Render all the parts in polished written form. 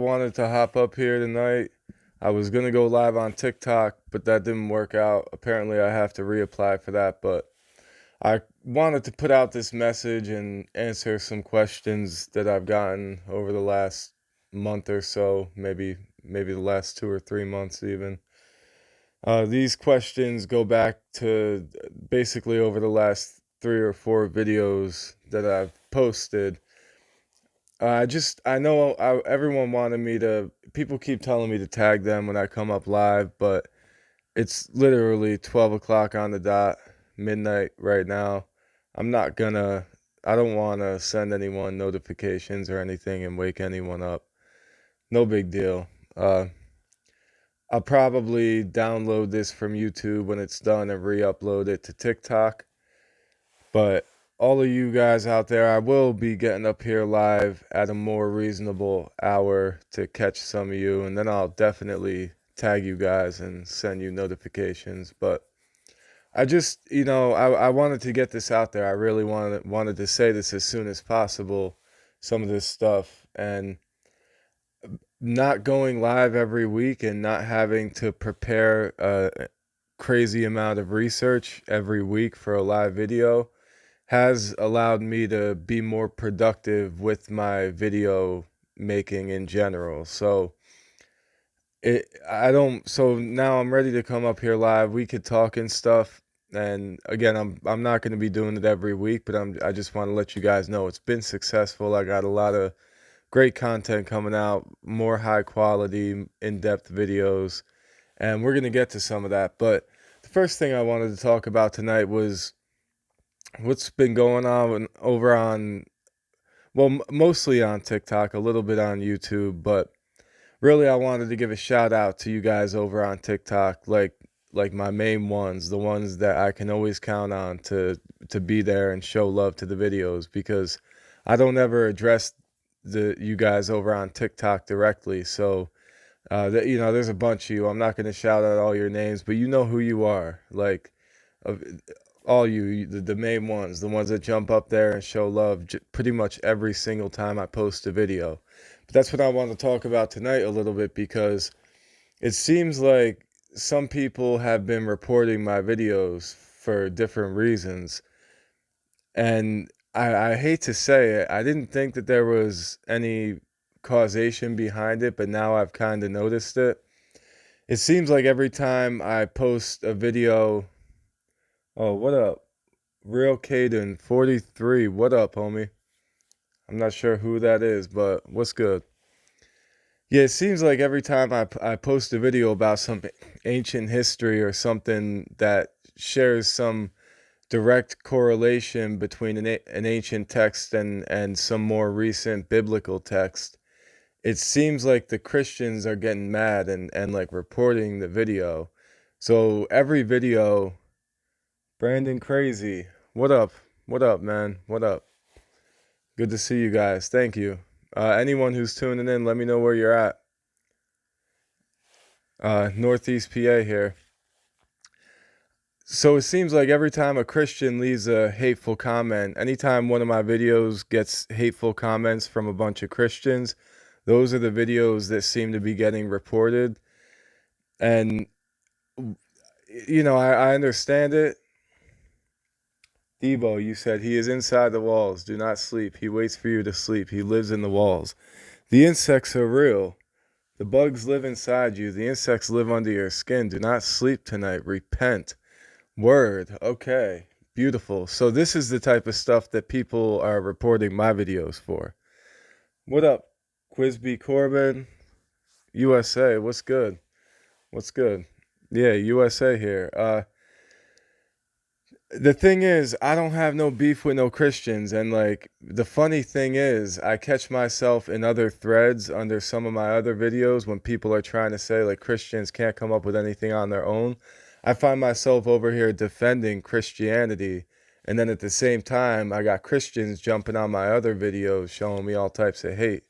wanted to hop up here tonight. I was gonna go live on TikTok, but that didn't work out. Apparently, I have to reapply for that, but I wanted to put out this message and answer some questions that I've gotten over the last month or so, maybe the last 2 or 3 months even. These questions go back to basically over the last 3 or 4 videos that I've posted. I know everyone wanted me to, people keep telling me to tag them when I come up live, but it's literally 12 o'clock on the dot, midnight right now. I'm not gonna, I don't want to send anyone notifications or anything and wake anyone up. No big deal. Uh, I'll probably download this from YouTube when it's done and re-upload it to TikTok. But all of you guys out there, I will be getting up here live at a more reasonable hour to catch some of you, and then I'll definitely tag you guys and send you notifications. But I just, I wanted to get this out there. I really wanted to say this as soon as possible, some of this stuff, and not going live every week and not having to prepare a crazy amount of research every week for a live video has allowed me to be more productive with my video making in general. So now I'm ready to come up here live. We could talk and stuff. And again, I'm not going to be doing it every week, but I just want to let you guys know it's been successful. I got a lot of great content coming out, more high quality, in-depth videos, and we're going to get to some of that. But the first thing I wanted to talk about tonight was what's been going on over on, well, mostly on TikTok, a little bit on YouTube, but really I wanted to give a shout out to you guys over on TikTok, like my main ones, the ones that I can always count on to be there and show love to the videos, because I don't ever address you guys over on TikTok directly. So there's a bunch of you. I'm not going to shout out all your names, but you know who you are. Like, uh, all the main ones, the ones that jump up there and show love pretty much every single time I post a video. But that's what I want to talk about tonight a little bit, because it seems like some people have been reporting my videos for different reasons. And I hate to say it, I didn't think that there was any causation behind it, but now I've kind of noticed it. It seems like every time I post a video, oh, what up? Real Caden 43, what up, homie? I'm not sure who that is, but what's good? Yeah, it seems like every time I post a video about some ancient history or something that shares some direct correlation between an ancient text and some more recent biblical text, it seems like the Christians are getting mad and like reporting the video. So every video, Brandon Crazy, what up? What up, man? What up? Good to see you guys. Thank you. Anyone who's tuning in, let me know where you're at. Northeast PA here. So it seems like every time a Christian leaves a hateful comment, anytime one of my videos gets hateful comments from a bunch of Christians, those are the videos that seem to be getting reported. And, I understand it. Debo, you said he is inside the walls. Do not sleep. He waits for you to sleep. He lives in the walls. The insects are real. The bugs live inside you. The insects live under your skin. Do not sleep tonight. Repent. Word. Okay. Beautiful. So this is the type of stuff that people are reporting my videos for. What up, Quizby Corbin? USA. What's good? What's good? Yeah, USA here. The thing is, I don't have no beef with no Christians, and like the funny thing is, I catch myself in other threads under some of my other videos when people are trying to say like Christians can't come up with anything on their own. I find myself over here defending Christianity, and then at the same time, I got Christians jumping on my other videos showing me all types of hate.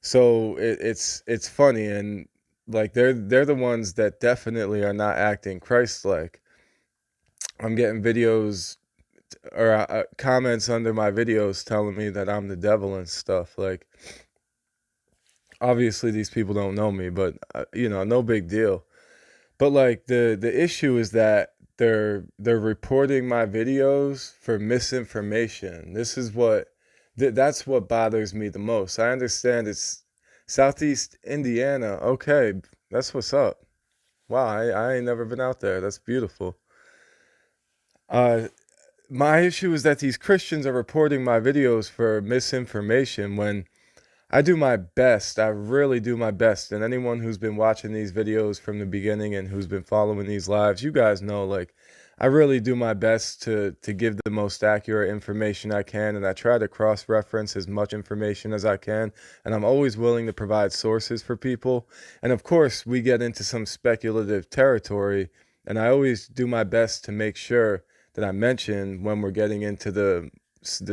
So it's funny, and like they're the ones that definitely are not acting Christ-like. I'm getting videos or comments under my videos telling me that I'm the devil and stuff. Like, obviously these people don't know me, but no big deal. But like the issue is that they're reporting my videos for misinformation. That's what bothers me the most. I understand it's Southeast Indiana. Okay, that's what's up. Wow, I ain't never been out there. That's beautiful. Uh, my issue is that these Christians are reporting my videos for misinformation when I do my best. I really do my best. And anyone who's been watching these videos from the beginning and who's been following these lives, you guys know, like, I really do my best to give the most accurate information I can, and I try to cross-reference as much information as I can, and I'm always willing to provide sources for people. And of course, we get into some speculative territory, and I always do my best to make sure that I mention when we're getting into the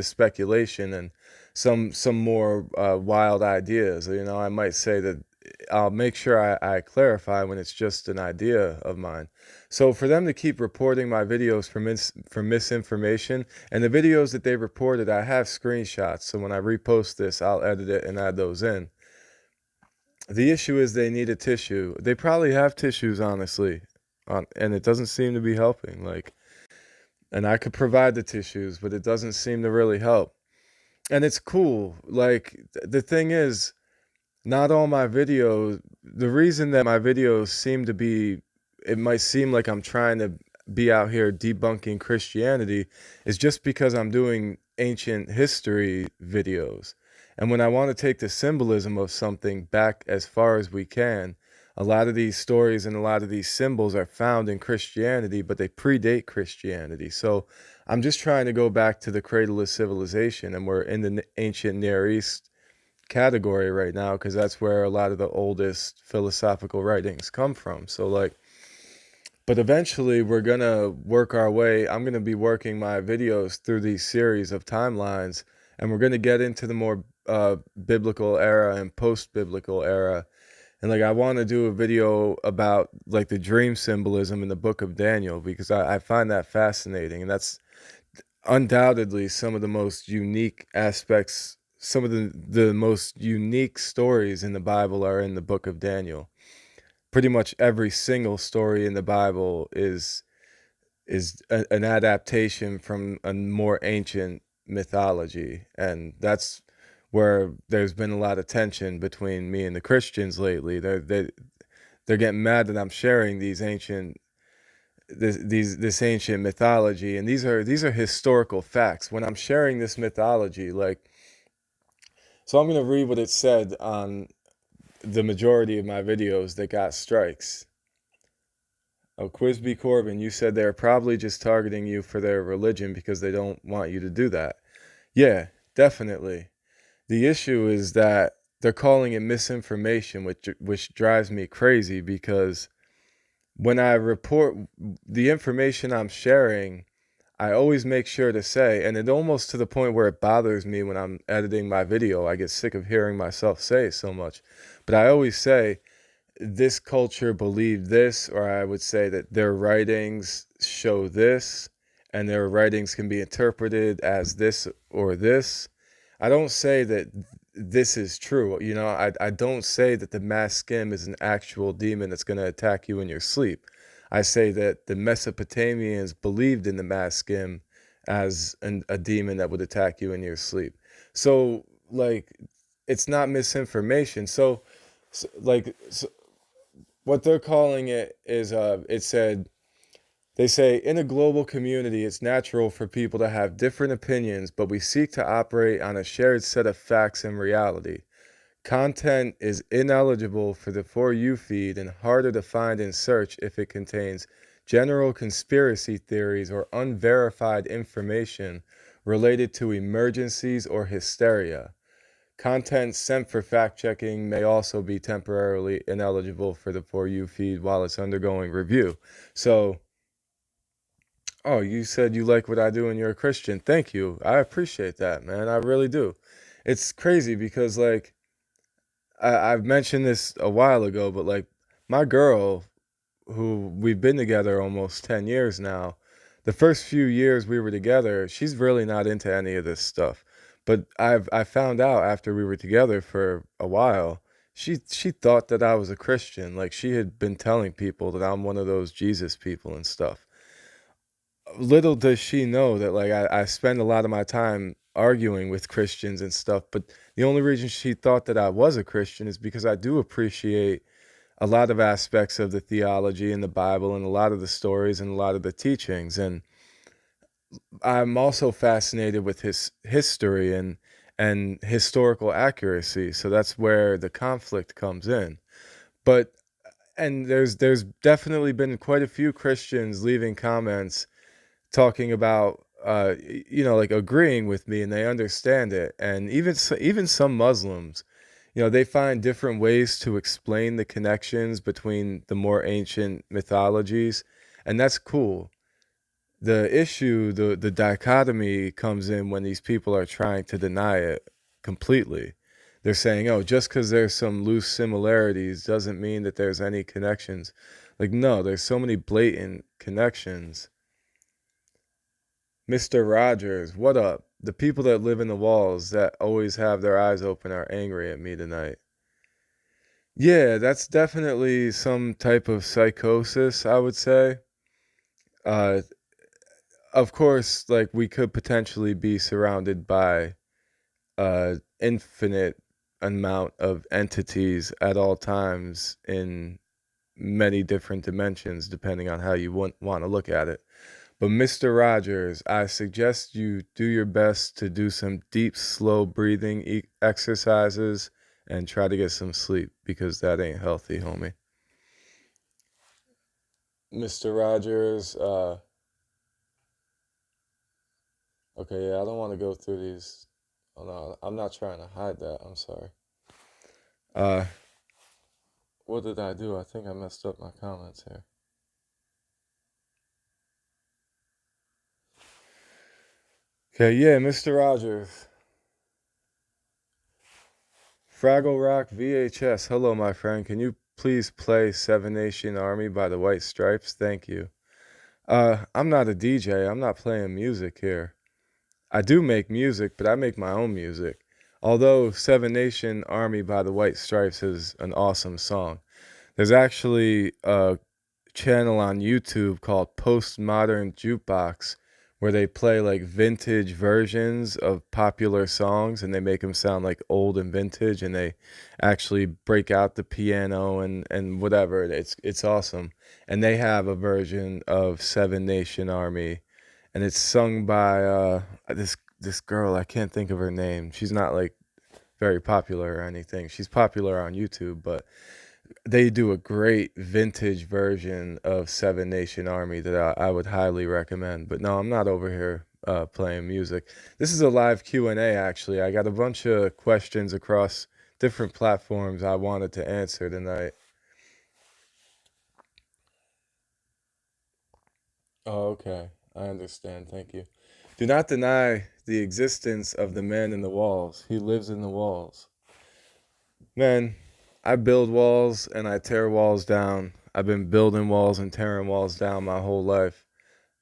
speculation and some more wild ideas. I might say that I'll make sure I clarify when it's just an idea of mine. So for them to keep reporting my videos for misinformation, and the videos that they reported, I have screenshots. So when I repost this, I'll edit it and add those in. The issue is they need a tissue. They probably have tissues, honestly, and it doesn't seem to be helping. Like, and I could provide the tissues, but it doesn't seem to really help. And it's cool. Like, the thing is, not all my videos, the reason that my videos seem to be, it might seem like I'm trying to be out here debunking Christianity, is just because I'm doing ancient history videos. And when I want to take the symbolism of something back as far as we can, a lot of these stories and a lot of these symbols are found in Christianity, but they predate Christianity. So I'm just trying to go back to the cradle of civilization, and we're in the ancient Near East category right now because that's where a lot of the oldest philosophical writings come from. So like, but eventually we're gonna work our way. I'm gonna be working my videos through these series of timelines, and we're gonna get into the more biblical era and post-biblical era. And like, I want to do a video about like the dream symbolism in the book of Daniel, because I find that fascinating, and that's undoubtedly some of the most unique aspects. Some of the most unique stories in the Bible are in the book of Daniel. Pretty much every single story in the Bible is an adaptation from a more ancient mythology, and that's where there's been a lot of tension between me and the Christians lately. They're getting mad that I'm sharing this ancient mythology, and these are historical facts. When I'm sharing this mythology, like, so I'm gonna read what it said on the majority of my videos that got strikes. Oh, Quizby Corbin, you said they're probably just targeting you for their religion because they don't want you to do that. Yeah, definitely. The issue is that they're calling it misinformation, which drives me crazy, because when I report the information I'm sharing, I always make sure to say, and it almost to the point where it bothers me when I'm editing my video. I get sick of hearing myself say it so much. But I always say, this culture believed this, or I would say that their writings show this, and their writings can be interpreted as this or this. I don't say that this is true. I don't say that the mass skim is an actual demon that's going to attack you in your sleep. I say that the Mesopotamians believed in the mass skim as a demon that would attack you in your sleep. So, like, it's not misinformation. So what they're calling it is, they say, in a global community, it's natural for people to have different opinions, but we seek to operate on a shared set of facts and reality. Content is ineligible for the For You feed and harder to find in search if it contains general conspiracy theories or unverified information related to emergencies or hysteria. Content sent for fact-checking may also be temporarily ineligible for the For You feed while it's undergoing review. So, oh, you said you like what I do and you're a Christian. Thank you. I appreciate that, man. I really do. It's crazy because, like, I've mentioned this a while ago, but like, my girl, who we've been together almost 10 years now, the first few years we were together, she's really not into any of this stuff. But I found out after we were together for a while, she thought that I was a Christian. Like she had been telling people that I'm one of those Jesus people and stuff. Little does she know that like I spend a lot of my time arguing with Christians and stuff, but the only reason she thought that I was a Christian is because I do appreciate a lot of aspects of the theology in the Bible and a lot of the stories and a lot of the teachings. And I'm also fascinated with his history and historical accuracy. So that's where the conflict comes in. But and there's definitely been quite a few Christians leaving comments talking about like agreeing with me and they understand it, and even some Muslims, they find different ways to explain the connections between the more ancient mythologies, and that's cool. The issue, the dichotomy comes in when these people are trying to deny it completely. They're saying, oh, just because there's some loose similarities doesn't mean that there's any connections. Like, no, there's so many blatant connections. Mr. Rogers, what up? The people that live in the walls that always have their eyes open are angry at me tonight. Yeah, that's definitely some type of psychosis, I would say. Uh, of course, like we could potentially be surrounded by infinite amount of entities at all times in many different dimensions, depending on how you want to look at it. But Mr. Rogers, I suggest you do your best to do some deep, slow breathing exercises and try to get some sleep because that ain't healthy, homie. Mr. Rogers, okay, yeah, I don't want to go through these. Oh, no, I'm not trying to hide that. I'm sorry. Uh, what did I do? I think I messed up my comments here. Okay, yeah, Mr. Rogers. Fraggle Rock VHS. Hello, my friend. Can you please play Seven Nation Army by the White Stripes? Thank you. I'm not a DJ. I'm not playing music here. I do make music, but I make my own music. Although Seven Nation Army by the White Stripes is an awesome song. There's actually a channel on YouTube called Postmodern Jukebox where they play like vintage versions of popular songs and they make them sound like old and vintage, and they actually break out the piano and whatever. It's awesome. And they have a version of Seven Nation Army, and it's sung by this girl. I can't think of her name. She's not like very popular or anything. She's popular on YouTube, but they do a great vintage version of Seven Nation Army that I would highly recommend. But no, I'm not over here playing music. This is a live Q&A, actually. I got a bunch of questions across different platforms I wanted to answer tonight. Oh, okay. I understand. Thank you. Do not deny the existence of the man in the walls. He lives in the walls. Man, I build walls and I tear walls down. I've been building walls and tearing walls down my whole life.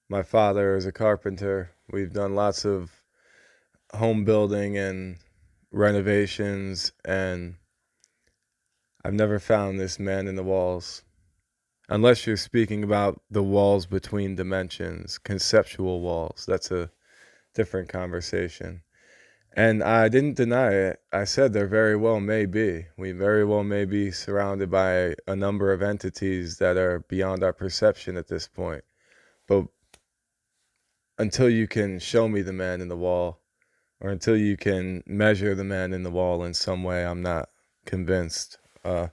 My father is a carpenter. We've done lots of home building and renovations, and I've never found this man in the walls. Unless you're speaking about the walls between dimensions, conceptual walls. That's a different conversation. And I didn't deny it. I said there very well may be. We very well may be surrounded by a number of entities that are beyond our perception at this point. But until you can show me the man in the wall, or until you can measure the man in the wall in some way, I'm not convinced. I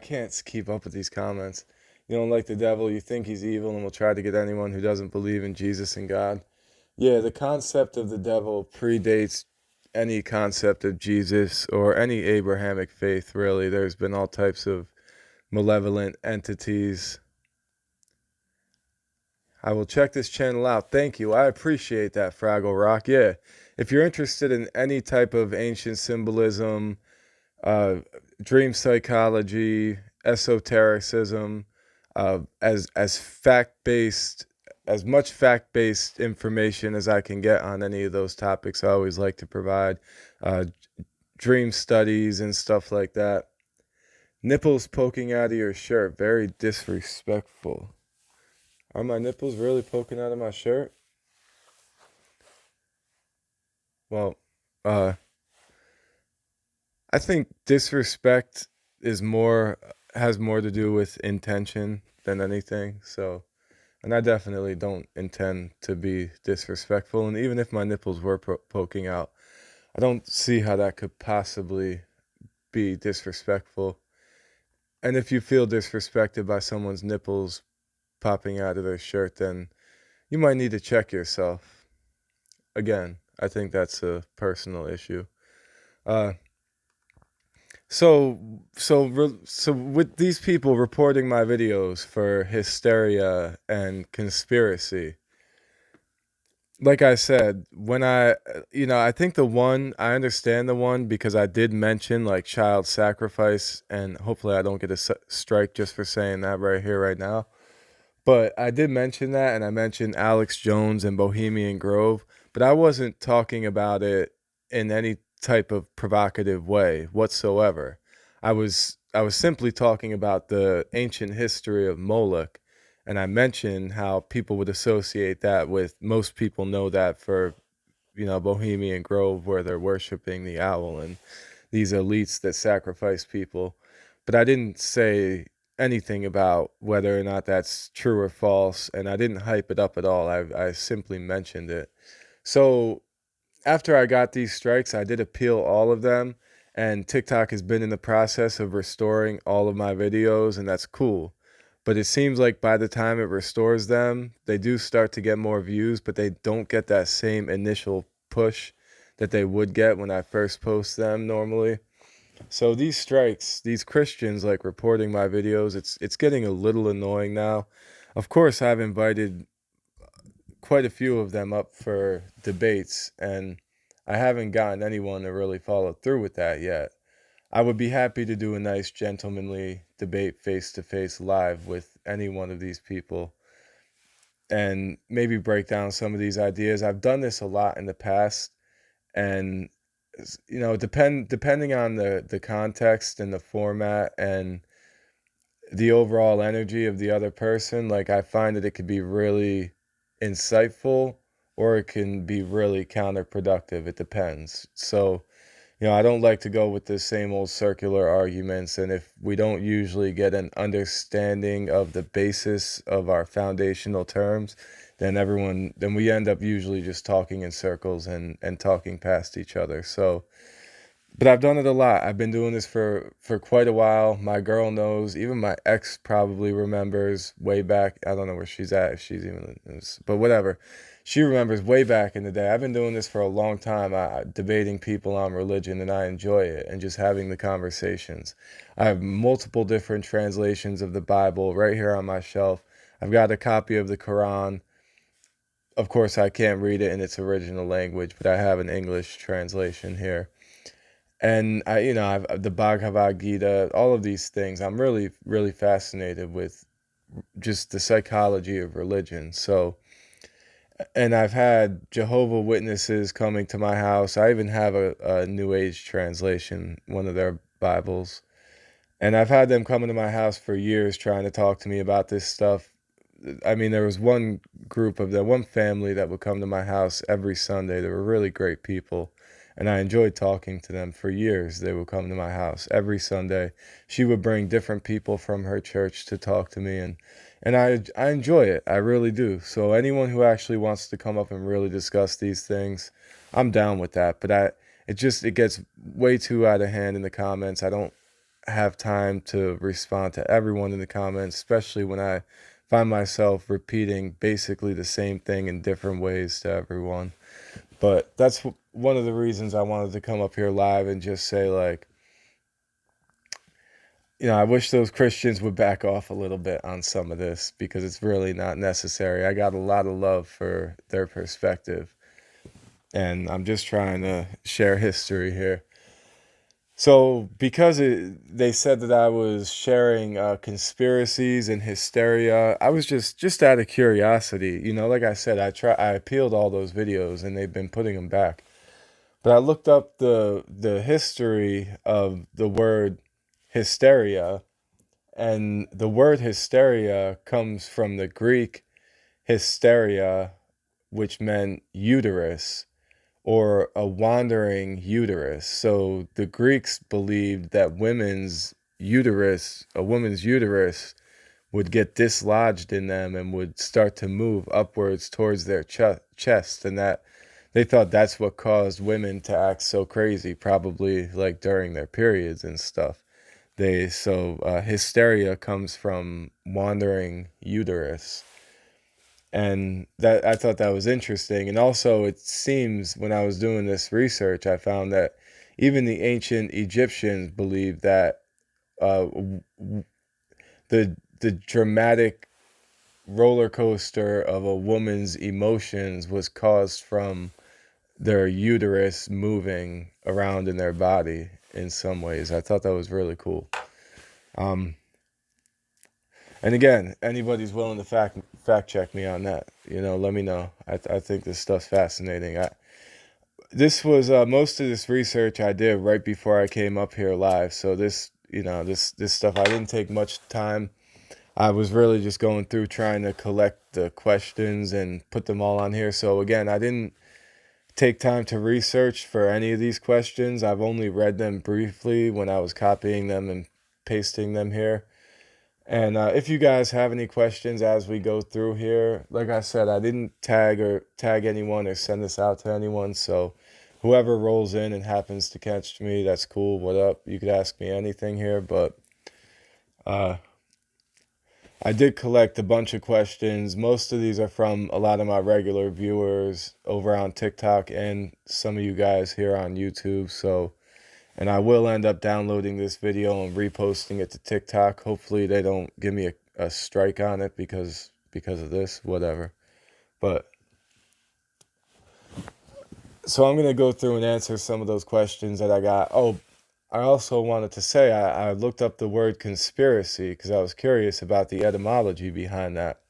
can't keep up with these comments. You don't like the devil, you think he's evil, and will try to get anyone who doesn't believe in Jesus and God. Yeah, the concept of the devil predates any concept of Jesus or any Abrahamic faith, really. There's been all types of malevolent entities. I will check this channel out. Thank you. I appreciate that, Fraggle Rock. Yeah, if you're interested in any type of ancient symbolism, uh, dream psychology, esotericism, as fact-based as much fact-based information as I can get on any of those topics. I always like to provide uh, dream studies and stuff like that. Nipples poking out of your shirt, very disrespectful. Are my nipples really poking out of my shirt? Well, uh, I think disrespect is more has more to do with intention than anything. So, and I definitely don't intend to be disrespectful. And even if my nipples were poking out, I don't see how that could possibly be disrespectful. And if you feel disrespected by someone's nipples popping out of their shirt, then you might need to check yourself. Again, I think that's a personal issue. Uh, so with these people reporting my videos for hysteria and conspiracy, like I said, when I think I understand the one because I did mention like child sacrifice, and hopefully I don't get a strike just for saying that right here, right now. But I did mention that, and I mentioned Alex Jones and Bohemian Grove, but I wasn't talking about it in any type of provocative way whatsoever. I was simply talking about the ancient history of Moloch, and I mentioned how people would associate that with most people know that for Bohemian Grove, where they're worshiping the owl and these elites that sacrifice people. But I didn't say anything about whether or not that's true or false, and I didn't hype it up at all. I simply mentioned it. So after I got these strikes, I did appeal all of them, and TikTok has been in the process of restoring all of my videos, and that's cool. But it seems like by the time it restores them, they do start to get more views, but they don't get that same initial push that they would get when I first post them normally. So these strikes, these Christians like reporting my videos, it's getting a little annoying now. Of course, I've invited quite a few of them up for debates, and I haven't gotten anyone to really follow through with that yet. I would be happy to do a nice gentlemanly debate face to face live with any one of these people and maybe break down some of these ideas. I've done this a lot in the past, and depending on the context and the format and the overall energy of the other person, like I find that it could be really insightful or it can be really counterproductive. It depends. So, I don't like to go with the same old circular arguments, and if we don't usually get an understanding of the basis of our foundational terms, then we end up usually just talking in circles and talking past each other. So, but I've done it a lot. I've been doing this for quite a while. My girl knows. Even my ex probably remembers way back. I don't know where she's at, if she's even in this, but whatever. She remembers way back in the day. I've been doing this for a long time, debating people on religion, and I enjoy it and just having the conversations. I have multiple different translations of the Bible right here on my shelf. I've got a copy of the Quran. Of course, I can't read it in its original language, but I have an English translation here. And I've the Bhagavad Gita, all of these things. I'm really, really fascinated with just the psychology of religion. So, and I've had Jehovah Witnesses coming to my house. I even have a New Age translation, one of their Bibles. And I've had them coming to my house for years trying to talk to me about this stuff. I mean, there was one group of them, one family that would come to my house every Sunday. They were really great people, and I enjoyed talking to them for years. They would come to my house every Sunday. She would bring different people from her church to talk to me, and I enjoy it. I really do. So anyone who actually wants to come up and really discuss these things, I'm down with that. But it gets way too out of hand in the comments. I don't have time to respond to everyone in the comments, especially when I find myself repeating basically the same thing in different ways to everyone. But that's one of the reasons I wanted to come up here live and just say, like, I wish those Christians would back off a little bit on some of this because it's really not necessary. I got a lot of love for their perspective, and I'm just trying to share history here. So because they said that I was sharing conspiracies and hysteria, I was just out of curiosity. Like I said, I appealed all those videos and they've been putting them back. But I looked up the history of the word hysteria, and the word hysteria comes from the Greek hysteria, which meant uterus or a wandering uterus. So the Greeks believed that a woman's uterus would get dislodged in them and would start to move upwards towards their chest, and that they thought that's what caused women to act so crazy, probably like during their periods and stuff. Hysteria comes from wandering uterus, and that I thought that was interesting. And also, it seems when I was doing this research, I found that even the ancient Egyptians believed that uh, the dramatic roller coaster of a woman's emotions was caused from their uterus moving around in their body in some ways. I thought that was really cool. Um, and again, anybody's willing to fact check me on that. Let me know. I think this stuff's fascinating. This was most of this research I did right before I came up here live. So this stuff, I didn't take much time. I was really just going through trying to collect the questions and put them all on here. So again, I didn't take time to research for any of these questions. I've only read them briefly when I was copying them and pasting them here. And if you guys have any questions as we go through here, like I said, I didn't tag anyone or send this out to anyone. So whoever rolls in and happens to catch me, that's cool. What up? You could ask me anything here, but uh, I did collect a bunch of questions. Most of these are from a lot of my regular viewers over on TikTok and some of you guys here on YouTube. And I will end up downloading this video and reposting it to TikTok. Hopefully they don't give me a strike on it because of this, whatever. But so I'm going to go through and answer some of those questions that I got. Oh, I also wanted to say I looked up the word conspiracy because I was curious about the etymology behind that.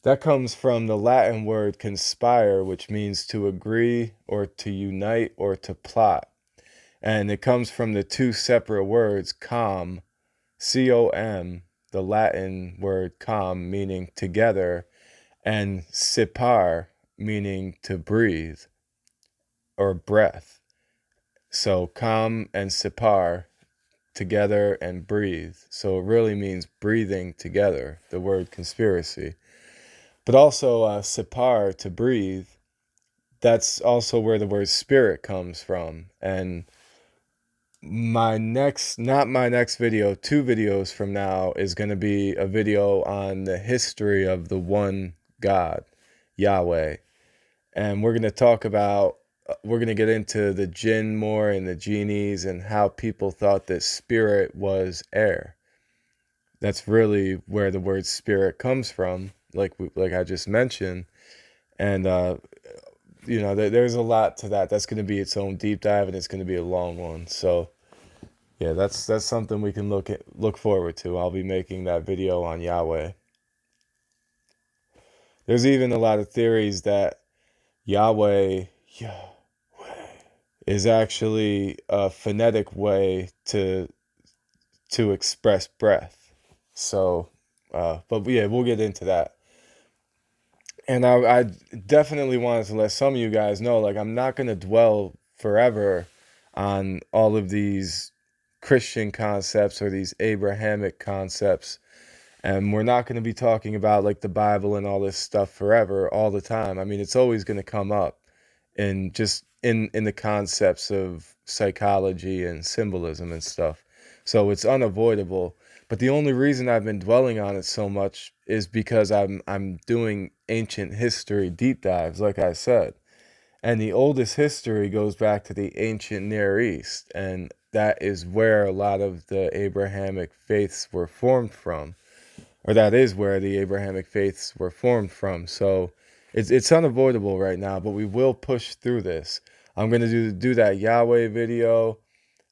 That comes from the Latin word conspire, which means to agree or to unite or to plot. And it comes from the two separate words, com, C-O-M, the Latin word com, meaning together, and sipar, meaning to breathe or breath. So com and sipar, together and breathe. So it really means breathing together, the word conspiracy. But also sipar, to breathe, that's also where the word spirit comes from. And not my next video, 2 videos from now is going to be a video on the history of the one God, Yahweh. And we're going to talk about, we're going to get into the jinn more and the genies and how people thought that spirit was air. That's really where the word spirit comes from, like I just mentioned. And there's a lot to that. That's going to be its own deep dive, and it's going to be a long one. So yeah, that's something we can look forward to. I'll be making that video on Yahweh. There's even a lot of theories that Yahweh is actually a phonetic way to express breath. So, but yeah, we'll get into that. And I definitely wanted to let some of you guys know, like, I'm not going to dwell forever on all of these Christian concepts or these Abrahamic concepts. And we're not going to be talking about like the Bible and all this stuff forever, all the time. I mean, it's always going to come up in just in the concepts of psychology and symbolism and stuff. So it's unavoidable. But the only reason I've been dwelling on it so much is because I'm doing ancient history deep dives, like I said. And the oldest history goes back to the ancient Near East, and that is where a lot of the Abrahamic faiths were formed from, or that is where the Abrahamic faiths were formed from. So it's unavoidable right now, but we will push through this. I'm going to do that Yahweh video.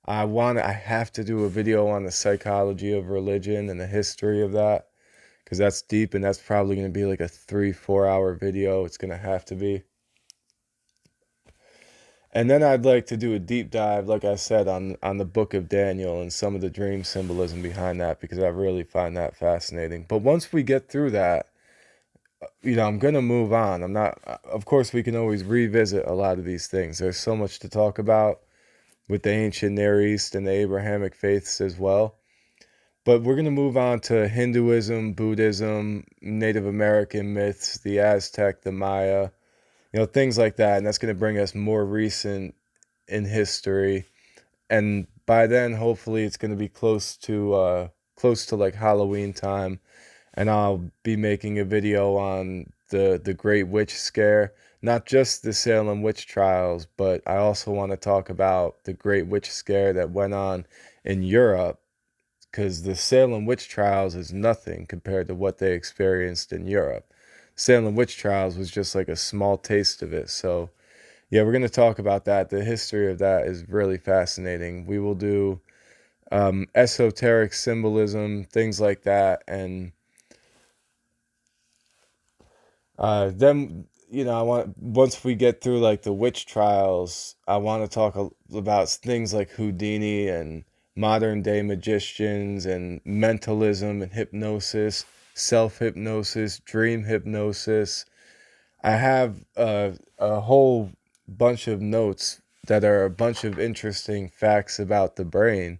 I have to do a video on the psychology of religion and the history of that, because that's deep, and that's probably going to be like a 3-4 hour video. It's going to have to be. And then I'd like to do a deep dive, like I said, on the book of Daniel and some of the dream symbolism behind that, because I really find that fascinating. But once we get through that, I'm going to move on. I'm not, of course, we can always revisit a lot of these things. There's so much to talk about with the ancient Near East and the Abrahamic faiths as well. But we're going to move on to Hinduism, Buddhism, Native American myths, the Aztec, the Maya, things like that. And that's going to bring us more recent in history. And by then, hopefully, it's going to be close to like Halloween time. And I'll be making a video on the Great Witch Scare, not just the Salem witch trials, but I also want to talk about the Great Witch Scare that went on in Europe, because the Salem witch trials is nothing compared to what they experienced in Europe. Salem witch trials was just like a small taste of it. So, yeah, we're going to talk about that. The history of that is really fascinating. We will do esoteric symbolism, things like that. And then, I want, once we get through like the witch trials, I want to talk about things like Houdini and modern day magicians and mentalism and hypnosis, self hypnosis, dream hypnosis. I have a whole bunch of notes that are a bunch of interesting facts about the brain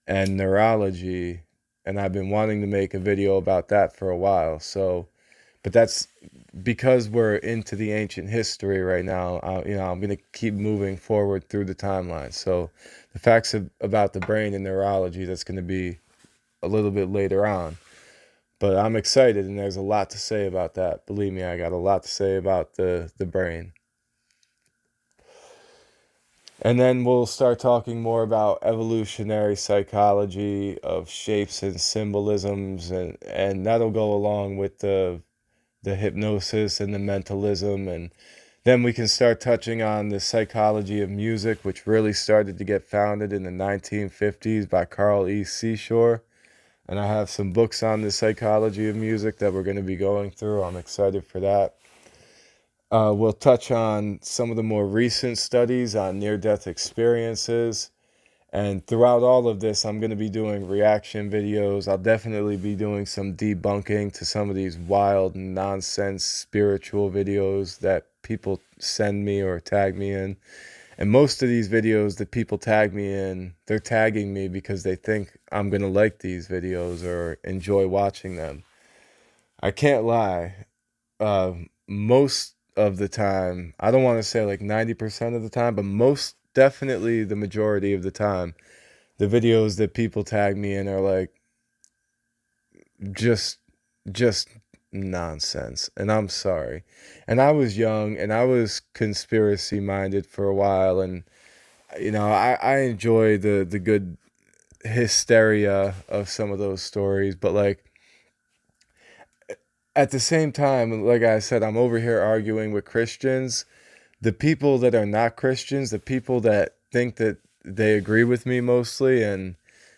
and neurology, and I've been wanting to make a video about that for a while. So, but that's because we're into the ancient history right now. I'm going to keep moving forward through the timeline. So, the facts about the brain and neurology, that's going to be a little bit later on. But I'm excited, and there's a lot to say about that. Believe me, I got a lot to say about the brain. And then we'll start talking more about evolutionary psychology of shapes and symbolisms, and that'll go along with the hypnosis and the mentalism. And then we can start touching on the psychology of music, which really started to get founded in the 1950s by Carl E. Seashore. And I have some books on the psychology of music that we're going to be going through. I'm excited for that. We'll touch on some of the more recent studies on near-death experiences. And throughout all of this, I'm going to be doing reaction videos. I'll definitely be doing some debunking to some of these wild nonsense spiritual videos that people send me or tag me in. And most of these videos that people tag me in, they're tagging me because they think I'm going to like these videos or enjoy watching them. I can't lie. Most of the time, I don't want to say like 90% of the time, but most definitely the majority of the time, the videos that people tag me in are like just just nonsense. And I'm sorry. And I was young and I was conspiracy minded for a while, and I enjoy the good hysteria of some of those stories, but like at the same time, like I said, I'm over here arguing with Christians. The people that are not Christians, the people that think that they agree with me mostly, and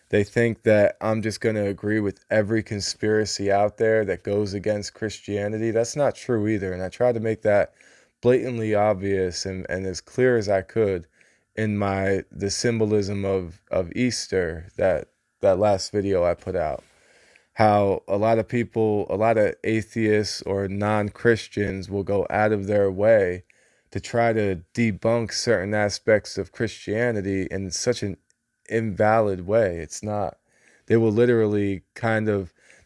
they think that I'm just going to agree with every conspiracy out there that goes against Christianity. That's not true either. And I tried to make that blatantly obvious and as clear as I could in the symbolism of Easter, that last video I put out. How a lot of people, a lot of atheists or non-Christians will go out of their way to try to debunk certain aspects of Christianity in such an invalid way. It's not. They will literally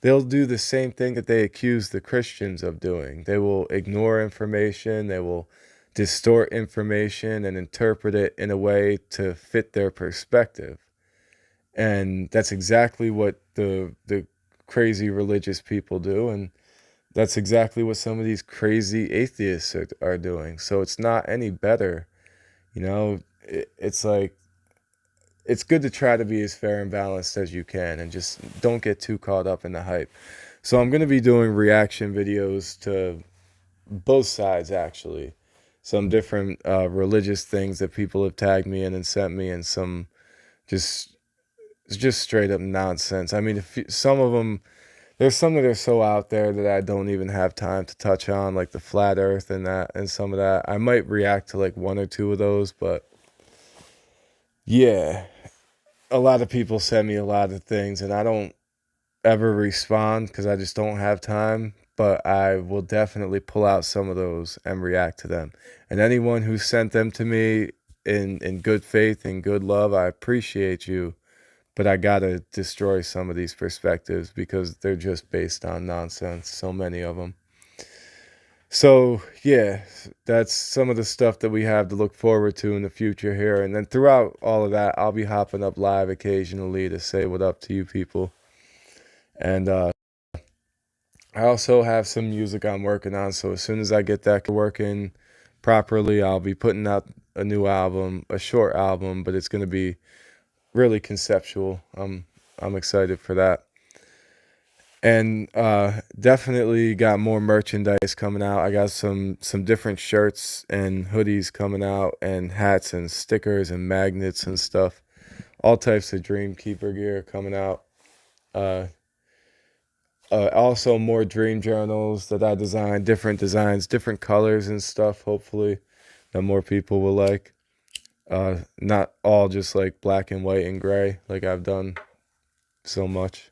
they'll do the same thing that they accuse the Christians of doing. They will ignore information, they will distort information and interpret it in a way to fit their perspective. And that's exactly what the crazy religious people do, and that's exactly what some of these crazy atheists are doing. So it's not any better. It's like, it's good to try to be as fair and balanced as you can and just don't get too caught up in the hype. So I'm going to be doing reaction videos to both sides, actually. Some different religious things that people have tagged me in and sent me, and some just it's just straight up nonsense. I mean, some of them, there's some that are so out there that I don't even have time to touch on, like the flat Earth and that, and some of that. I might react to like one or two of those, but yeah, a lot of people send me a lot of things, and I don't ever respond because I just don't have time. But I will definitely pull out some of those and react to them. And anyone who sent them to me in good faith and good love, I appreciate you. But I gotta destroy some of these perspectives because they're just based on nonsense. So many of them. So yeah, that's some of the stuff that we have to look forward to in the future here. And then throughout all of that, I'll be hopping up live occasionally to say what up to you people. And I also have some music I'm working on. So as soon as I get that working properly, I'll be putting out a new album, a short album, but it's gonna be really conceptual. I'm excited for that. And definitely got more merchandise coming out. I got some different shirts and hoodies coming out, and hats and stickers and magnets and stuff. All types of Dreamkeeper gear coming out. Uh, also more dream journals that I designed, different designs, different colors and stuff. Hopefully, that more people will like. Not all just like black and white and gray like I've done so much.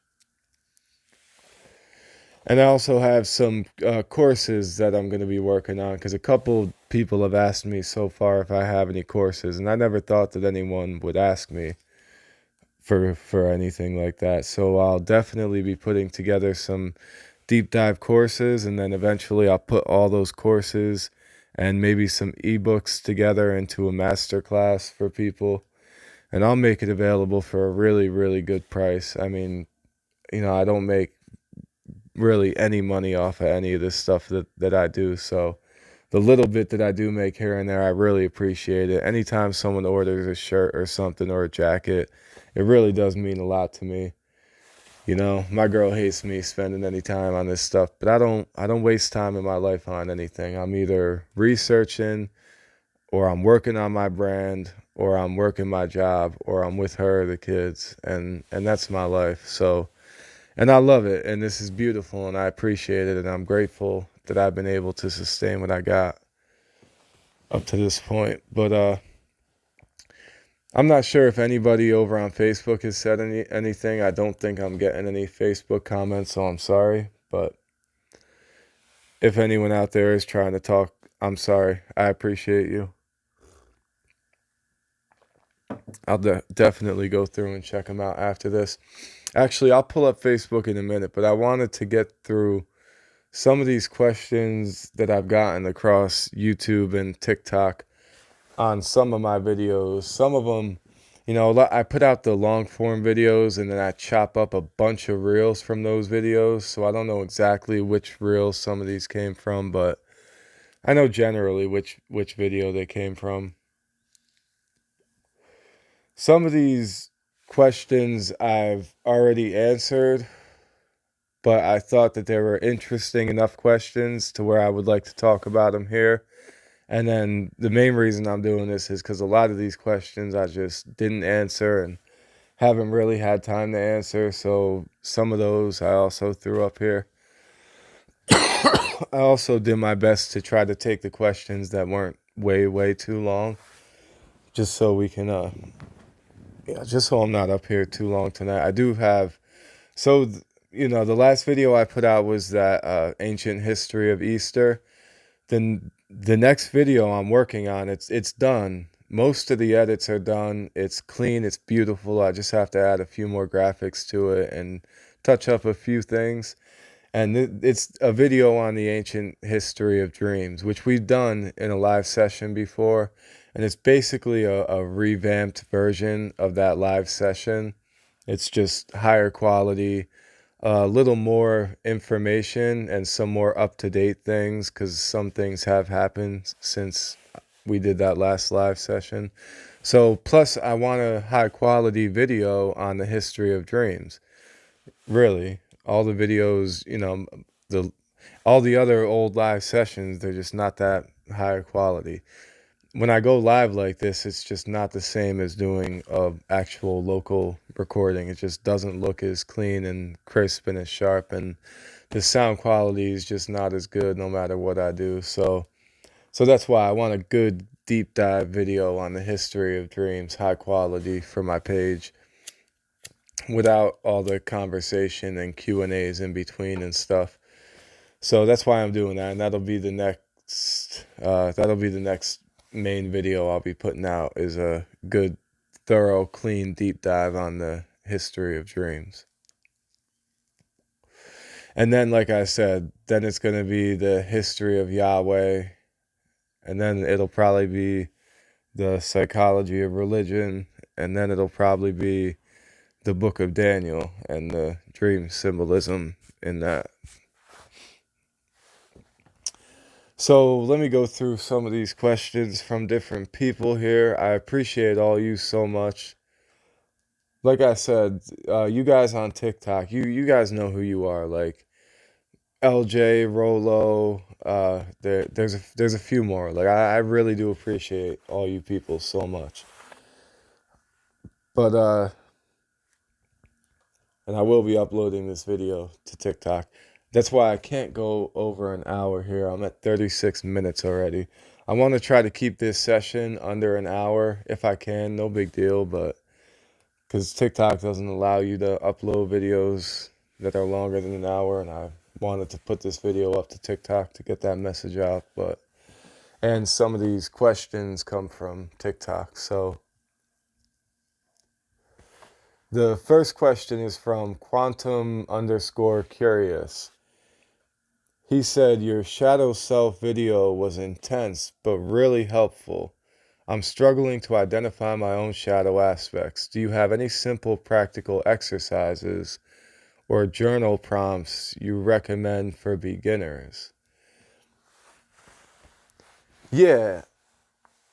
And I also have some courses that I'm going to be working on because a couple people have asked me so far if I have any courses, and I never thought that anyone would ask me for anything like that. So I'll definitely be putting together some deep dive courses, and then eventually I'll put all those courses and maybe some ebooks together into a master class for people, and I'll make it available for a really, really good price. I mean, I don't make really any money off of any of this stuff that I do. So the little bit that I do make here and there, I really appreciate it. Anytime someone orders a shirt or something or a jacket, it really does mean a lot to me. My girl hates me spending any time on this stuff, but I don't waste time in my life on anything. I'm either researching or I'm working on my brand or I'm working my job or I'm with her, the kids, and that's my life. So, and I love it, and this is beautiful, and I appreciate it, and I'm grateful that I've been able to sustain what I got up to this point. But I'm not sure if anybody over on Facebook has said anything. I don't think I'm getting any Facebook comments, so I'm sorry. But if anyone out there is trying to talk, I'm sorry. I appreciate you. I'll definitely go through and check them out after this. Actually, I'll pull up Facebook in a minute, but I wanted to get through some of these questions that I've gotten across YouTube and TikTok on some of my videos. Some of them, I put out the long form videos and then I chop up a bunch of reels from those videos. So I don't know exactly which reels some of these came from, but I know generally which video they came from. Some of these questions I've already answered, but I thought that they were interesting enough questions to where I would like to talk about them here. And then the main reason I'm doing this is because a lot of these questions I just didn't answer and haven't really had time to answer. So some of those I also threw up here. I also did my best to try to take the questions that weren't way, way too long, just so we can, just so I'm not up here too long tonight. I do have, so, the last video I put out was that ancient history of Easter. Then the next video I'm working on, it's done. Most of the edits are done. It's clean, it's beautiful. I just have to add a few more graphics to it and touch up a few things. And it's a video on the ancient history of dreams, which we've done in a live session before. And it's basically a revamped version of that live session. It's just higher quality, a little more information and some more up-to-date things because some things have happened since we did that last live session. So plus I want a high quality video on the history of dreams. Really, all the videos, the all the other old live sessions, they're just not that higher quality. when I go live like this, it's just not the same as doing a actual local recording. It just doesn't look as clean and crisp and as sharp, and the sound quality is just not as good no matter what I do. So that's why I want a good deep dive video on the history of dreams, high quality for my page, without all the conversation and Q&As in between and stuff. So that's why I'm doing that, and that'll be the next main video I'll be putting out, is a good, thorough, clean, deep dive on the history of dreams. And then, like I said, then it's going to be the history of Yahweh, and then it'll probably be the psychology of religion, and then it'll probably be the book of Daniel and the dream symbolism in that. So let me go through some of these questions from different people here. I appreciate all you so much. Like I said, you guys on TikTok, you guys know who you are. Like LJ, Rolo, there's a few more. Like I really do appreciate all you people so much. But and I will be uploading this video to TikTok. That's why I can't go over an hour here. I'm at 36 minutes already. I want to try to keep this session under an hour if I can. No big deal, but because TikTok doesn't allow you to upload videos that are longer than an hour, and I wanted to put this video up to TikTok to get that message out. And some of these questions come from TikTok. So the first question is from Quantum_Curious. He said, your shadow self video was intense, but really helpful. I'm struggling to identify my own shadow aspects. Do you have any simple practical exercises or journal prompts you recommend for beginners? Yeah,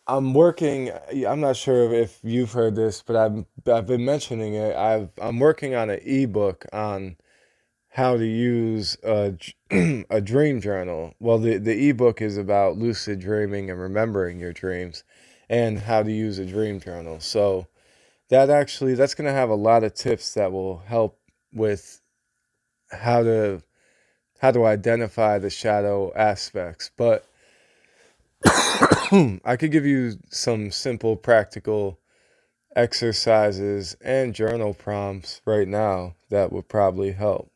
I'm working. I'm not sure if you've heard this, but I've been mentioning it. I'm working on an ebook on how to use a dream journal. Well, the ebook is about lucid dreaming and remembering your dreams, and how to use a dream journal. So that's going to have a lot of tips that will help with how to identify the shadow aspects. But I could give you some simple practical exercises and journal prompts right now that would probably help.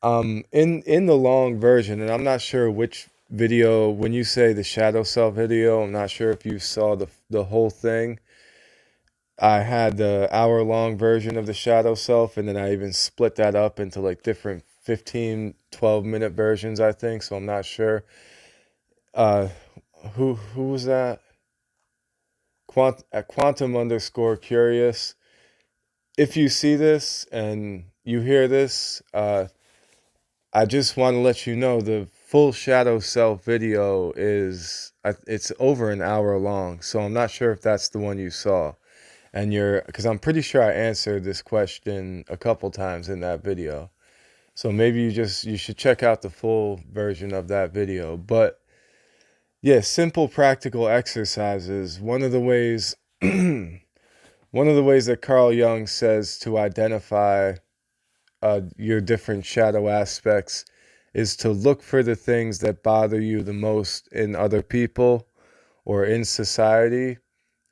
In the long version, and I'm not sure which video, when you say the shadow self video, I'm not sure if you saw the whole thing. I had the hour-long version of the shadow self, and then I even split that up into like different 15, 12-minute versions, I think, so I'm not sure. Uh, who was that? Quantum_Curious. If you see this and you hear this, I just want to let you know the full shadow self video it's over an hour long, so I'm not sure if that's the one you saw. And because I'm pretty sure I answered this question a couple times in that video. So maybe you should check out the full version of that video. But yeah, simple practical exercises. One of the ways that Carl Jung says to identify your different shadow aspects is to look for the things that bother you the most in other people or in society.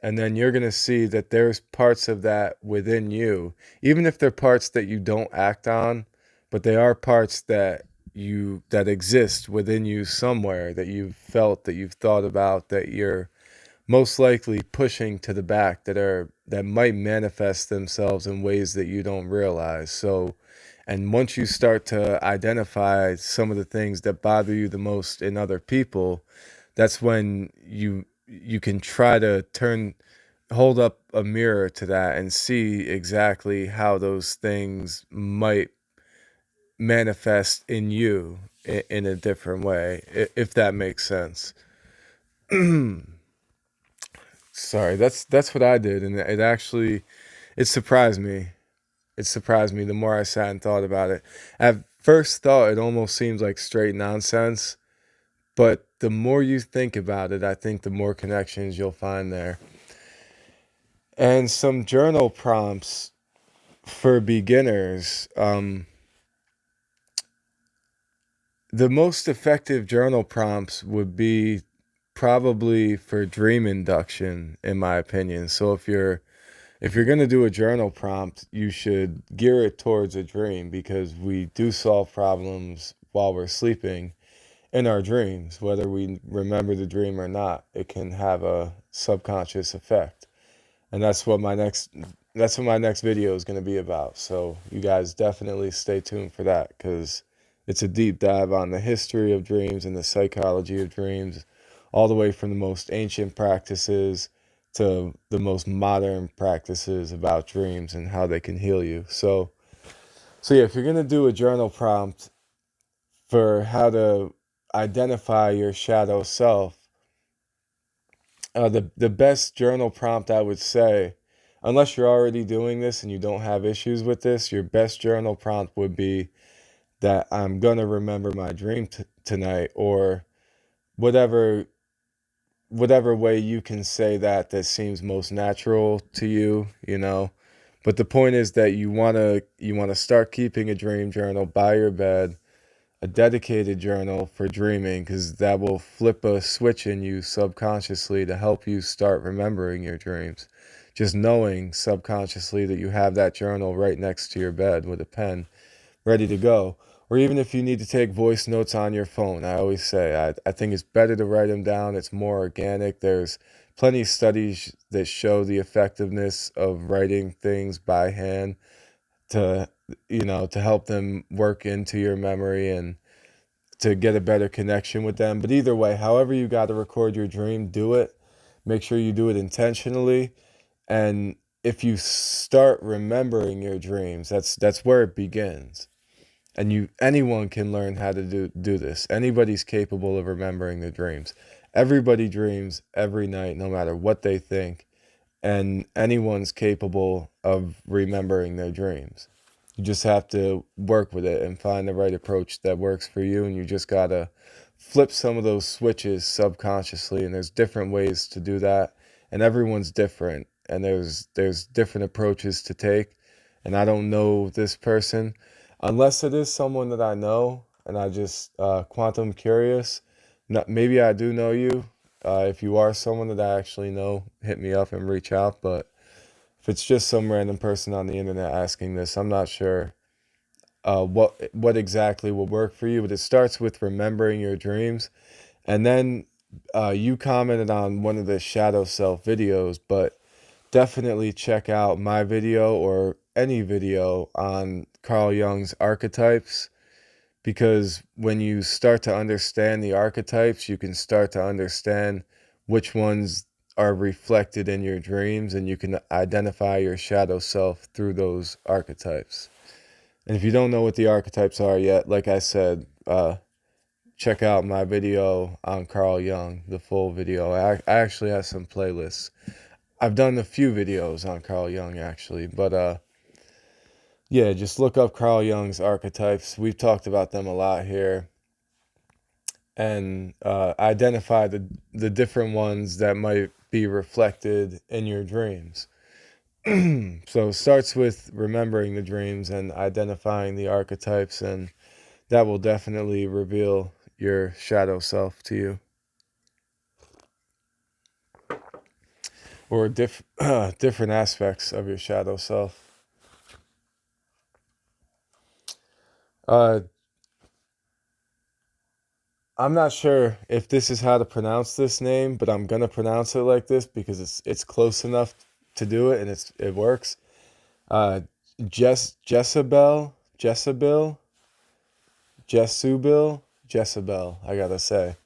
And then you're going to see that there's parts of that within you, even if they're parts that you don't act on, but they are parts that exist within you somewhere, that you've felt, that you've thought about, that you're most likely pushing to the back, that might manifest themselves in ways that you don't realize. So, and once you start to identify some of the things that bother you the most in other people, that's when you can try to hold up a mirror to that and see exactly how those things might manifest in you in a different way, if that makes sense. Sorry, that's what I did, and it surprised me. It surprised me the more I sat and thought about it. At first thought, it almost seems like straight nonsense, But the more you think about it, I think the more connections you'll find there. And some journal prompts for beginners. The most effective journal prompts would be probably for dream induction, in my opinion. So if you're going to do a journal prompt, you should gear it towards a dream, because we do solve problems while we're sleeping in our dreams, whether we remember the dream or not. It can have a subconscious effect. And that's what my next video is going to be about. So you guys definitely stay tuned for that, because it's a deep dive on the history of dreams and the psychology of dreams, all the way from the most ancient practices to the most modern practices about dreams and how they can heal you. So yeah, if you're going to do a journal prompt for how to identify your shadow self, the best journal prompt, I would say, unless you're already doing this and you don't have issues with this, your best journal prompt would be that I'm gonna remember my dream tonight, or whatever whatever way you can say that seems most natural to you, you know. But the point is that you wanna start keeping a dream journal by your bed, a dedicated journal for dreaming, because that will flip a switch in you subconsciously to help you start remembering your dreams. Just knowing subconsciously that you have that journal right next to your bed with a pen ready to go. Or even if you need to take voice notes on your phone, I always say I think it's better to write them down. It's more organic. There's plenty of studies that show the effectiveness of writing things by hand to to help them work into your memory and to get a better connection with them. But either way, however you got to record your dream, do it. Make sure you do it intentionally. And if you start remembering your dreams, that's where it begins. And anyone can learn how to do this. Anybody's capable of remembering their dreams. Everybody dreams every night, no matter what they think, and anyone's capable of remembering their dreams. You just have to work with it and find the right approach that works for you, and you just gotta flip some of those switches subconsciously, and there's different ways to do that, and everyone's different, and there's different approaches to take. And I don't know this person unless it is someone that I know and I just quantum curious. Maybe I do know you. If you are someone that I actually know, hit me up and reach out. But if it's just some random person on the internet asking this, I'm not sure what exactly will work for you. But it starts with remembering your dreams, and then you commented on one of the shadow self videos, but definitely check out my video or any video on Carl Jung's archetypes, because when you start to understand the archetypes, you can start to understand which ones are reflected in your dreams, and you can identify your shadow self through those archetypes. And if you don't know what the archetypes are yet, like I said, check out my video on Carl Jung, the full video. I actually have some playlists. I've done a few videos on Carl Jung actually, but yeah, just look up Carl Jung's archetypes. We've talked about them a lot here, and identify the different ones that might be reflected in your dreams. So it starts with remembering the dreams and identifying the archetypes, and that will definitely reveal your shadow self to you, or different aspects of your shadow self. Uh, I'm not sure if this is how to pronounce this name, but I'm gonna pronounce it like this because it's close enough to do it, and it works. Uh, Jezebel. I gotta say,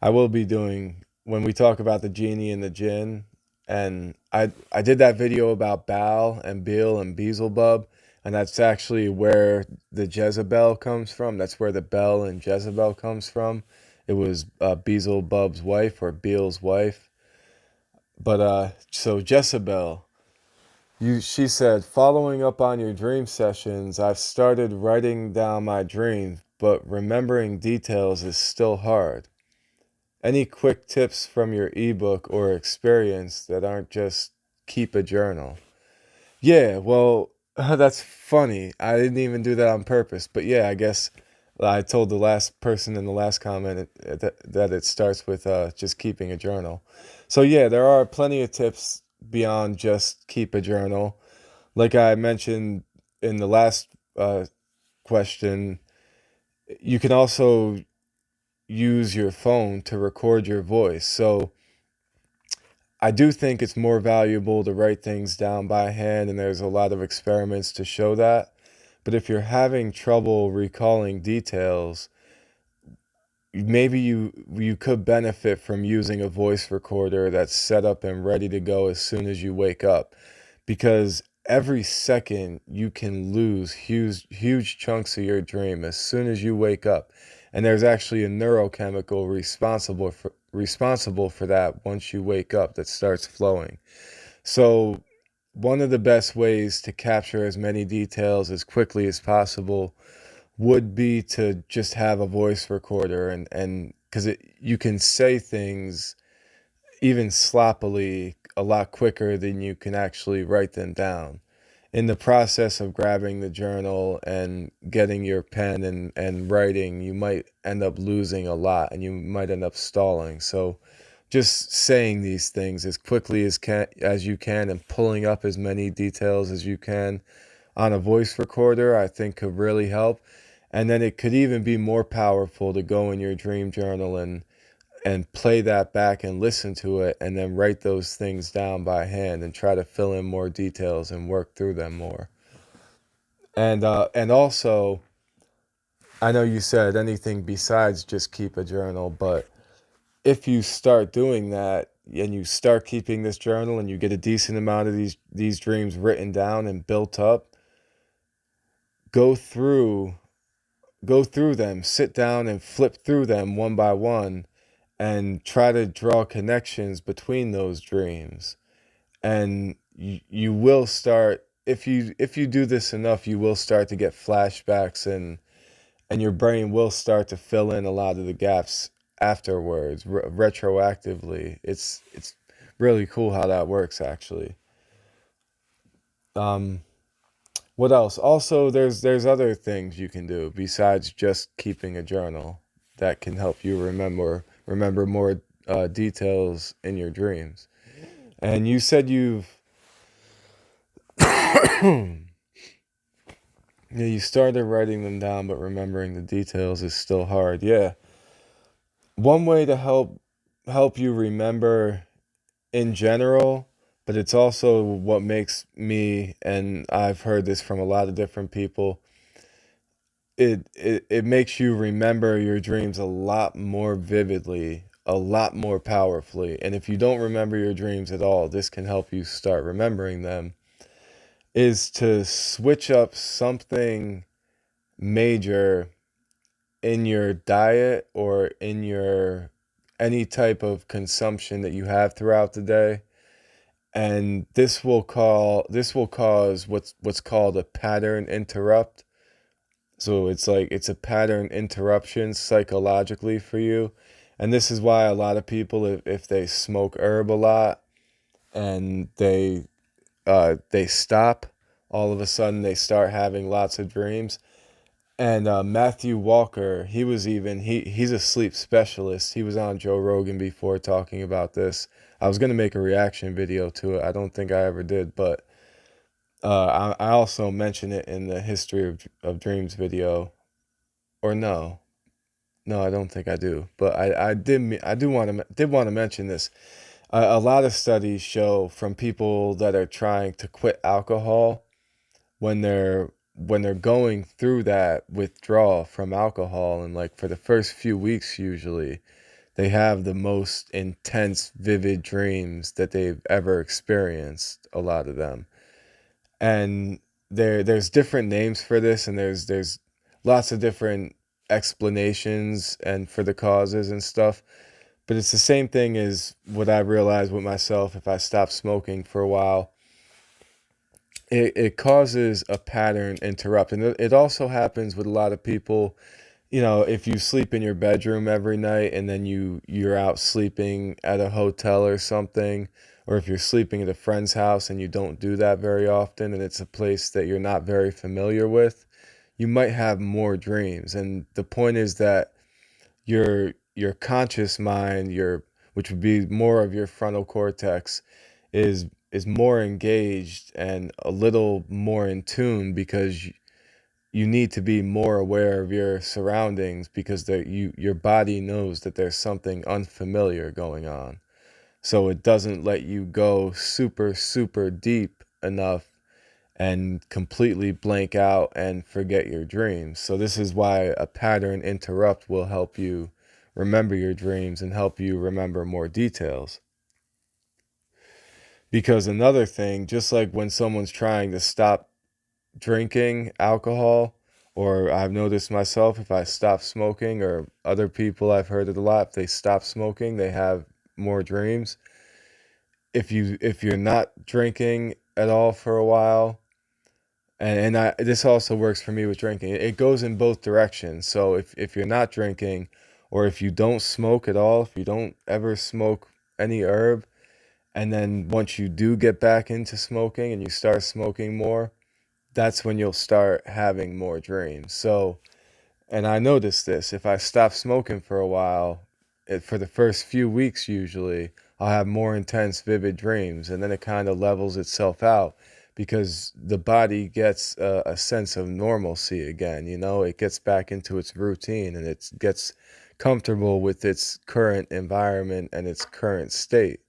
I will be doing when we talk about the genie and the jinn, and I did that video about Baal and Beel and Beelzebub, and that's actually where the Jezebel comes from. That's where the Bel and Jezebel comes from. It was Beelzebub's wife, or Beel's wife. But so Jezebel, she said, following up on your dream sessions, I've started writing down my dreams, but remembering details is still hard. any quick tips from your ebook or experience that aren't just keep a journal? Yeah, well, that's funny. I didn't even do that on purpose, but yeah, I guess I told the last person in the last comment that it starts with just keeping a journal. So yeah, there are plenty of tips beyond just keep a journal. Like I mentioned in the last question, you can also use your phone to record your voice. So I do think it's more valuable to write things down by hand, and there's a lot of experiments to show that. But if you're having trouble recalling details, maybe you could benefit from using a voice recorder that's set up and ready to go as soon as you wake up, because every second you can lose huge chunks of your dream as soon as you wake up. And there's actually a neurochemical responsible for that once you wake up that starts flowing. So one of the best ways to capture as many details as quickly as possible would be to just have a voice recorder, and because you can say things even sloppily a lot quicker than you can actually write them down. In the process of grabbing the journal and getting your pen and writing, you might end up losing a lot and you might end up stalling. So just saying these things as quickly as you can and pulling up as many details as you can on a voice recorder, I think could really help. And then it could even be more powerful to go in your dream journal and play that back and listen to it and then write those things down by hand and try to fill in more details and work through them more. And also, I know you said anything besides just keep a journal, but if you start doing that and you start keeping this journal and you get a decent amount of these dreams written down and built up, go through go through them, sit down and flip through them one by one and try to draw connections between those dreams. And you will start, if you do this enough, you will start to get flashbacks, and your brain will start to fill in a lot of the gaps afterwards, retroactively. It's really cool how that works, actually. Um, what else? Also, there's other things you can do besides just keeping a journal that can help you remember more details in your dreams. And you said yeah, you started writing them down, but remembering the details is still hard. Yeah. One way to help you remember in general, but it's also what makes me, and I've heard this from a lot of different people, it makes you remember your dreams a lot more vividly, a lot more powerfully. And if you don't remember your dreams at all, this can help you start remembering them, is to switch up something major in your diet or in your any type of consumption that you have throughout the day, and this will cause what's called a pattern interrupt. So it's like it's a pattern interruption psychologically for you. And this is why a lot of people, if they smoke herb a lot and they stop, all of a sudden they start having lots of dreams. And Matthew Walker, he's a sleep specialist. He was on Joe Rogan before talking about this. I was gonna make a reaction video to it. I don't think I ever did, but I also mention it in the history of dreams video. Or no, no, I don't think I do. But did want to mention this. A lot of studies show from people that are trying to quit alcohol, when they're going through that withdrawal from alcohol, and like for the first few weeks usually they have the most intense vivid dreams that they've ever experienced, a lot of them. And there's different names for this, and there's lots of different explanations and for the causes and stuff, but it's the same thing as what I realized with myself. If I stop smoking for a while, it causes a pattern interrupt. And it also happens with a lot of people if you sleep in your bedroom every night and then you're out sleeping at a hotel or something, or if you're sleeping at a friend's house and you don't do that very often and it's a place that you're not very familiar with, you might have more dreams. And the point is that your conscious mind, which would be more of your frontal cortex, is more engaged and a little more in tune because you need to be more aware of your surroundings because your body knows that there's something unfamiliar going on. So it doesn't let you go super, super deep enough and completely blank out and forget your dreams. So this is why a pattern interrupt will help you remember your dreams and help you remember more details. Because another thing, just like when someone's trying to stop drinking alcohol, or I've noticed myself, if I stop smoking, or other people I've heard it a lot, if they stop smoking, they have more dreams. If you're not drinking at all for a while, and this also works for me with drinking. It goes in both directions. So if you're not drinking, or if you don't smoke at all, if you don't ever smoke any herb, and then once you do get back into smoking and you start smoking more, that's when you'll start having more dreams. So, and I noticed this, if I stop smoking for a while, for the first few weeks usually, I'll have more intense, vivid dreams, and then it kind of levels itself out because the body gets a sense of normalcy again. It gets back into its routine and it gets comfortable with its current environment and its current state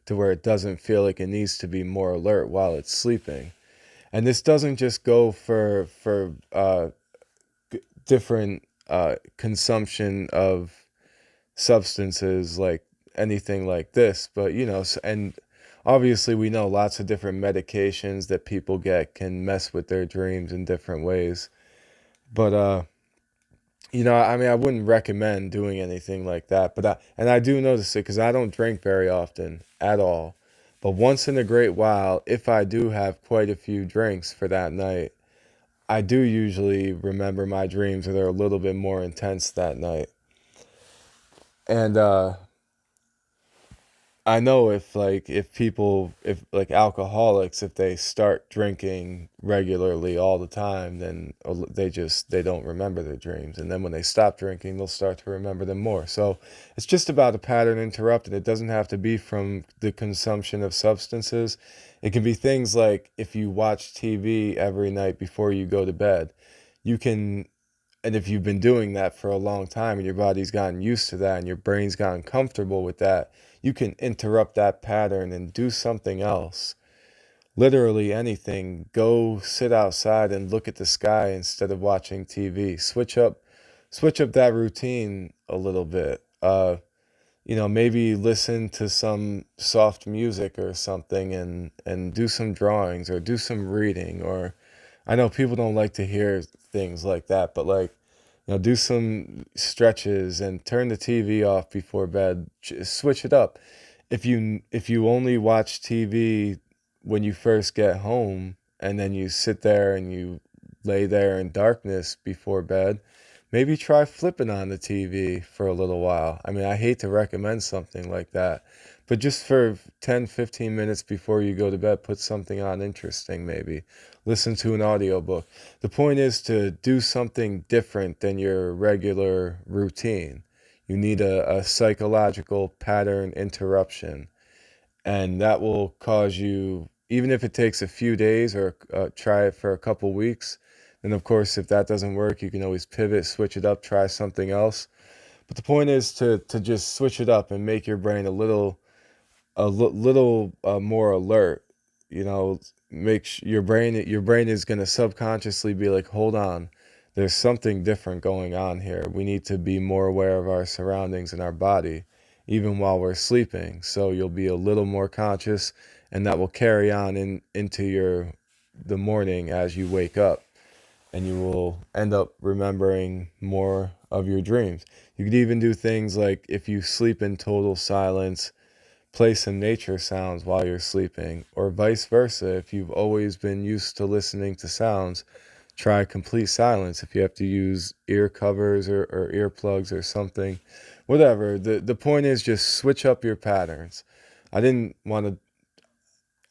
to where it doesn't feel like it needs to be more alert while it's sleeping. And this doesn't just go for different consumption of substances like anything like this, but and obviously we know lots of different medications that people get can mess with their dreams in different ways. But I mean, I wouldn't recommend doing anything like that. And I do notice it because I don't drink very often at all. But once in a great while, if I do have quite a few drinks for that night, I do usually remember my dreams, or they're a little bit more intense that night. And I know if like alcoholics, if they start drinking regularly all the time, then they don't remember their dreams. And then when they stop drinking, they'll start to remember them more. So it's just about a pattern interrupted. It doesn't have to be from the consumption of substances. It can be things like if you watch TV every night before you go to bed, you can and if you've been doing that for a long time and your body's gotten used to that and your brain's gotten comfortable with that, you can interrupt that pattern and do something else. Literally anything. Go sit outside and look at the sky instead of watching TV. Switch up that routine a little bit. Maybe listen to some soft music or something and do some drawings or do some reading. Or I know people don't like to hear things like that, but like, do some stretches and turn the TV off before bed. Switch it up. If you only watch TV when you first get home and then you sit there and you lay there in darkness before bed, maybe try flipping on the TV for a little while. I mean, I hate to recommend something like that, but just for 10, 15 minutes before you go to bed, put something on interesting maybe. Listen to an audiobook. The point is to do something different than your regular routine. You need a psychological pattern interruption, and that will cause you, even if it takes a few days or try it for a couple weeks. And of course, if that doesn't work, you can always pivot, switch it up, try something else. But the point is to just switch it up and make your brain a little more alert. You know, your brain is going to subconsciously be like, hold on, there's something different going on here. We need to be more aware of our surroundings and our body, even while we're sleeping. So you'll be a little more conscious, and that will carry on into the morning as you wake up, and you will end up remembering more of your dreams. You could even do things like if you sleep in total silence, play some nature sounds while you're sleeping, or vice versa. If you've always been used to listening to sounds, try complete silence. If you have to use ear covers or earplugs or something, whatever. The point is just switch up your patterns. I didn't want to.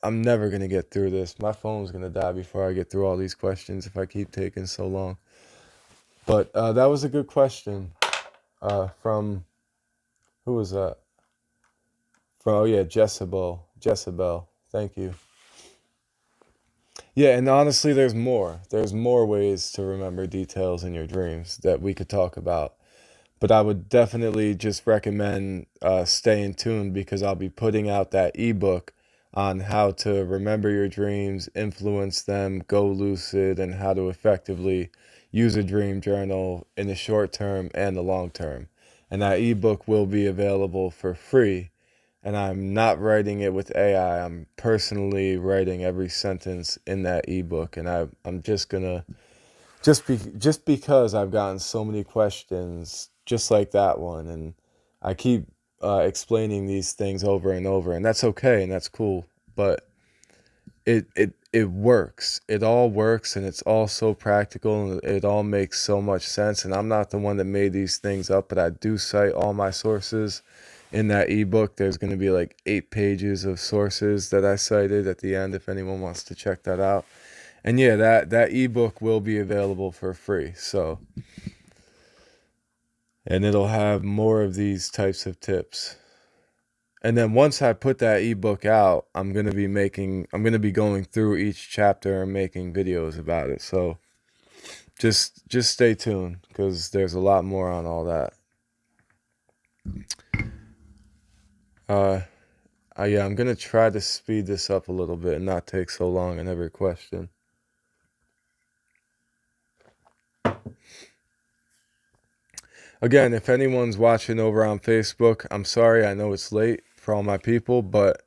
I'm never gonna get through this. My phone's gonna die before I get through all these questions if I keep taking so long. But that was a good question. From who was that? From, oh yeah, Jezebel. Jezebel. Thank you. Yeah, and honestly, there's more. There's more ways to remember details in your dreams that we could talk about. But I would definitely just recommend staying tuned because I'll be putting out that ebook on how to remember your dreams, influence them, go lucid, and how to effectively use a dream journal in the short term and the long term. And that ebook will be available for free. And I'm not writing it with AI. I'm personally writing every sentence in that ebook. And I'm just gonna just because I've gotten so many questions just like that one, and I keep explaining these things over and over, and that's okay and that's cool, but it works. It all works, and it's all so practical, and it all makes so much sense. And I'm not the one that made these things up, but I do cite all my sources in that ebook. There's going to be like 8 pages of sources that I cited at the end if anyone wants to check that out. And yeah, that ebook will be available for free. So, and it'll have more of these types of tips. And then once I put that ebook out, I'm going to be going through each chapter and making videos about it. So, just stay tuned because there's a lot more on all that. Yeah, I'm going to try to speed this up a little bit and not take so long on every question. Again, if anyone's watching over on Facebook, I'm sorry, I know it's late for all my people, but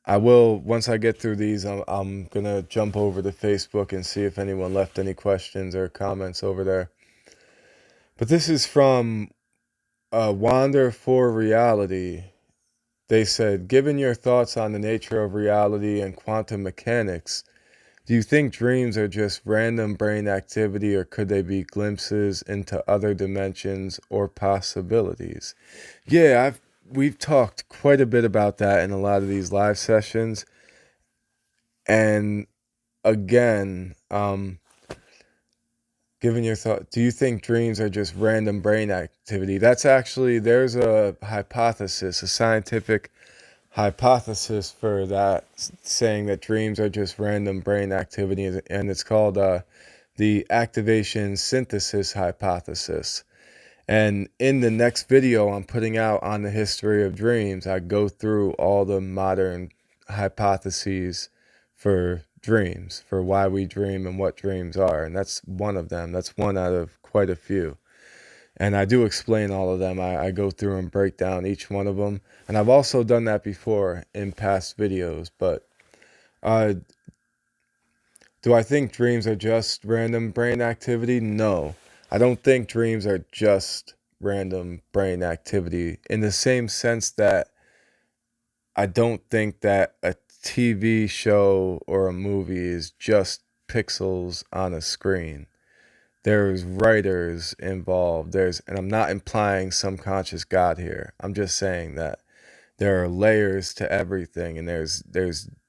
I will, once I get through these, I'm going to jump over to Facebook and see if anyone left any questions or comments over there. But this is from Wander for Reality. They said, given your thoughts on the nature of reality and quantum mechanics, do you think dreams are just random brain activity, or could they be glimpses into other dimensions or possibilities? Yeah, we've talked quite a bit about that in a lot of these live sessions. And again, given your thought, do you think dreams are just random brain activity? That's actually, there's a hypothesis, a scientific hypothesis for that, saying that dreams are just random brain activity, and it's called the activation synthesis hypothesis. And in the next video I'm putting out on the history of dreams, I go through all the modern hypotheses for dreams, for why we dream and what dreams are, and that's one of them. That's one out of quite a few. And I do explain all of them. I go through and break down each one of them. And I've also done that before in past videos. But do I think dreams are just random brain activity? No. I don't think dreams are just random brain activity in the same sense that I don't think that a TV show or a movie is just pixels on a screen. There's writers involved. And I'm not implying some conscious God here. I'm just saying that there are layers to everything, and there's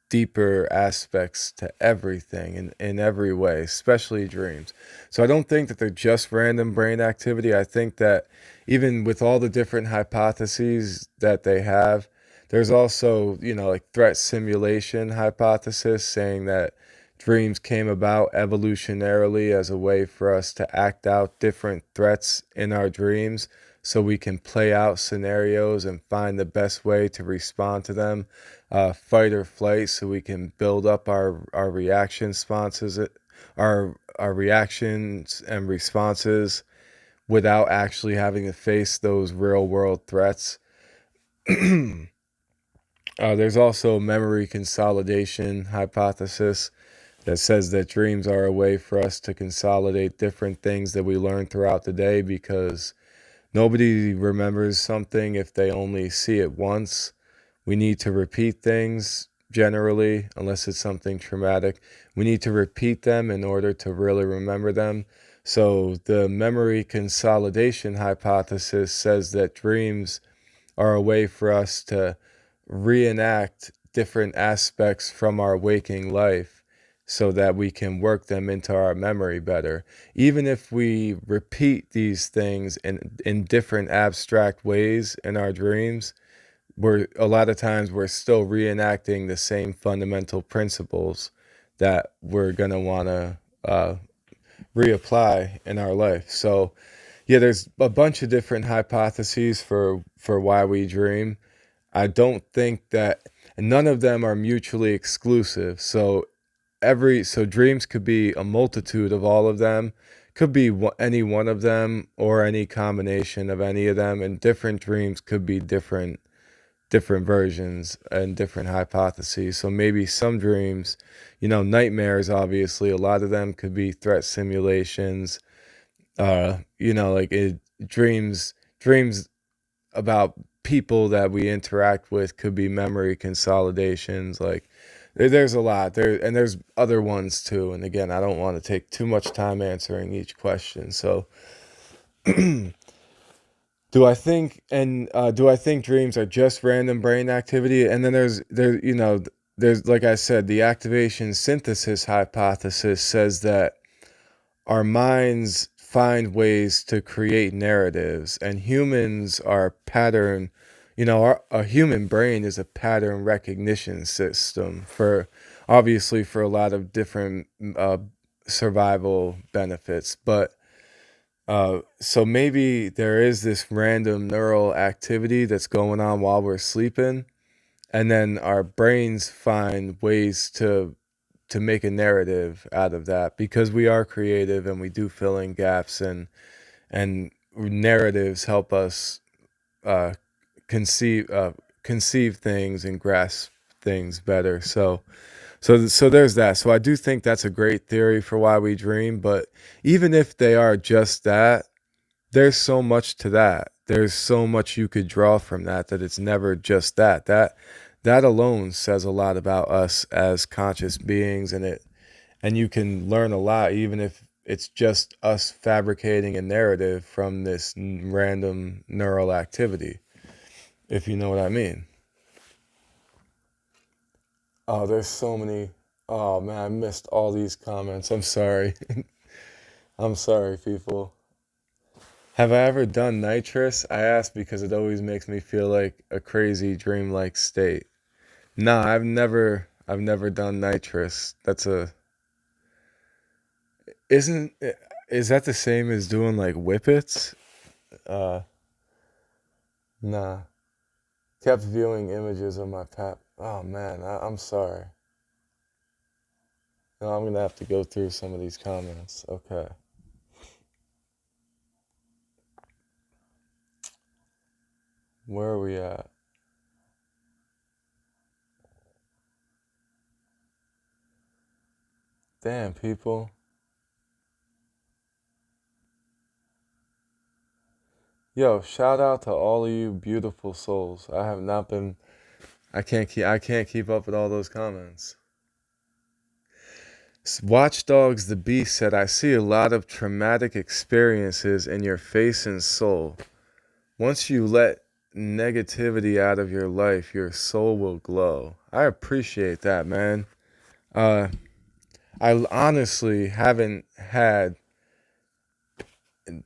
deeper aspects to everything in every way, especially dreams. So I don't think that they're just random brain activity. I think that even with all the different hypotheses that they have, there's also, like threat simulation hypothesis saying that dreams came about evolutionarily as a way for us to act out different threats in our dreams so we can play out scenarios and find the best way to respond to them, fight or flight, so we can build up our reaction responses, our reactions and responses without actually having to face those real world threats. There's also memory consolidation hypothesis that says that dreams are a way for us to consolidate different things that we learn throughout the day, because nobody remembers something if they only see it once. We need to repeat things generally, unless it's something traumatic. We need to repeat them in order to really remember them. So the memory consolidation hypothesis says that dreams are a way for us to reenact different aspects from our waking life so that we can work them into our memory better. Even if we repeat these things in different abstract ways in our dreams, we're a lot of times we're still reenacting the same fundamental principles that we're going to want to reapply in our life. So yeah, there's a bunch of different hypotheses for why we dream. I don't think that none of them are mutually exclusive. So dreams could be a multitude of all of them, could be any one of them or any combination of any of them, and different dreams could be different versions and different hypotheses. So maybe some dreams, nightmares, obviously, a lot of them could be threat simulations. Like dreams about people that we interact with could be memory consolidations. Like there's a lot there, and there's other ones too. And again, I don't want to take too much time answering each question. So do I think dreams are just random brain activity? And then there's like I said, the activation synthesis hypothesis says that our minds find ways to create narratives, and humans are pattern. A human brain is a pattern recognition system for obviously for a lot of different survival benefits, but so maybe there is this random neural activity that's going on while we're sleeping, and then our brains find ways to make a narrative out of that because we are creative and we do fill in gaps, and narratives help us uh, conceive conceive things and grasp things better. So there's that. So I do think that's a great theory for why we dream. But even if they are just that, there's so much to that. There's so much you could draw from that it's never just that. That alone says a lot about us as conscious beings, and you can learn a lot even if it's just us fabricating a narrative from this random neural activity, if you know what I mean. Oh, there's so many. Oh man, I missed all these comments. I'm sorry. I'm sorry, people. Have I ever done nitrous? I ask because it always makes me feel like a crazy dreamlike state. Nah, I've never done nitrous. That's a isn't is that the same as doing like whippets? Uh, nah. Kept viewing images of my pap. Oh man, I'm sorry. No, I'm gonna have to go through some of these comments. Okay. Where are we at? Damn, people. Yo, shout out to all of you beautiful souls. I have not been I can't keep up with all those comments. Watchdogs the Beast said, I see a lot of traumatic experiences in your face and soul. Once you let negativity out of your life, your soul will glow. I appreciate that, man. Uh, I honestly haven't had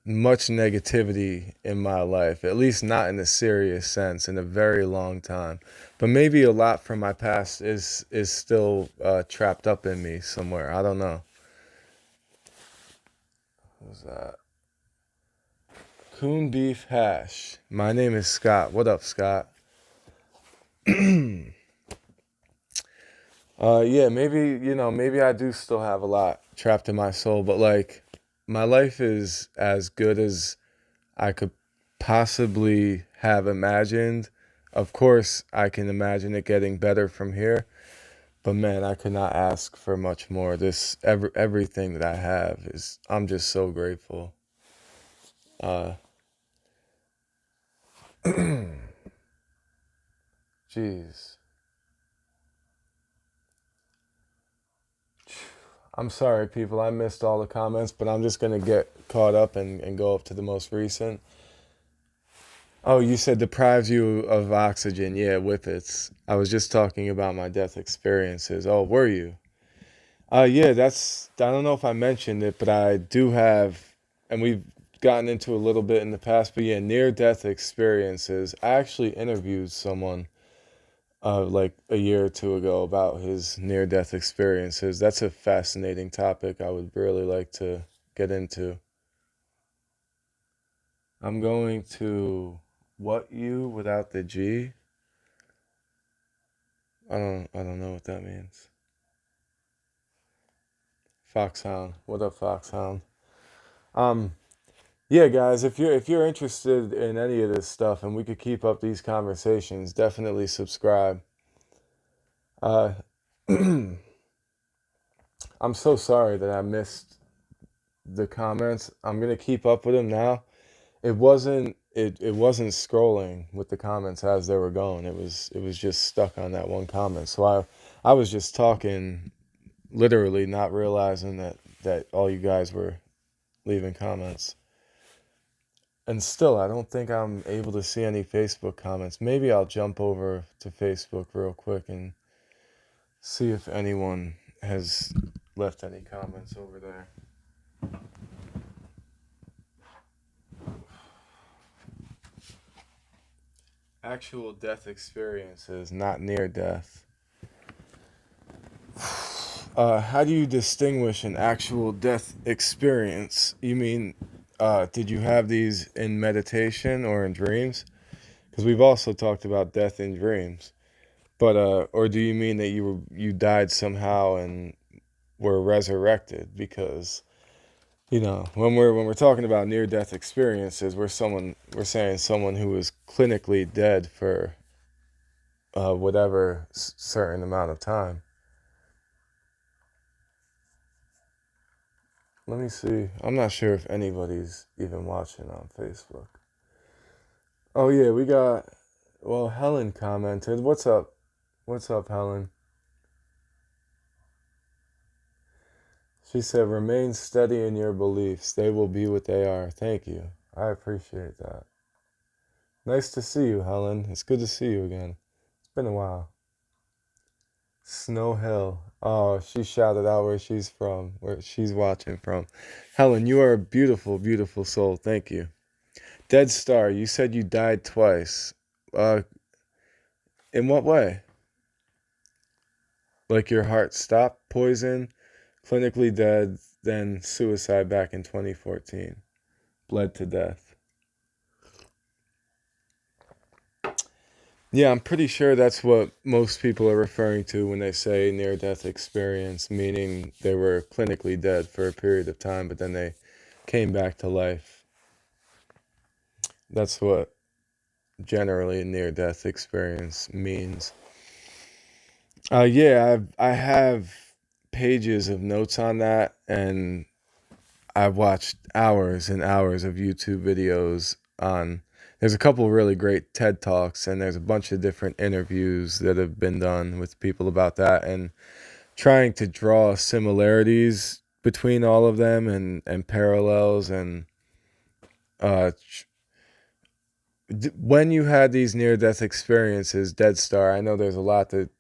much negativity in my life, at least not in a serious sense, in a very long time. But maybe a lot from my past is still trapped up in me somewhere. I don't know. Who's that? Coon beef hash. My name is Scott. What up, Scott? Yeah, maybe I do still have a lot trapped in my soul, but like my life is as good as I could possibly have imagined. Of course, I can imagine it getting better from here, but man, I could not ask for much more. Everything that I have is I'm just so grateful. Uh, Jeez. I'm sorry, people. I missed all the comments, but I'm just going to get caught up and go up to the most recent. Oh, you said deprives you of oxygen. Yeah, whippets. I was just talking about my death experiences. Oh, were you? Yeah, I don't know if I mentioned it, but I do have, and we've gotten into a little bit in the past, but yeah, near death experiences. I actually interviewed someone like a year or two ago about his near death experiences. That's a fascinating topic I would really like to get into. I'm going to what you without the G? I don't know what that means. Foxhound. What up, Foxhound? Um yeah, guys, if you're interested in any of this stuff and we could keep up these conversations, definitely subscribe. Uh I'm so sorry that I missed the comments. I'm going to keep up with them now. It wasn't scrolling with the comments as they were going. It was just stuck on that one comment. So I was just talking literally not realizing that all you guys were leaving comments. And still, I don't think I'm able to see any Facebook comments. Maybe I'll jump over to Facebook real quick and see if anyone has left any comments over there. Actual death experiences, not near death. How do you distinguish an actual death experience? You mean, did you have these in meditation or in dreams? Because we've also talked about death in dreams. But or do you mean that you died somehow and were resurrected? Because when we're talking about near death experiences, we're saying someone who was clinically dead for whatever certain amount of time. Let me see. I'm not sure if anybody's even watching on Facebook. Oh yeah, we got. Well, Helen commented. What's up? What's up, Helen? She said, "Remain steady in your beliefs. They will be what they are." Thank you. I appreciate that. Nice to see you, Helen. It's good to see you again. It's been a while. Snow Hill. Oh, she shouted out where she's from, where she's watching from. Helen, you are a beautiful, beautiful soul. Thank you. Dead Star, you said you died twice. Uh, in what way? Like your heart stopped, poison, clinically dead, then suicide back in 2014. Bled to death. Yeah, I'm pretty sure that's what most people are referring to when they say near death experience, meaning they were clinically dead for a period of time, but then they came back to life. That's what generally a near death experience means. Yeah, I have pages of notes on that, and I've watched hours and hours of YouTube videos on. There's a couple really great TED Talks, and there's a bunch of different interviews that have been done with people about that, and trying to draw similarities between all of them and parallels. And uh, when you had these near death experiences, Dead Star, I know there's a lot that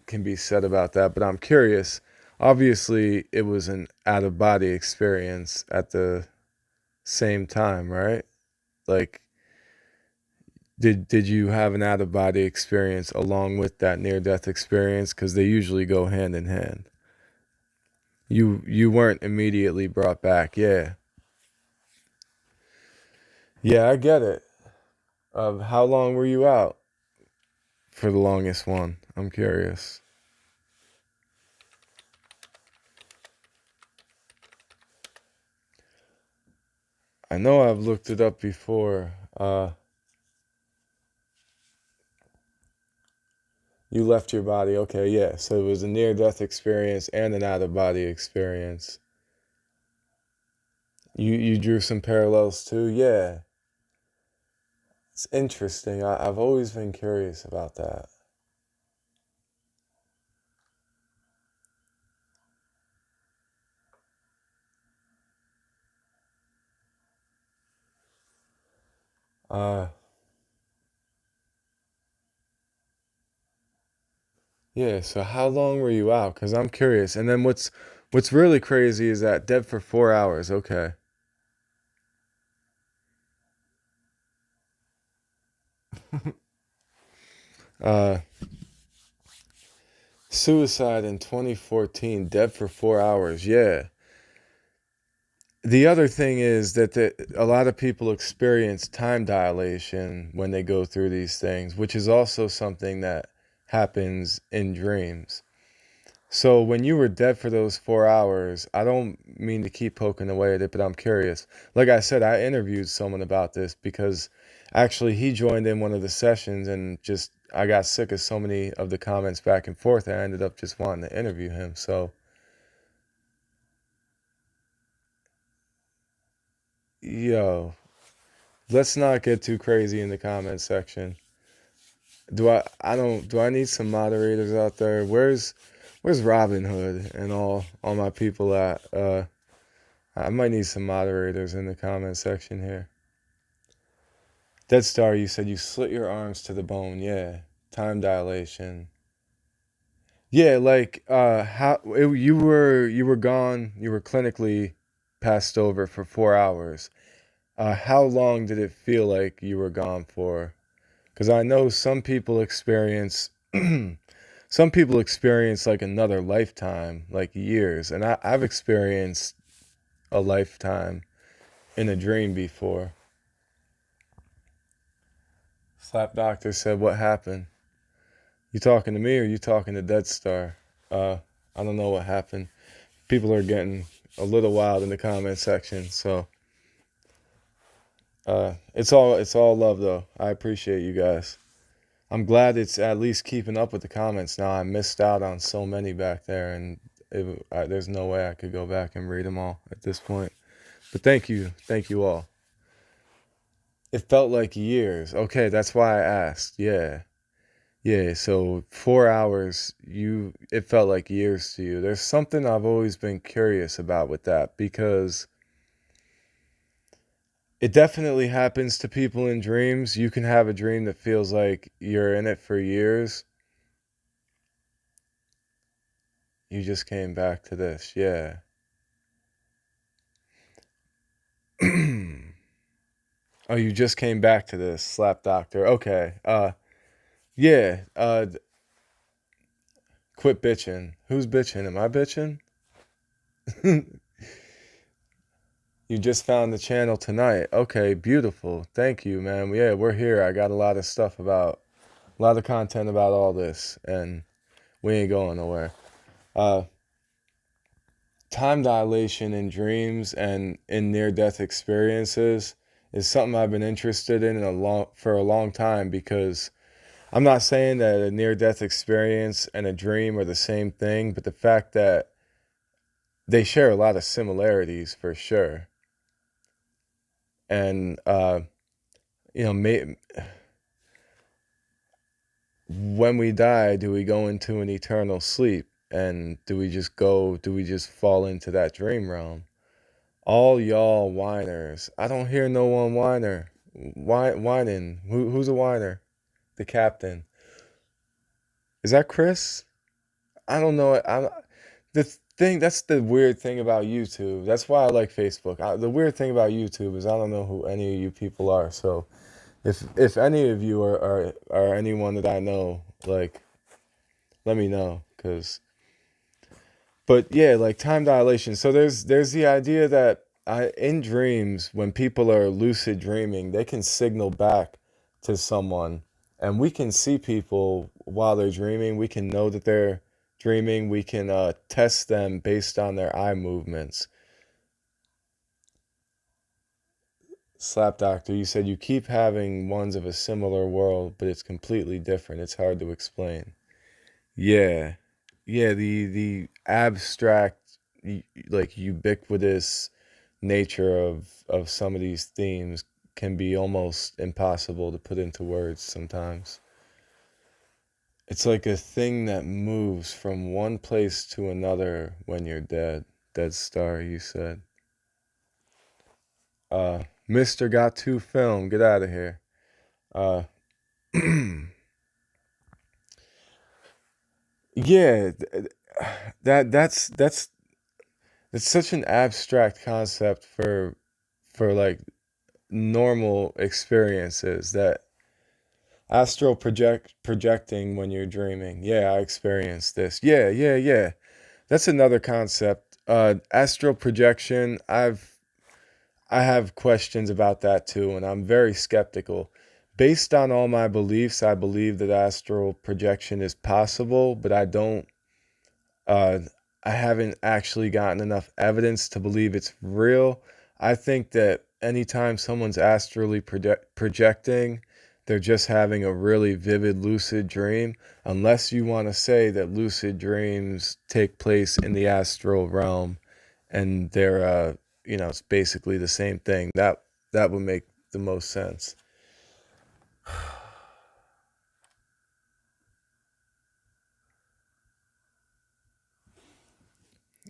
can be said about that, but I'm curious. Obviously, it was an out of body experience at the same time, right? Like, did you have an out of body experience along with that near death experience? Because they usually go hand in hand. You weren't immediately brought back. Yeah, yeah, I get it. How long were you out for the longest one? I'm curious. I know I've looked it up before. You left your body. Okay, yeah. So it was a near death experience and an out of body experience. You drew some parallels too. Yeah, it's interesting. I've always been curious about that. Uh, yeah, so how long were you out? Because I'm curious. And then what's really crazy is that dead for 4 hours. Okay. Uh, Suicide in 2014, dead for 4 hours. Yeah. The other thing is that a lot of people experience time dilation when they go through these things, which is also something that happens in dreams. So when you were dead for those 4 hours, I don't mean to keep poking away at it, but I'm curious. Like I said, I interviewed someone about this because actually he joined in one of the sessions and just I got sick of so many of the comments back and forth. I ended up just wanting to interview him. So, yo, let's not get too crazy in the comment section. Do I need some moderators out there? Where's Robin Hood and all my people at? I might need some moderators in the comment section here. Dead Star, you said you slit your arms to the bone. Yeah. Time dilation. Yeah, like you were gone, you were clinically passed over for 4 hours. How long did it feel like you were gone for? Because I know some people experience some people experience like another lifetime, like years, and I've experienced a lifetime in a dream before. Slap Doctor said, "What happened? You talking to me or you talking to Dead Star?" Uh, I don't know what happened. People are getting a little wild in the comment section, so it's all love though. I appreciate you guys. I'm glad it's at least keeping up with the comments now. I missed out on so many back there, and there's no way I could go back and read them all at this point. But thank you all. It felt like years. Okay, that's why I asked. Yeah. Yeah, so 4 hours, it felt like years to you. There's something I've always been curious about with that because it definitely happens to people in dreams. You can have a dream that feels like you're in it for years. You just came back to this. Yeah. Oh, you just came back to this, Slap Doctor. Okay. Yeah. Quit bitching. Who's bitching? Am I bitching? You just found the channel tonight. Okay, beautiful. Thank you, man. Yeah, we're here. I got a lot of content about all this, and we ain't going nowhere. Uh, Time dilation in dreams and in near-death experiences is something I've been interested in for a long time because I'm not saying that a near-death experience and a dream are the same thing, but the fact that they share a lot of similarities for sure. And you know, when we die, do we go into an eternal sleep? And do we just fall into that dream realm? All y'all whiners. I don't hear no one whiner. Whining. Who's a whiner? The captain. Is that Chris? I don't know. That's the weird thing about YouTube. That's why I like Facebook. The weird thing about YouTube is I don't know who any of you people are. So if any of you are anyone that I know, like, let me know, cause but yeah, like time dilation. So there's the idea that in dreams when people are lucid dreaming, they can signal back to someone, and we can see people while they're dreaming. We can know that they're dreaming. We can test them based on their eye movements. Slap Doctor, you said you keep having ones of a similar world, but it's completely different. It's hard to explain. Yeah. Yeah, the abstract like ubiquitous nature of some of these themes can be almost impossible to put into words sometimes. It's like a thing that moves from one place to another when you're dead. Dead Star, you said. Mr. Got to Film, get out of here. Uh, yeah, that's it's such an abstract concept for like normal experiences that projecting when you're dreaming. Yeah, I experienced this. Yeah. That's another concept. Astral projection, I have questions about that too, and I'm very skeptical. Based on all my beliefs, I believe that astral projection is possible, but uh, I haven't actually gotten enough evidence to believe it's real. I think that anytime someone's astrally projecting, they're just having a really vivid lucid dream, unless you want to say that lucid dreams take place in the astral realm and they're it's basically the same thing. That would make the most sense.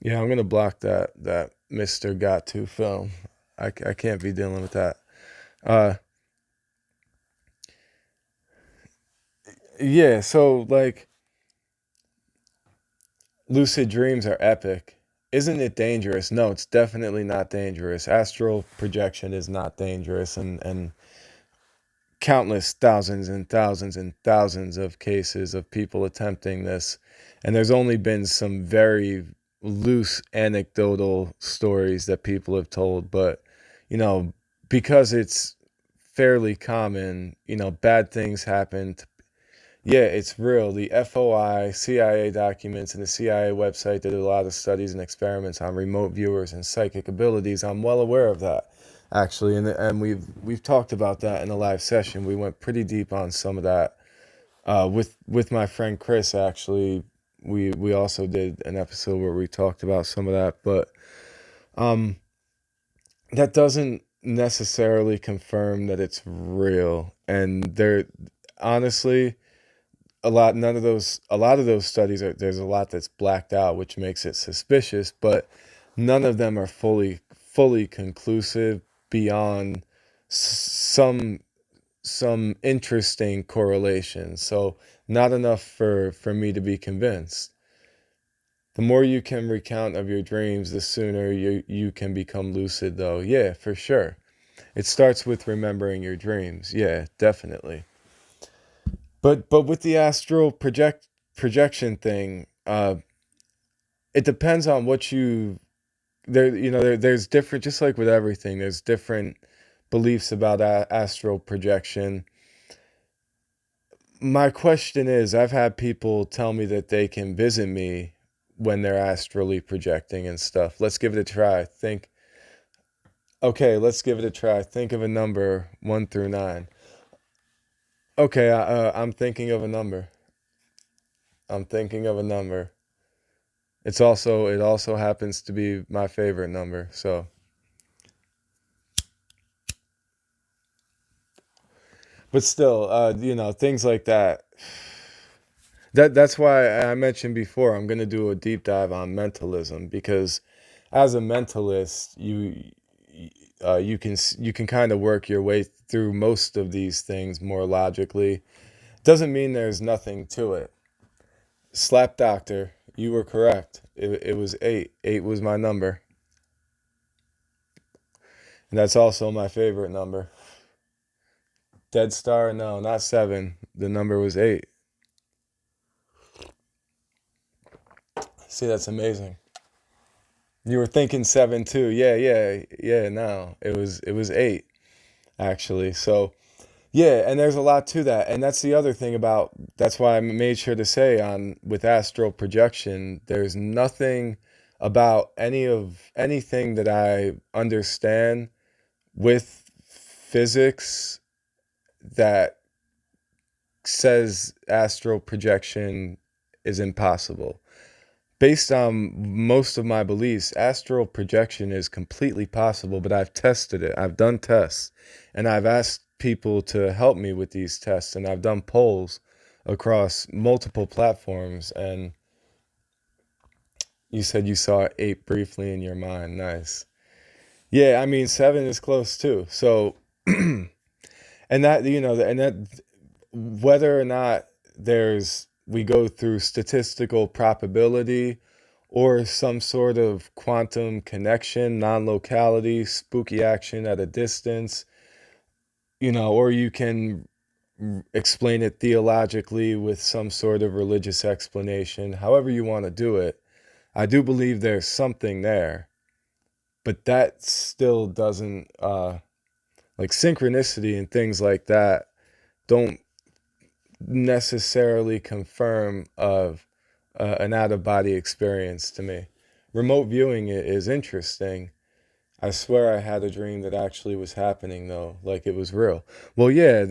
Yeah, I'm gonna block that Mr. Got to film. I can't be dealing with that. Uh, yeah, so like lucid dreams are epic. Isn't it dangerous? No, it's definitely not dangerous. Astral projection is not dangerous, and countless thousands and thousands and thousands of cases of people attempting this. And there's only been some very loose anecdotal stories that people have told, but you know, because it's fairly common, bad things happen. Yeah, it's real. The FOI, CIA documents, and the CIA website did a lot of studies and experiments on remote viewers and psychic abilities. I'm well aware of that, actually, and we've talked about that in a live session. We went pretty deep on some of that with my friend Chris. Actually, we also did an episode where we talked about some of that, but um, that doesn't necessarily confirm that it's real. And there, honestly, a lot of those studies are, there's a lot that's blacked out, which makes it suspicious, but none of them are fully conclusive beyond some interesting correlations. So not enough for me to be convinced. The more you can recount of your dreams, the sooner you can become lucid, though. Yeah, for sure. It starts with remembering your dreams. Yeah, definitely. But with the astral projection thing, it depends on what you there's different, just like with everything, there's different beliefs about astral projection. My question is, I've had people tell me that they can visit me when they're astrally projecting and stuff. Let's give it a try. Okay, let's give it a try. Think of a number 1 through 9. Okay, I'm thinking of a number. I'm thinking of a number. It also happens to be my favorite number. So, but still, things like that. That's why I mentioned before I'm going to do a deep dive on mentalism, because as a mentalist, you can kind of work your way through most of these things more logically. Doesn't mean there's nothing to it. Slap doctor, you were correct. It was 8. 8 was my number. And that's also my favorite number. Dead Star, no, not 7. The number was 8. See, that's amazing. You were thinking 7 too. Yeah. No, it was 8 actually. So yeah, and there's a lot to that, and that's the other thing about. That's why I made sure to say on with astral projection, there's nothing about anything that I understand with physics that says astral projection is impossible. Based on most of my beliefs, astral projection is completely possible, but I've tested it. I've done tests, and I've asked people to help me with these tests, and I've done polls across multiple platforms. And you said you saw 8 briefly in your mind. Nice. Yeah, I mean, seven is close too. So, and that, and that whether or not we go through statistical probability or some sort of quantum connection, non-locality, spooky action at a distance, or you can explain it theologically with some sort of religious explanation, however you want to do it. I do believe there's something there, but that still doesn't, like synchronicity and things like that don't necessarily confirm of an out of body experience to me. Remote viewing it is interesting. I swear I had a dream that actually was happening though, like it was real. Well, yeah,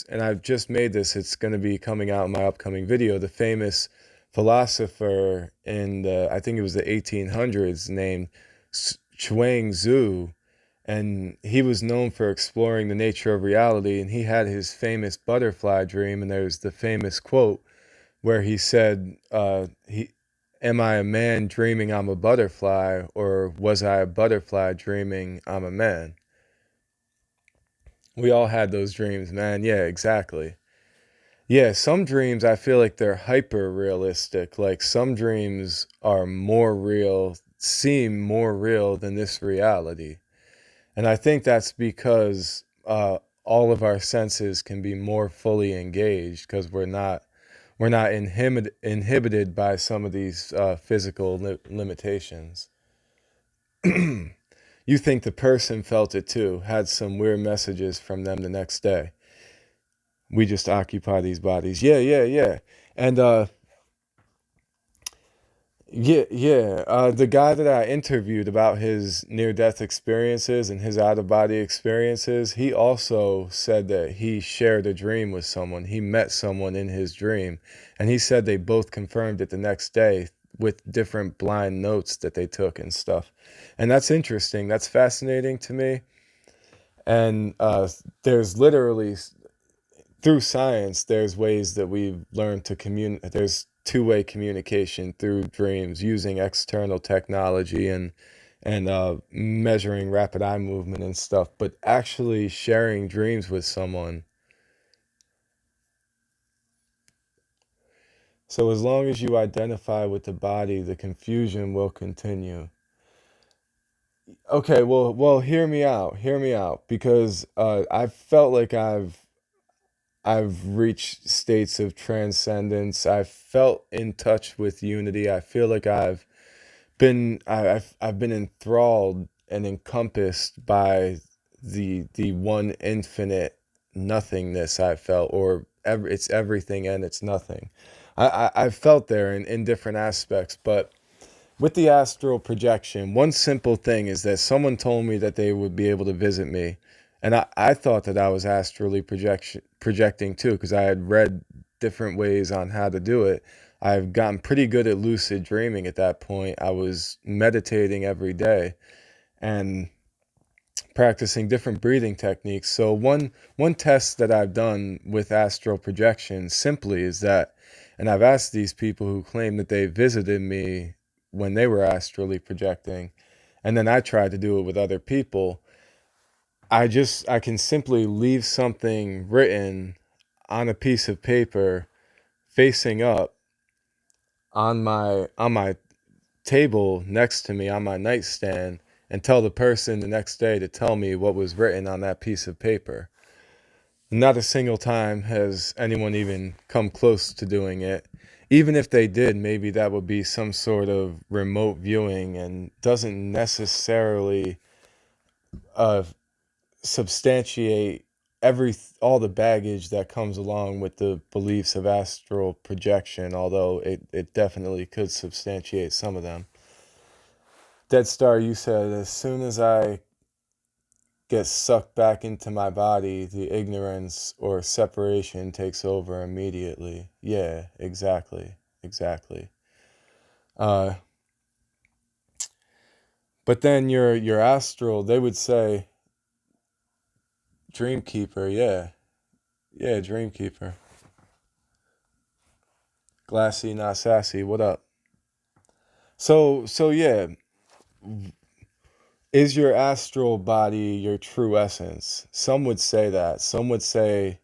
and I've just made this, it's going to be coming out in my upcoming video, the famous philosopher in I think it was the 1800s named Chuang Tzu, and he was known for exploring the nature of reality, and he had his famous butterfly dream, and there's the famous quote where he said, am I a man dreaming I'm a butterfly, or was I a butterfly dreaming I'm a man? We all had those dreams, man. Yeah, exactly. Yeah, some dreams I feel like they're hyper realistic. Like some dreams are more real, seem more real than this reality. And I think that's because all of our senses can be more fully engaged because we're not inhibited by some of these physical limitations. You think the person felt it too, had some weird messages from them the next day. We just occupy these bodies. Yeah, yeah, yeah. And yeah, yeah. The guy that I interviewed about his near-death experiences and his out-of-body experiences, he also said that he shared a dream with someone. He met someone in his dream, and he said they both confirmed it the next day with different blind notes that they took and stuff. And that's interesting. That's fascinating to me. And there's literally through science, there's ways that we've learned to communicate. There's two-way communication through dreams using external technology and measuring rapid eye movement and stuff. But actually sharing dreams with someone. So as long as you identify with the body, the confusion will continue. Okay, well, hear me out. Hear me out, because I felt like I've reached states of transcendence. I've felt in touch with unity. I feel like I've been enthralled and encompassed by the one infinite nothingness I felt, or it's everything and it's nothing. I've felt there in different aspects, but with the astral projection, one simple thing is that someone told me that they would be able to visit me. And I thought that I was astrally projecting too, because I had read different ways on how to do it. I've gotten pretty good at lucid dreaming at that point. I was meditating every day and practicing different breathing techniques. So one test that I've done with astral projection simply is that, and I've asked these people who claim that they visited me when they were astrally projecting, and then I tried to do it with other people. I can simply leave something written on a piece of paper facing up on my table next to me on my nightstand and tell the person the next day to tell me what was written on that piece of paper. Not a single time has anyone even come close to doing it. Even if they did, maybe that would be some sort of remote viewing and doesn't necessarily uh, substantiate all the baggage that comes along with the beliefs of astral projection, although it definitely could substantiate some of them. Dead Star, you said as soon as I get sucked back into my body, the ignorance or separation takes over immediately. Yeah, exactly. Exactly. Uh, but then your astral, they would say Dreamkeeper, yeah. Yeah, Dreamkeeper. Glassy, not sassy. What up? So yeah, Is your astral body your true essence? Some would say that. Some would say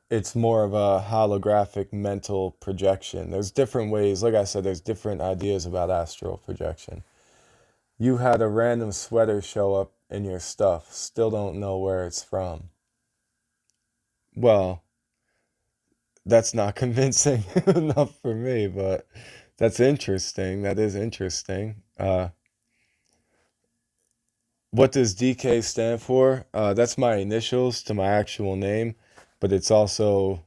it's more of a holographic mental projection. There's different ways, like I said, there's different ideas about astral projection. You had a random sweater show up in your stuff, still don't know where it's from. Well, that's not convincing enough for me, but that's interesting. That is interesting. What does DK stand for? That's my initials to my actual name, but it's also,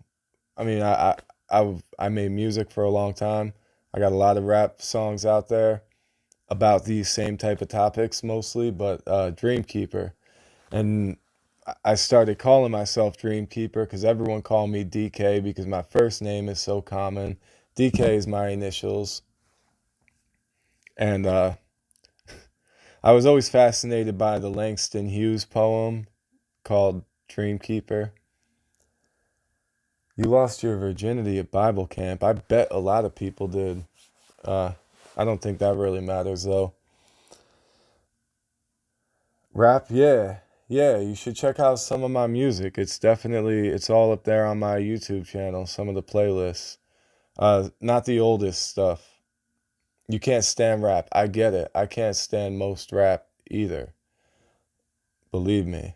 I mean, I made music for a long time. I got a lot of rap songs out there about these same type of topics mostly, but Dreamkeeper. And I started calling myself Dreamkeeper because everyone called me DK because my first name is so common. DK is my initials. And I was always fascinated by the Langston Hughes poem called Dreamkeeper. You lost your virginity at Bible camp. I bet a lot of people did. Uh, I don't think that really matters though. Rap, yeah. Yeah, you should check out some of my music. It's all up there on my YouTube channel, some of the playlists. Not the oldest stuff. You can't stand rap. I get it. I can't stand most rap either. Believe me.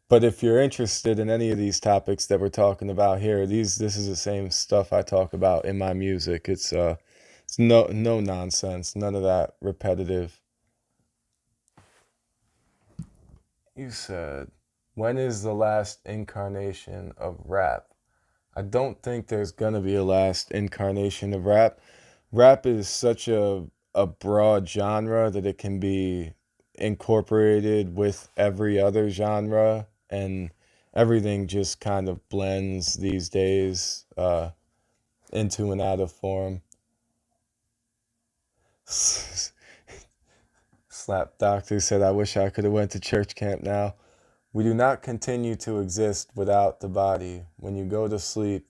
But if you're interested in any of these topics that we're talking about here, this is the same stuff I talk about in my music. It's no nonsense, none of that repetitive. You said, when is the last incarnation of rap? I don't think there's gonna be a last incarnation of rap. Rap is such a broad genre that it can be incorporated with every other genre, and everything just kind of blends these days into and out of form. Slap Doctor said, I wish I could have went to church camp now. We do not continue to exist without the body. When you go to sleep,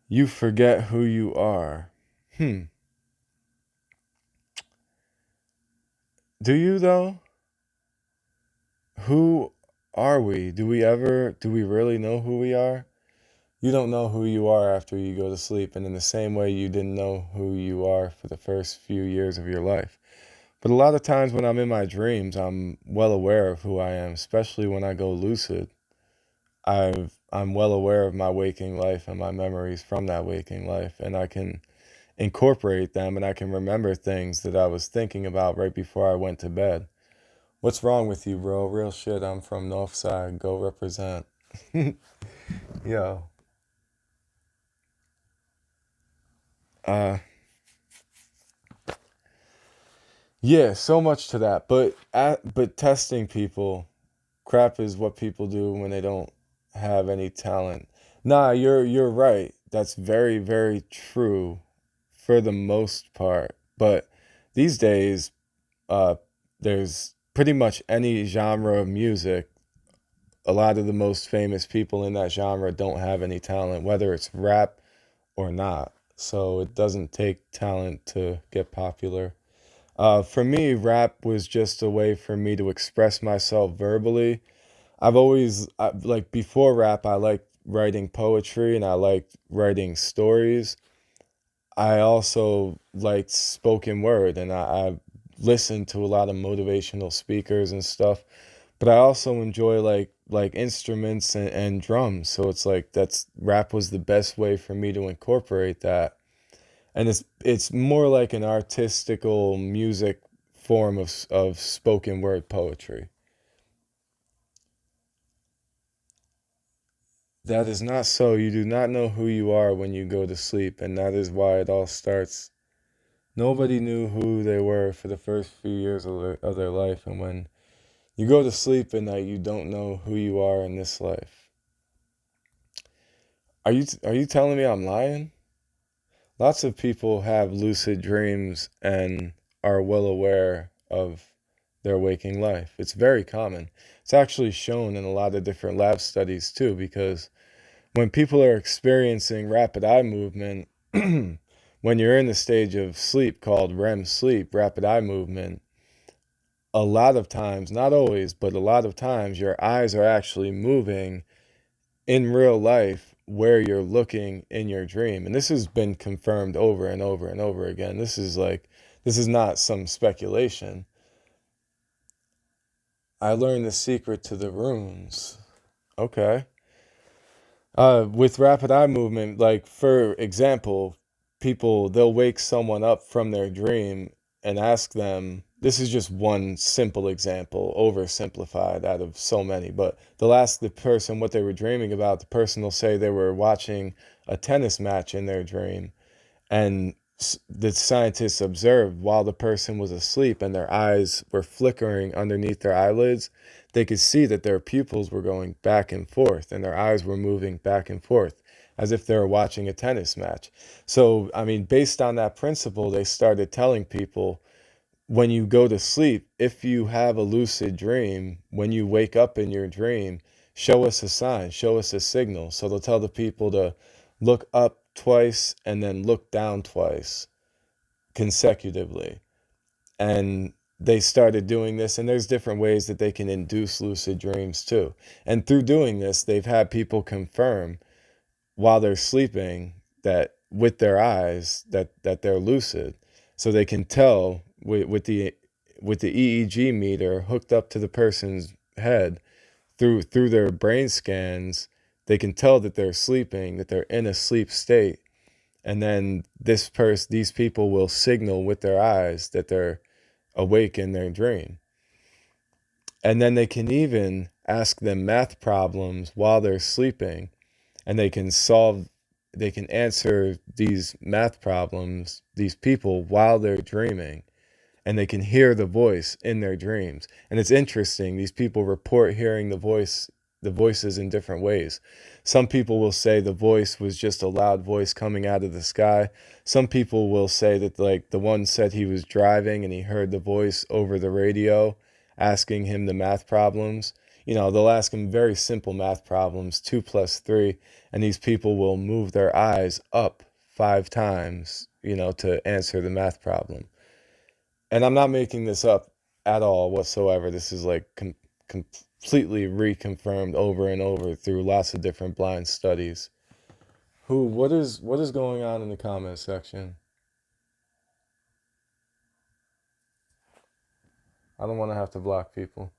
you forget who you are. Hmm. Do you though? Who are we? Do we really know who we are? You don't know who you are after you go to sleep, and in the same way you didn't know who you are for the first few years of your life. But a lot of times when I'm in my dreams, I'm well aware of who I am, especially when I go lucid. I'm well aware of my waking life and my memories from that waking life, and I can incorporate them and I can remember things that I was thinking about right before I went to bed. What's wrong with you, bro? Real shit. I'm from Northside. Go represent. Yo. Uh yeah, so much to that. But testing people, crap is what people do when they don't have any talent. Nah, you're right. That's very, very true for the most part. But these days, uh there's pretty much any genre of music. A lot of the most famous people in that genre don't have any talent, whether it's rap or not. So it doesn't take talent to get popular. For me, rap was just a way for me to express myself verbally. Like before rap, I liked writing poetry and I liked writing stories. I also liked spoken word and I listened to a lot of motivational speakers and stuff. But I also enjoy like instruments and drums. So it's like that's rap was the best way for me to incorporate that. And it's more like an artistical music form of spoken word poetry. That is not so. You do not know who you are when you go to sleep, and that is why it all starts. Nobody knew who they were for the first few years of their life, and when you go to sleep at night, you don't know who you are in this life. Are you telling me I'm lying? Lots of people have lucid dreams and are well aware of their waking life. It's very common. It's actually shown in a lot of different lab studies too, because when people are experiencing rapid eye movement, when you're in the stage of sleep called REM sleep, rapid eye movement, a lot of times, not always, but a lot of times, your eyes are actually moving in real life where you're looking in your dream. And this has been confirmed over and over and over again. This is not some speculation. I learned the secret to the runes. Okay. With rapid eye movement, like for example, they'll wake someone up from their dream and ask them, this is just one simple example, oversimplified out of so many, but they'll ask the person what they were dreaming about. The person will say they were watching a tennis match in their dream. And the scientists observed while the person was asleep and their eyes were flickering underneath their eyelids, they could see that their pupils were going back and forth and their eyes were moving back and forth as if they were watching a tennis match. So, I mean, based on that principle, they started telling people when you go to sleep, if you have a lucid dream, when you wake up in your dream, show us a sign, show us a signal. So they'll tell the people to look up twice and then look down twice consecutively. And they started doing this, and there's different ways that they can induce lucid dreams too. And through doing this, they've had people confirm while they're sleeping that with their eyes that they're lucid. So they can tell with the EEG meter hooked up to the person's head through their brain scans, they can tell that they're sleeping, that they're in a sleep state. And then these people will signal with their eyes that they're awake in their dream. And then they can even ask them math problems while they're sleeping, and they can answer these math problems, these people, while they're dreaming, and they can hear the voice in their dreams. And it's interesting, these people report hearing the voices in different ways. Some people will say the voice was just a loud voice coming out of the sky. Some people will say that, like, the one said he was driving and he heard the voice over the radio asking him the math problems. You know, they'll ask him very simple math problems, 2 plus 3, and these people will move their eyes up 5 times, to answer the math problem. And I'm not making this up at all whatsoever. This is like completely reconfirmed over and over through lots of different blind studies. What is going on in the comment section? I don't want to have to block people.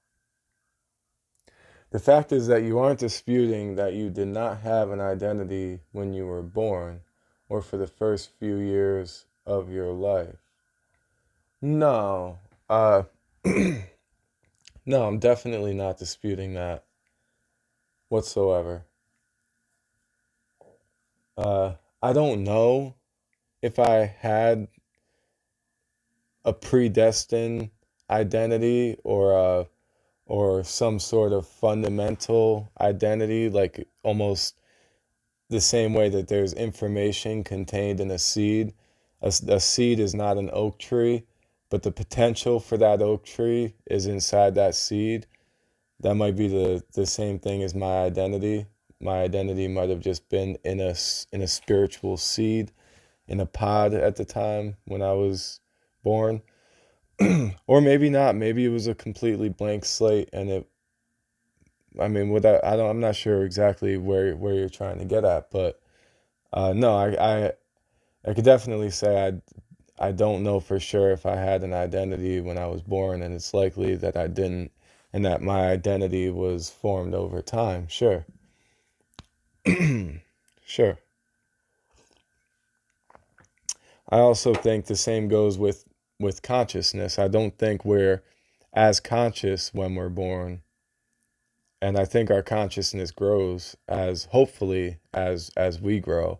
The fact is that you aren't disputing that you did not have an identity when you were born or for the first few years of your life. No. No, I'm definitely not disputing that whatsoever. I don't know if I had a predestined identity or some sort of fundamental identity, like almost the same way that there's information contained in a seed. A seed is not an oak tree, but the potential for that oak tree is inside that seed. That might be the same thing as my identity. My identity might have just been in a spiritual seed, in a pod at the time when I was born. Or maybe not. Maybe it was a completely blank slate, and I mean, I'm not sure exactly where you're trying to get at, but no, I could definitely say I don't know for sure if I had an identity when I was born, and it's likely that I didn't, and that my identity was formed over time. Sure. Sure. I also think the same goes with consciousness. I don't think we're as conscious when we're born, and I think our consciousness grows as hopefully as we grow.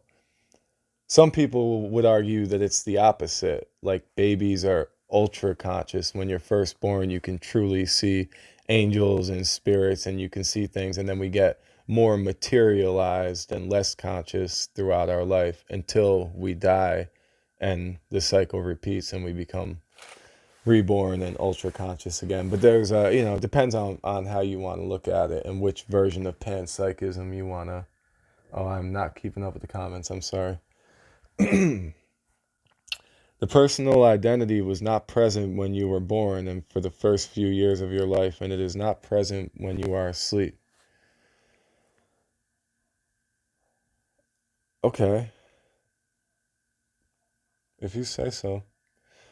Some people would argue that it's the opposite. Like babies are ultra conscious. When you're first born, you can truly see angels and spirits and you can see things. And then we get more materialized and less conscious throughout our life until we die and the cycle repeats and we become reborn and ultra conscious again. But there's it depends on how you want to look at it and which version of panpsychism you want to. Oh, I'm not keeping up with the comments. I'm sorry. The personal identity was not present when you were born and for the first few years of your life, and it is not present when you are asleep. Okay, if you say so.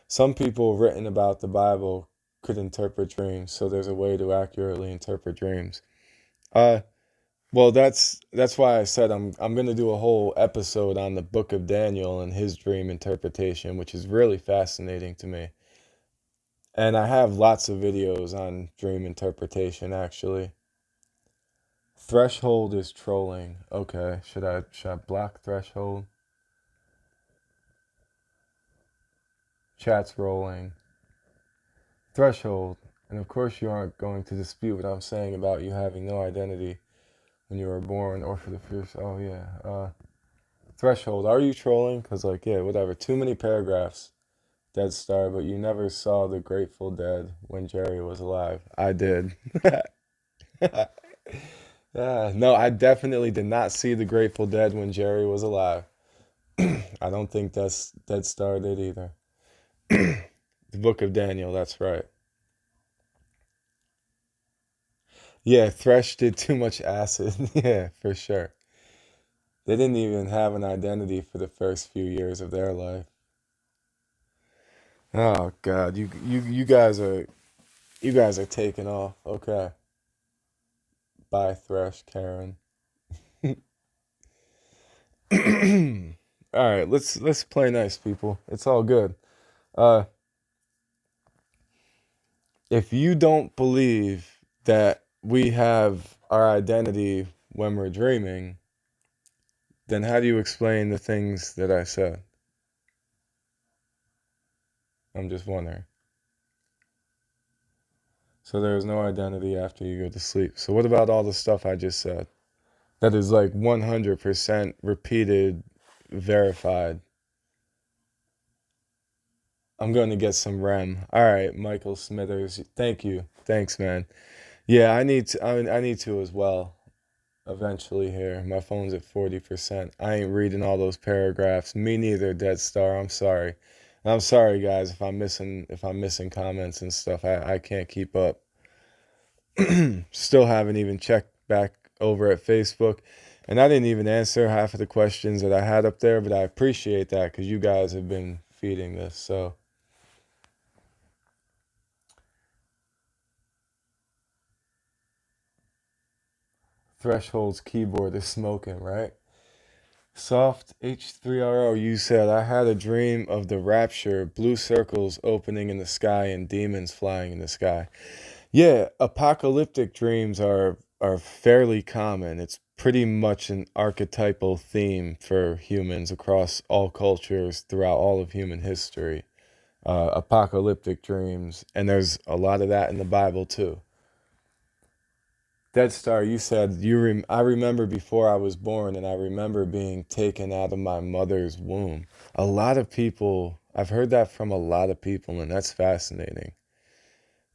Some people written about the Bible could interpret dreams, so there's a way to accurately interpret dreams. Uh, well, that's why I said I'm gonna do a whole episode on the Book of Daniel and his dream interpretation, which is really fascinating to me. And I have lots of videos on dream interpretation, actually. Threshold is trolling. Okay, should I block Threshold? Chat's rolling. Threshold. And of course you aren't going to dispute what I'm saying about you having no identity when you were born or for the first. Oh yeah. Threshold. Are you trolling? Cause like yeah, whatever. Too many paragraphs. Dead Star, but you never saw the Grateful Dead when Jerry was alive. I did. Yeah, no, I definitely did not see the Grateful Dead when Jerry was alive. I don't think that's Dead Star did either. The Book of Daniel, that's right. Yeah, Thresh did too much acid. Yeah, for sure. They didn't even have an identity for the first few years of their life. Oh God, you guys are taking off. Okay, bye, Thresh, Karen. All right, let's play nice, people. It's all good. Uh, if you don't believe that we have our identity when we're dreaming, then how do you explain the things that I said? I'm just wondering. So there is no identity after you go to sleep. So what about all the stuff I just said? That is like 100% repeated, verified. I'm going to get some REM. All right, Michael Smithers. Thank you. Thanks, man. Yeah, I need to as well. Eventually here. My phone's at 40%. I ain't reading all those paragraphs. Me neither, Dead Star. I'm sorry. I'm sorry guys if I'm missing comments and stuff. I can't keep up. Still haven't even checked back over at Facebook. And I didn't even answer half of the questions that I had up there, but I appreciate that because you guys have been feeding this. So Threshold's keyboard is smoking, right? Soft H3RO, you said, I had a dream of the rapture, blue circles opening in the sky and demons flying in the sky. Yeah, apocalyptic dreams are fairly common. It's pretty much an archetypal theme for humans across all cultures throughout all of human history. Apocalyptic dreams, and there's a lot of that in the Bible too. Dead Star, you said I remember before I was born, and I remember being taken out of my mother's womb. A lot of people, I've heard that from a lot of people, and that's fascinating.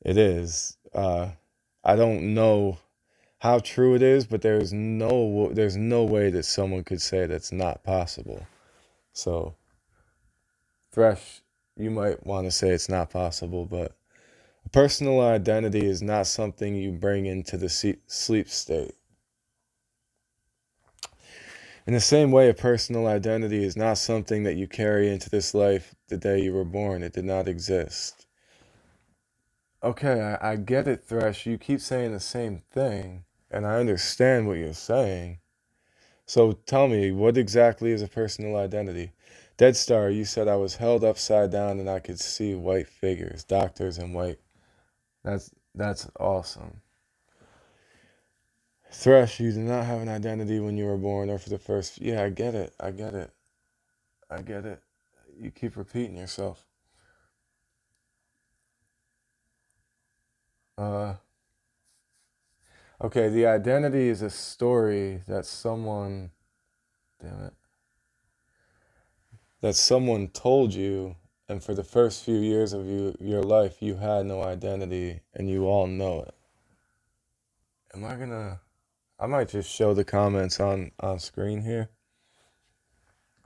It is. I don't know how true it is, but there's no way that someone could say that's not possible. So, Thresh, you might want to say it's not possible, but a personal identity is not something you bring into the sleep state. In the same way, a personal identity is not something that you carry into this life the day you were born. It did not exist. Okay, I get it, Thresh. You keep saying the same thing, and I understand what you're saying. So tell me, what exactly is a personal identity? Dead Star, you said I was held upside down and I could see white figures, doctors in white. That's awesome. Thresh, you did not have an identity when you were born or for the first. Yeah, I get it. I get it. I get it. You keep repeating yourself. Uh, okay, the identity is a story that someone, damn it, that someone told you, and for the first few years of your life, you had no identity, and you all know it. Am I gonna? I might just show the comments on screen here.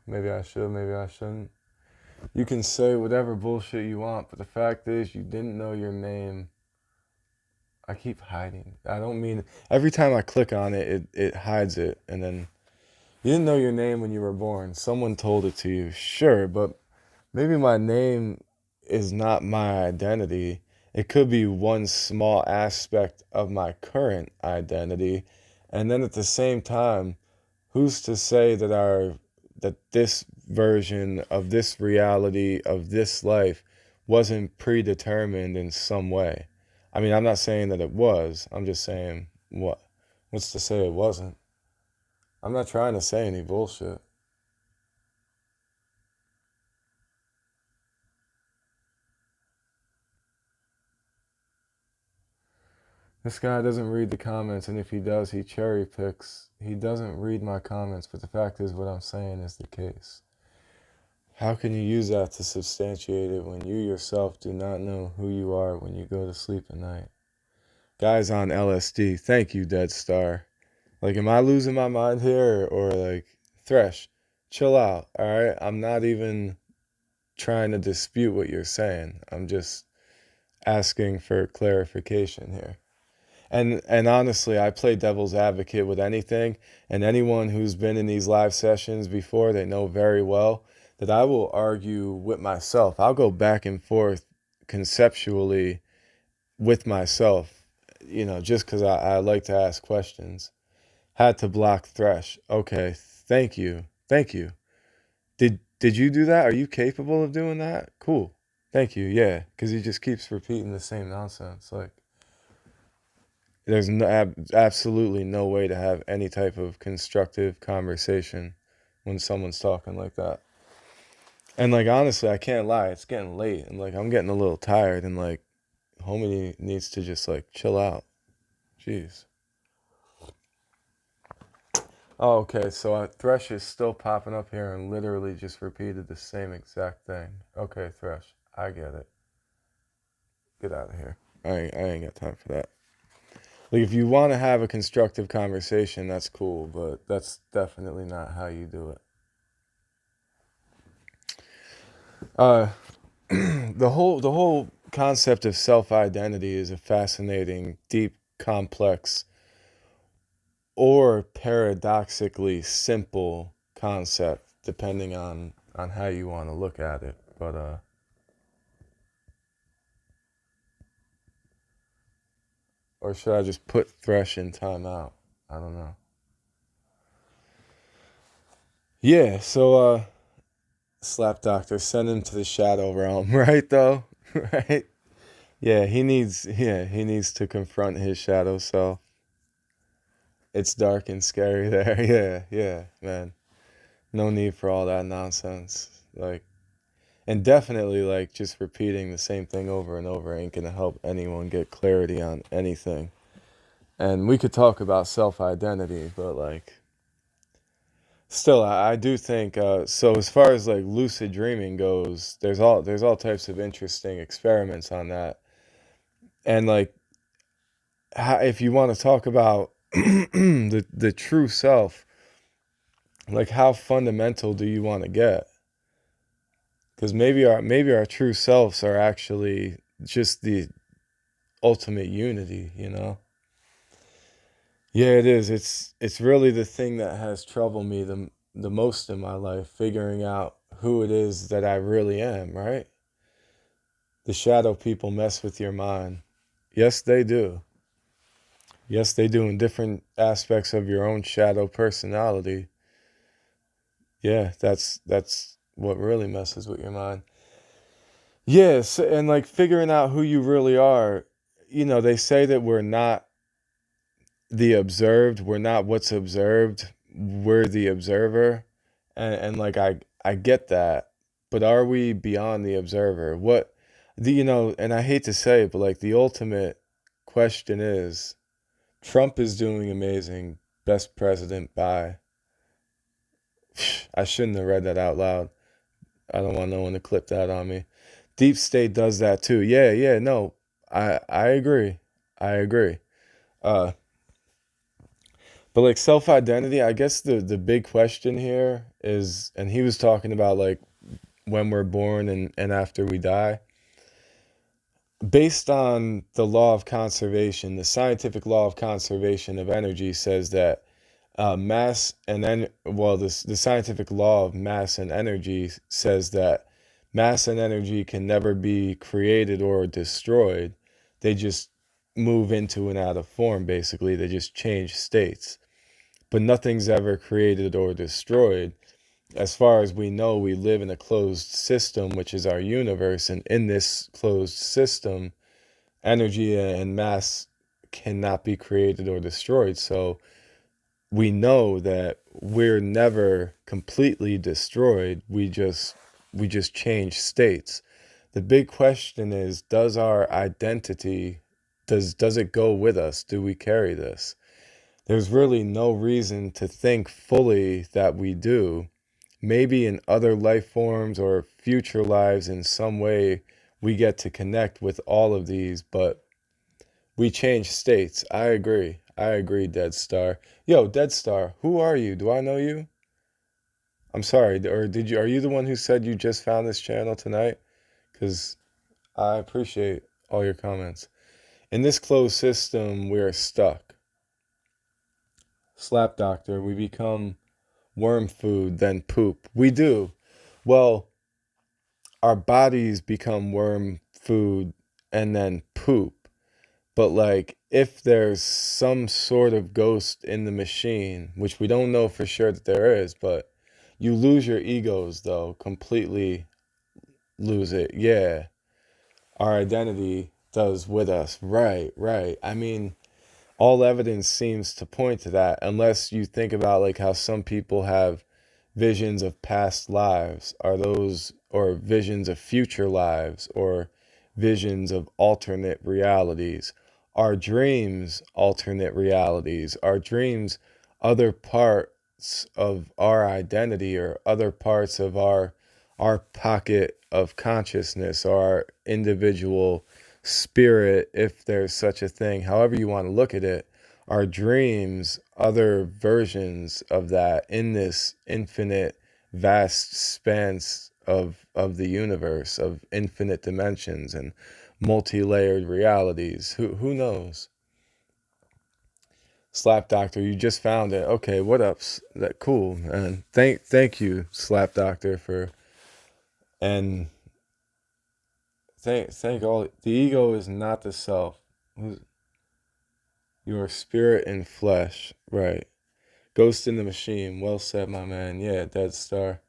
Maybe I should. Maybe I shouldn't. You can say whatever bullshit you want, but the fact is, you didn't know your name. I keep hiding. I don't mean every time I click on it, it hides it, and then you didn't know your name when you were born. Someone told it to you, sure, but maybe my name is not my identity. It could be one small aspect of my current identity, and then at the same time, who's to say that this version of this reality of this life wasn't predetermined in some way? I mean, I'm not saying that it was. I'm just saying what's to say it wasn't? I'm not trying to say any bullshit. This guy doesn't read the comments, and if he does, he cherry picks. He doesn't read my comments, but the fact is, what I'm saying is the case. How can you use that to substantiate it when you yourself do not know who you are when you go to sleep at night? Guys on LSD, thank you, Dead Star. Like, am I losing my mind here, or like, Thresh, chill out, all right? I'm not even trying to dispute what you're saying. I'm just asking for clarification here. And honestly, I play devil's advocate with anything, and anyone who's been in these live sessions before, they know very well that I will argue with myself. I'll go back and forth conceptually with myself, just because I like to ask questions. Had to block Thresh. Okay, thank you. Thank you. Did you do that? Are you capable of doing that? Cool. Thank you. Yeah, because he just keeps repeating the same nonsense. Like, there's absolutely no way to have any type of constructive conversation when someone's talking like that. And like, honestly, I can't lie. It's getting late, and like, I'm getting a little tired, and like, homie needs to just like chill out. Jeez. Oh, okay. So Thresh is still popping up here and literally just repeated the same exact thing. Okay, Thresh, I get it. Get out of here. I ain't got time for that. Like, if you want to have a constructive conversation, that's cool, but that's definitely not how you do it. Uh, the whole concept of self-identity is a fascinating, deep, complex, or paradoxically simple concept, depending on how you want to look at it. But or should I just put Thresh in timeout? I don't know. Yeah, so Slap Doctor, send him to the Shadow Realm, right though? Right? Yeah, he needs to confront his shadow self. It's dark and scary there. Yeah, man. No need for all that nonsense. Like, and definitely like just repeating the same thing over and over ain't gonna help anyone get clarity on anything. And we could talk about self-identity, but like, still, I do think so. As far as like lucid dreaming goes, there's all types of interesting experiments on that. And like, if you want to talk about the true self, like how fundamental do you want to get? Because maybe our true selves are actually just the ultimate unity. Yeah, it is. It's really the thing that has troubled me the most in my life, figuring out who it is that I really am, right? The shadow people mess with your mind. Yes, they do. Yes, they do in different aspects of your own shadow personality. Yeah, that's what really messes with your mind. Yes, and like figuring out who you really are. They say that we're not the observed, we're not what's observed, we're the observer. And like I get that, but are we beyond the observer? And I hate to say it, but like the ultimate question is, Trump is doing amazing, best president by. I shouldn't have read that out loud. I don't want no one to clip that on me. Deep state does that too. Yeah, no. I agree. I agree. Uh but like self-identity, I guess the big question here is, and he was talking about like when we're born and after we die. Based on the law of conservation, the scientific law of conservation of energy says that mass and the scientific law of mass and energy says that mass and energy can never be created or destroyed. They just move into and out of form, basically. They just change states. But nothing's ever created or destroyed. As far as we know, we live in a closed system, which is our universe. And in this closed system, energy and mass cannot be created or destroyed. So we know that we're never completely destroyed. We just change states. The big question is, does our identity, does it go with us? Do we carry this? There's really no reason to think fully that we do. Maybe in other life forms or future lives in some way we get to connect with all of these, but we change states. I agree. I agree, Dead Star. Yo, Dead Star, who are you? Do I know you? I'm sorry, or did you? Are you the one who said you just found this channel tonight? Because I appreciate all your comments. In this closed system, we're stuck. Slap Doctor, we become worm food, then poop. We do. Well, our bodies become worm food and then poop. But like, if there's some sort of ghost in the machine, which we don't know for sure that there is, but you lose your egos though, completely lose it. Yeah, our identity does with us. Right, right. I mean, all evidence seems to point to that, unless you think about like how some people have visions of past lives. Are those, or visions of future lives, or visions of alternate realities? Are dreams alternate realities? Are dreams other parts of our identity, or other parts of our pocket of consciousness, or our individual spirit, if there's such a thing, however you want to look at it? Are dreams other versions of that in this infinite, vast spans of the universe, of infinite dimensions and multi-layered realities? Who knows? Slap Doctor, you just found it. Okay, what ups? That cool, man. Thank you, Slap Doctor, for, and thank all. The ego is not the self. Your spirit and flesh, right? Ghost in the machine. Well said, my man. Yeah, Dead Star.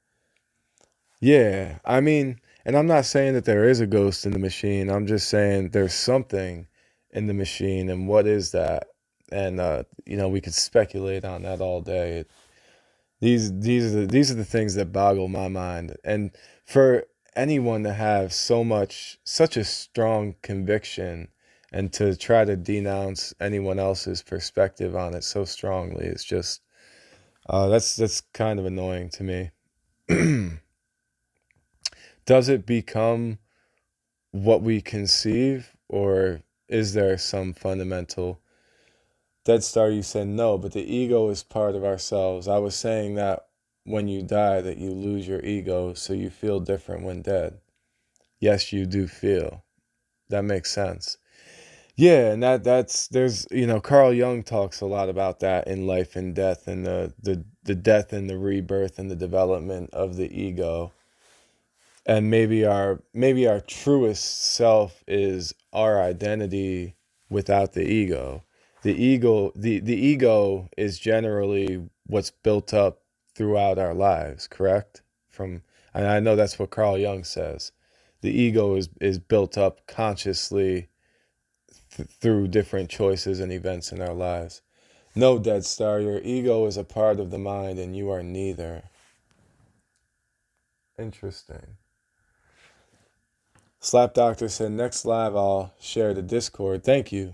Yeah, I mean, and I'm not saying that there is a ghost in the machine. I'm just saying there's something in the machine, and what is that? And we could speculate on that all day. These are the things that boggle my mind. And for anyone to have such a strong conviction, and to try to denounce anyone else's perspective on it so strongly, it's just that's kind of annoying to me. Does it become what we conceive, or is there some fundamental? Dead Star, you said no, but the ego is part of ourselves. I was saying that when you die, that you lose your ego, so you feel different when dead. Yes, you do feel. That makes sense. Yeah, and that's there's Carl Jung talks a lot about that in Life and Death, and the death and the rebirth and the development of the ego. And maybe our truest self is our identity without the ego. The ego is generally what's built up throughout our lives, correct? And I know that's what Carl Jung says. The ego is built up consciously through different choices and events in our lives. No, Dead Star, your ego is a part of the mind and you are neither. Interesting. Slap Doctor said, next live I'll share the Discord. Thank you.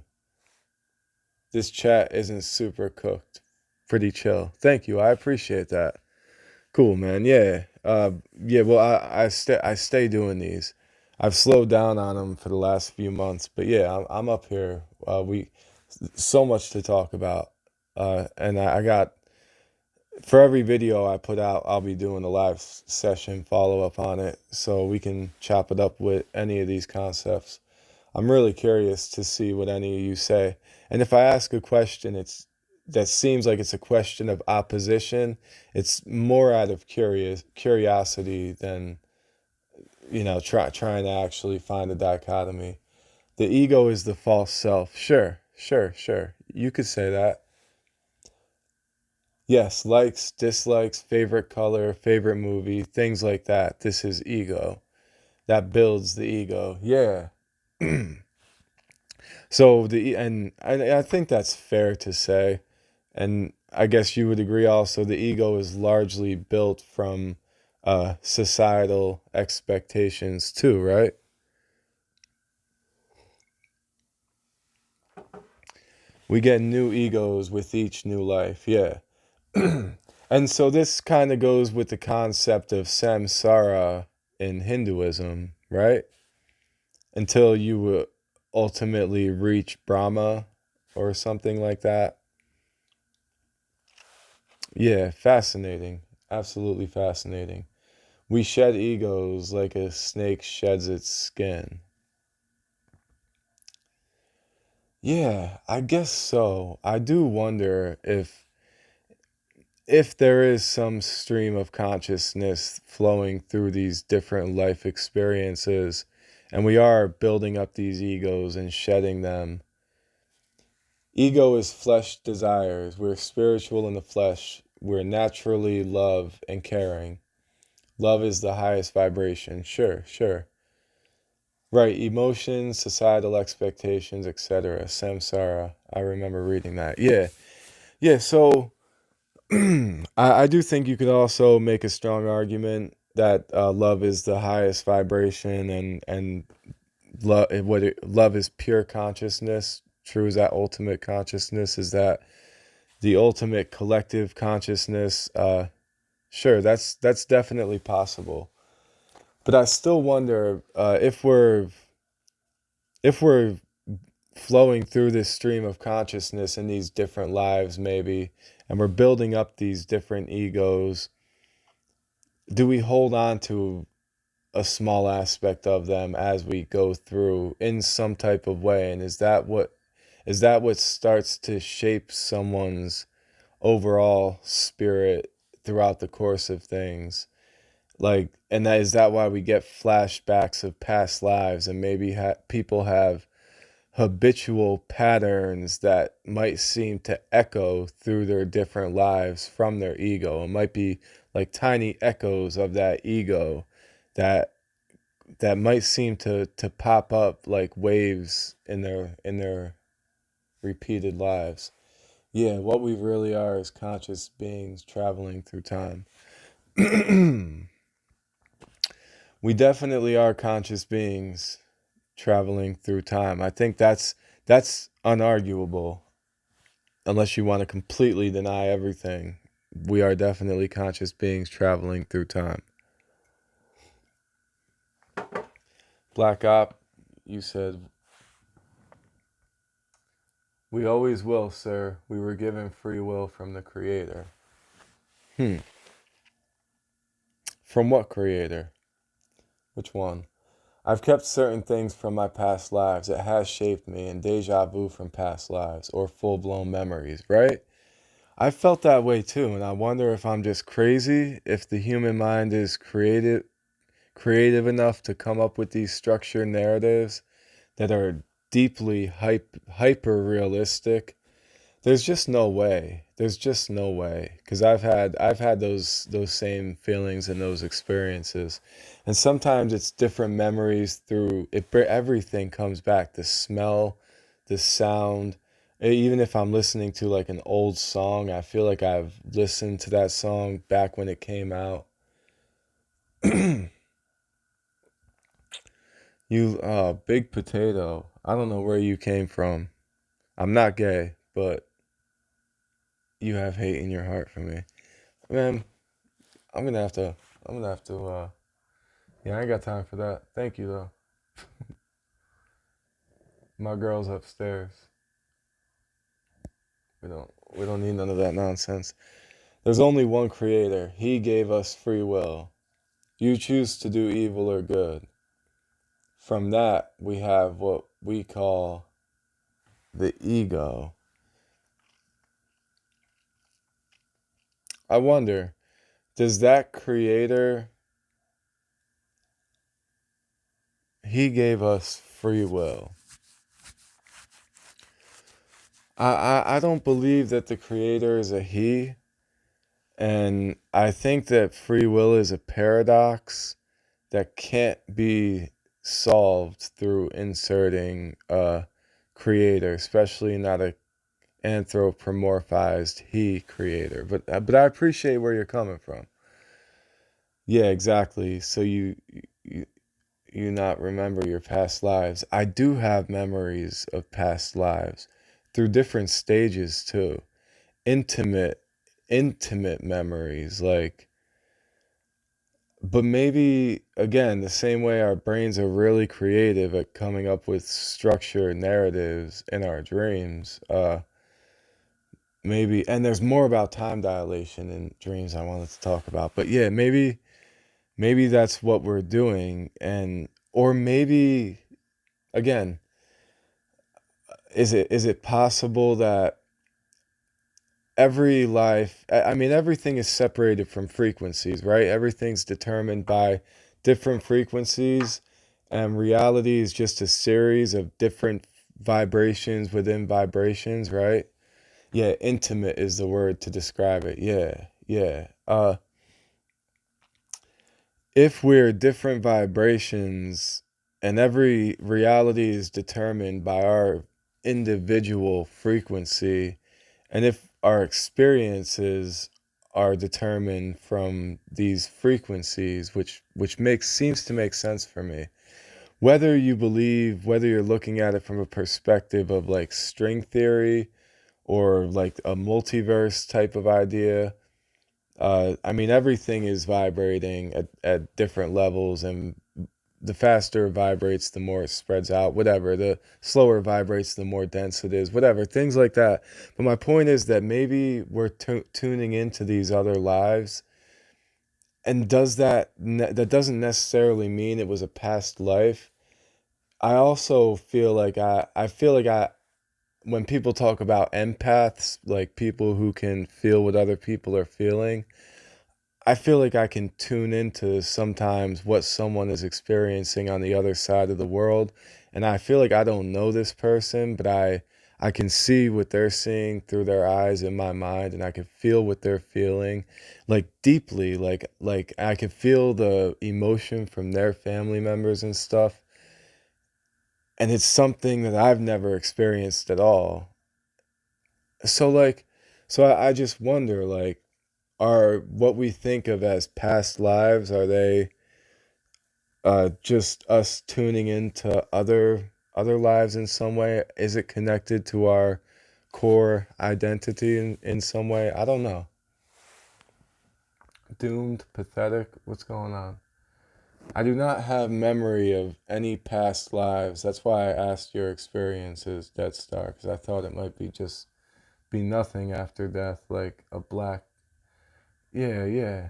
This chat isn't super cooked. Pretty chill. Thank you. I appreciate that. Cool, man. Yeah. Yeah, well, I stay doing these. I've slowed down on them for the last few months, but yeah, I'm up here. We so much to talk about. And I got For every video I put out, I'll be doing a live session follow up on it so we can chop it up with any of these concepts. I'm really curious to see what any of you say. And if I ask a question, it's that seems like it's a question of opposition. It's more out of curiosity than, trying to actually find a dichotomy. The ego is the false self. Sure, sure, sure. You could say that. Yes, likes, dislikes, favorite color, favorite movie, things like that. This is ego. That builds the ego. Yeah. So and I think that's fair to say. And I guess you would agree also the ego is largely built from societal expectations too, right? We get new egos with each new life. Yeah. And so this kind of goes with the concept of samsara in Hinduism, right? Until you ultimately reach Brahma or something like that. Yeah, fascinating. Absolutely fascinating. We shed egos like a snake sheds its skin. Yeah, I guess so. I do wonder if there is some stream of consciousness flowing through these different life experiences, and we are building up these egos and shedding them. Ego is flesh desires. We're spiritual in the flesh. We're naturally love and caring. Love is the highest vibration. Sure, sure. Right, emotions, societal expectations, etc. Samsara. I remember reading that. Yeah. Yeah, so I do think you could also make a strong argument that love is the highest vibration, and love is pure consciousness. True is that ultimate consciousness is that the ultimate collective consciousness. Sure, that's definitely possible. But I still wonder if we're flowing through this stream of consciousness in these different lives, maybe, and we're building up these different egos. Do we hold on to a small aspect of them as we go through in some type of way? And is that what starts to shape someone's overall spirit throughout the course of things? Like, and that is that why we get flashbacks of past lives, and maybe people have habitual patterns that might seem to echo through their different lives from their ego. It might be like tiny echoes of that ego that might seem to pop up like waves in their repeated lives. Yeah, what we really are is conscious beings traveling through time. We definitely are conscious beings traveling through time. I think that's unarguable unless you want to completely deny everything. We are definitely conscious beings traveling through time. Black Op, you said, we always will, sir. We were given free will from the Creator. Hmm. From what Creator? Which one? I've kept certain things from my past lives. It has shaped me, and deja vu from past lives, or full blown memories, right? I felt that way too, and I wonder if I'm just crazy, if the human mind is creative enough to come up with these structured narratives that are deeply hyper realistic. There's just no way. There's just no way because I've had those same feelings and those experiences, and sometimes it's different memories through it. Everything comes back: the smell, the sound. Even if I'm listening to like an old song, I feel like I've listened to that song back when it came out. You, big potato. I don't know where you came from. I'm not gay, but you have hate in your heart for me. Man, I'm gonna have to, I'm gonna have to, yeah, I ain't got time for that. Thank you, though. My girl's upstairs. We don't need none of that nonsense. There's only one creator. He gave us free will. You choose to do evil or good. From that, we have what we call the ego. I wonder, does that creator, he gave us free will. I don't believe that the creator is a he, and I think that free will is a paradox that can't be solved through inserting a creator, especially not a anthropomorphized he creator. But I appreciate where you're coming from. Yeah, exactly. So you you not remember your past lives. I do have memories of past lives through different stages too. Intimate intimate memories like, but maybe again the same way our brains are really creative at coming up with structured narratives in our dreams. Maybe, and there's more about time dilation in dreams I wanted to talk about. But yeah, maybe that's what we're doing. And or maybe again, is it possible that every life, I mean everything is separated from frequencies, right? Everything's determined by different frequencies, and reality is just a series of different vibrations within vibrations, right? Yeah, intimate is the word to describe it. Yeah, yeah. If we're different vibrations and every reality is determined by our individual frequency, and if our experiences are determined from these frequencies, which makes seems to make sense for me. Whether you're looking at it from a perspective of like string theory or like a multiverse type of idea, I mean, everything is vibrating at different levels, and the faster it vibrates, the more it spreads out, whatever. The slower it vibrates, the more dense it is, whatever, things like that. But my point is that maybe we're tuning into these other lives, and that doesn't necessarily mean it was a past life. I also feel like when people talk about empaths, like people who can feel what other people are feeling, I feel like I can tune into sometimes what someone is experiencing on the other side of the world. And I feel like I don't know this person, but I can see what they're seeing through their eyes in my mind, and I can feel what they're feeling like deeply, like I can feel the emotion from their family members and stuff. And it's something that I've never experienced at all. So like I just wonder, like, are what we think of as past lives, are they just us tuning into other lives in some way? Is it connected to our core identity in some way? I don't know. Doomed, pathetic, what's going on? I do not have memory of any past lives. That's why I asked your experiences, Death Star, because I thought it might be just be nothing after death, like a black. Yeah, yeah.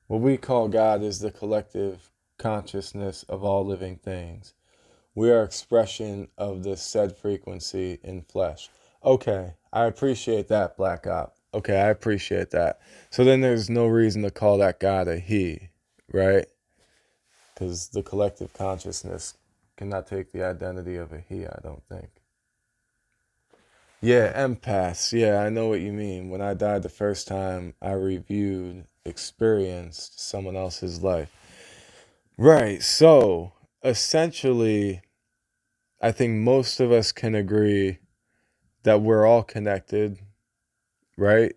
What we call God is the collective consciousness of all living things. We are expression of the said frequency in flesh. Okay, I appreciate that, Black Op. Okay, I appreciate that. So then there's no reason to call that God a he, right? Because the collective consciousness cannot take the identity of a he, I don't think. Yeah, empaths. Yeah, I know what you mean. When I died the first time, I reviewed, experienced someone else's life. Right. So essentially, I think most of us can agree that we're all connected, right?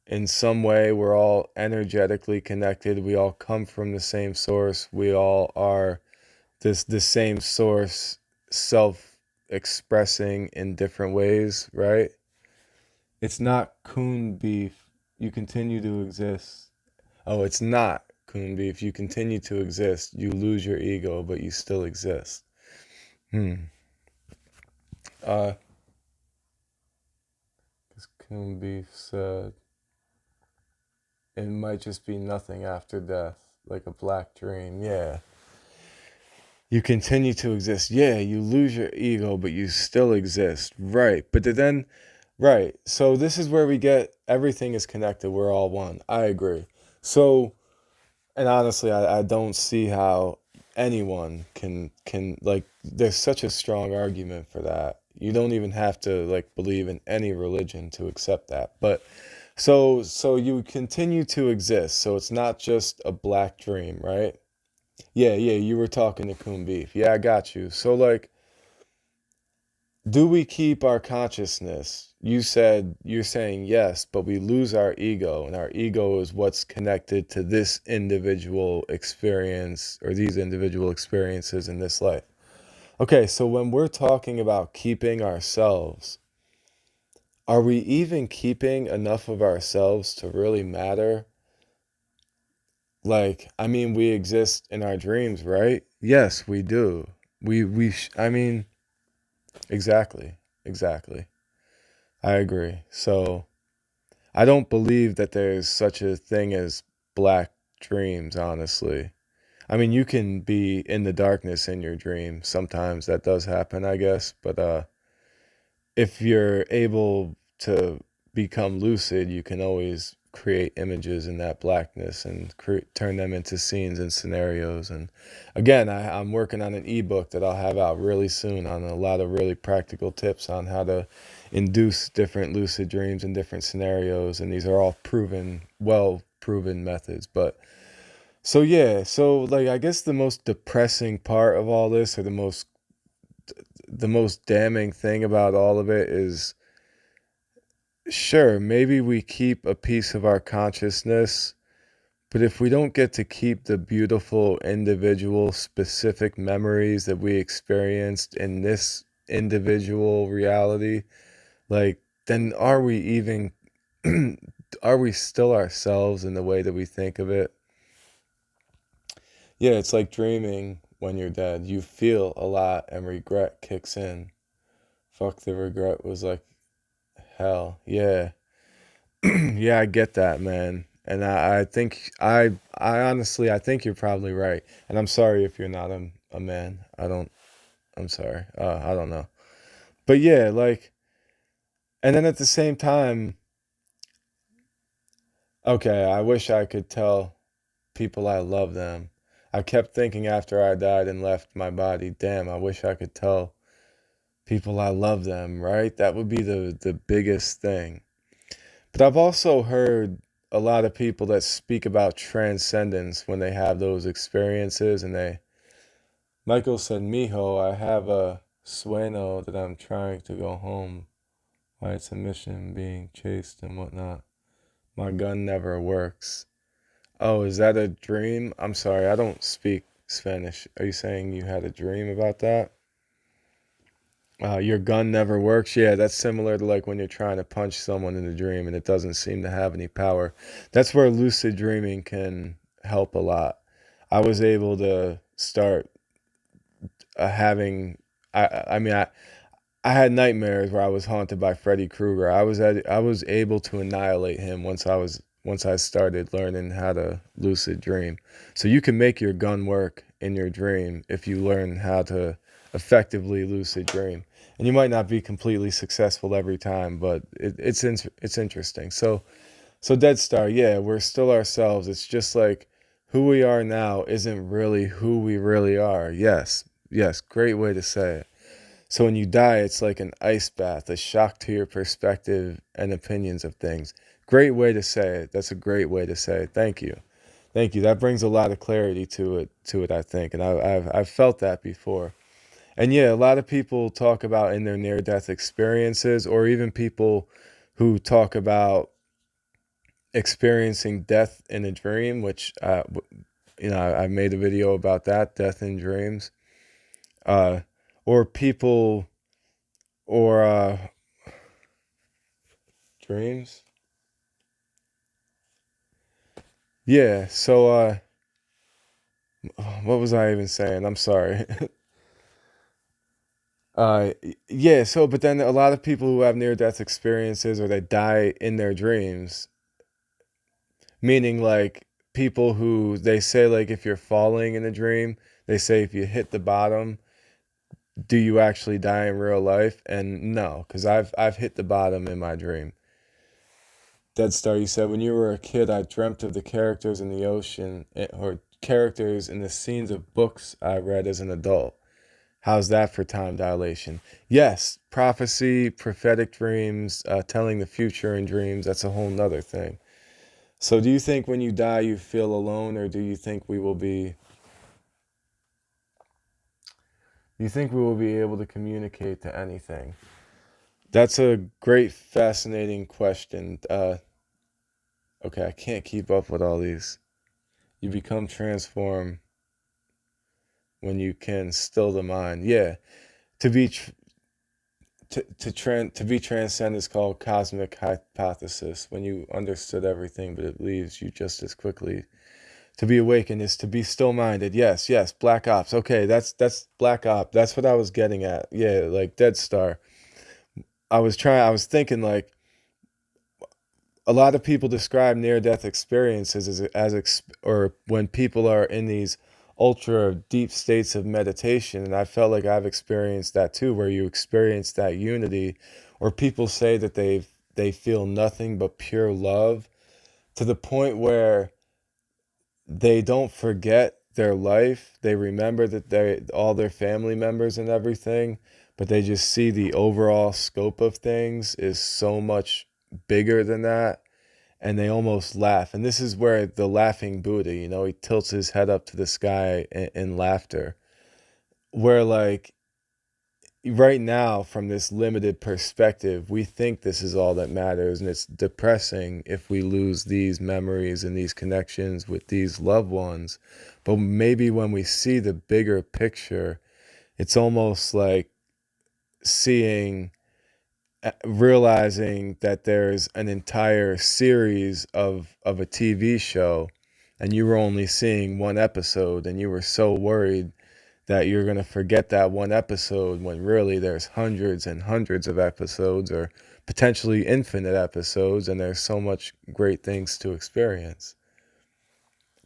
In some way, we're all energetically connected. We all come from the same source. We all are the same source, self expressing in different ways, right? It's not coon beef. You continue to exist. Oh, it's not coon beef. You continue to exist. You lose your ego, but you still exist. Hmm. As coon beef said. It might just be nothing after death, like a black dream. Yeah. You continue to exist. Yeah, you lose your ego, but you still exist. Right. But then, right. So this is where we get everything is connected. We're all one. I agree. So, and honestly, I don't see how anyone can like there's such a strong argument for that. You don't even have to like believe in any religion to accept that. But so you continue to exist. So it's not just a black dream, right? Yeah, yeah, you were talking to Coon Beef. Yeah, I got you. So like do we keep our consciousness? You're saying yes, but we lose our ego, and our ego is what's connected to this individual experience or these individual experiences in this life. Okay, so when we're talking about keeping ourselves, are we even keeping enough of ourselves to really matter? Like, I mean, we exist in our dreams, right? Yes, we do. I mean, exactly, exactly. I agree. So, I don't believe that there's such a thing as black dreams, honestly. I mean, you can be in the darkness in your dream. Sometimes that does happen, I guess. But if you're able to become lucid, you can always create images in that blackness and turn them into scenes and scenarios. And again, I'm working on an ebook that I'll have out really soon on a lot of really practical tips on how to induce different lucid dreams in different scenarios. And these are all proven, well proven methods. But so, yeah, so like, I guess the most depressing part of all this, or the most damning thing about all of it is, sure, maybe we keep a piece of our consciousness, but if we don't get to keep the beautiful individual specific memories that we experienced in this individual reality, like, then are we even, are we still ourselves in the way that we think of it? Yeah, it's like dreaming when you're dead. You feel a lot and regret kicks in. Fuck, the regret was like hell. Yeah. Yeah, I get that, man. And I think I honestly I think you're probably right. And I'm sorry if you're not a man. I'm sorry. I don't know. But yeah, like, and then at the same time, okay, I wish I could tell people I love them. I kept thinking after I died and left my body, damn, I wish I could tell people I love them, right? That would be the biggest thing. But I've also heard a lot of people that speak about transcendence when they have those experiences, and Michael said, Mijo, I have a sueño that I'm trying to go home. Why it's a mission being chased and whatnot. My gun never works. Oh, is that a dream? I'm sorry, I don't speak Spanish. Are you saying you had a dream about that? Your gun never works. Yeah, that's similar to like when you're trying to punch someone in a dream and it doesn't seem to have any power. That's where lucid dreaming can help a lot. I was able to start having. I mean, I had nightmares where I was haunted by Freddy Krueger. I was able to annihilate him once I started learning how to lucid dream. So you can make your gun work in your dream if you learn how to effectively lucid dream. And you might not be completely successful every time, but it's interesting. So Dead Star, yeah, we're still ourselves. It's just like who we are now isn't really who we really are. Yes, yes, great way to say it. So when you die, it's like an ice bath, a shock to your perspective and opinions of things. Great way to say it. That's a great way to say it. Thank you. Thank you. That brings a lot of clarity to it, I think. And I've felt that before. And yeah, a lot of people talk about in their near-death experiences, or even people who talk about experiencing death in a dream, which, I made a video about that, death in dreams. Uh, or people, or dreams. Yeah, so what was I even saying? I'm sorry. Yeah, so but then a lot of people who have near death experiences or they die in their dreams, Meaning like people who they say like if you're falling in a dream, they say if you hit the bottom, do you actually die in real life? And no, because I've hit the bottom in my dream. Dead Star, you said when you were a kid, I dreamt of the characters in the ocean or characters in the scenes of books I read as an adult. How's that for time dilation? Yes, prophecy, prophetic dreams, telling the future in dreams, that's a whole nother thing. So do you think when you die you feel alone, or do you think we will be able to communicate to anything? That's a great, fascinating question. Okay, I can't keep up with all these. You become transformed when you can still the mind. Yeah, to be to be transcend is called cosmic hypothesis. When you understood everything, but it leaves you just as quickly. To be awakened is to be still minded. Yes, yes. Black Ops. Okay, that's Black Op. That's what I was getting at. Yeah, like Dead Star. I was thinking like a lot of people describe near death experiences or when people are in these ultra deep states of meditation, and I felt like I've experienced that too, where you experience that unity, or people say that they feel nothing but pure love to the point where they don't forget their life. They remember that they all their family members and everything, but they just see the overall scope of things is so much bigger than that, and they almost laugh. And this is where the laughing Buddha, he tilts his head up to the sky in laughter. Where like right now, from this limited perspective, we think this is all that matters, and it's depressing if we lose these memories and these connections with these loved ones. But maybe when we see the bigger picture, it's almost like seeing realizing that there's an entire series of a TV show, and you were only seeing one episode, and you were so worried that you're going to forget that one episode when really there's hundreds and hundreds of episodes, or potentially infinite episodes, and there's so much great things to experience.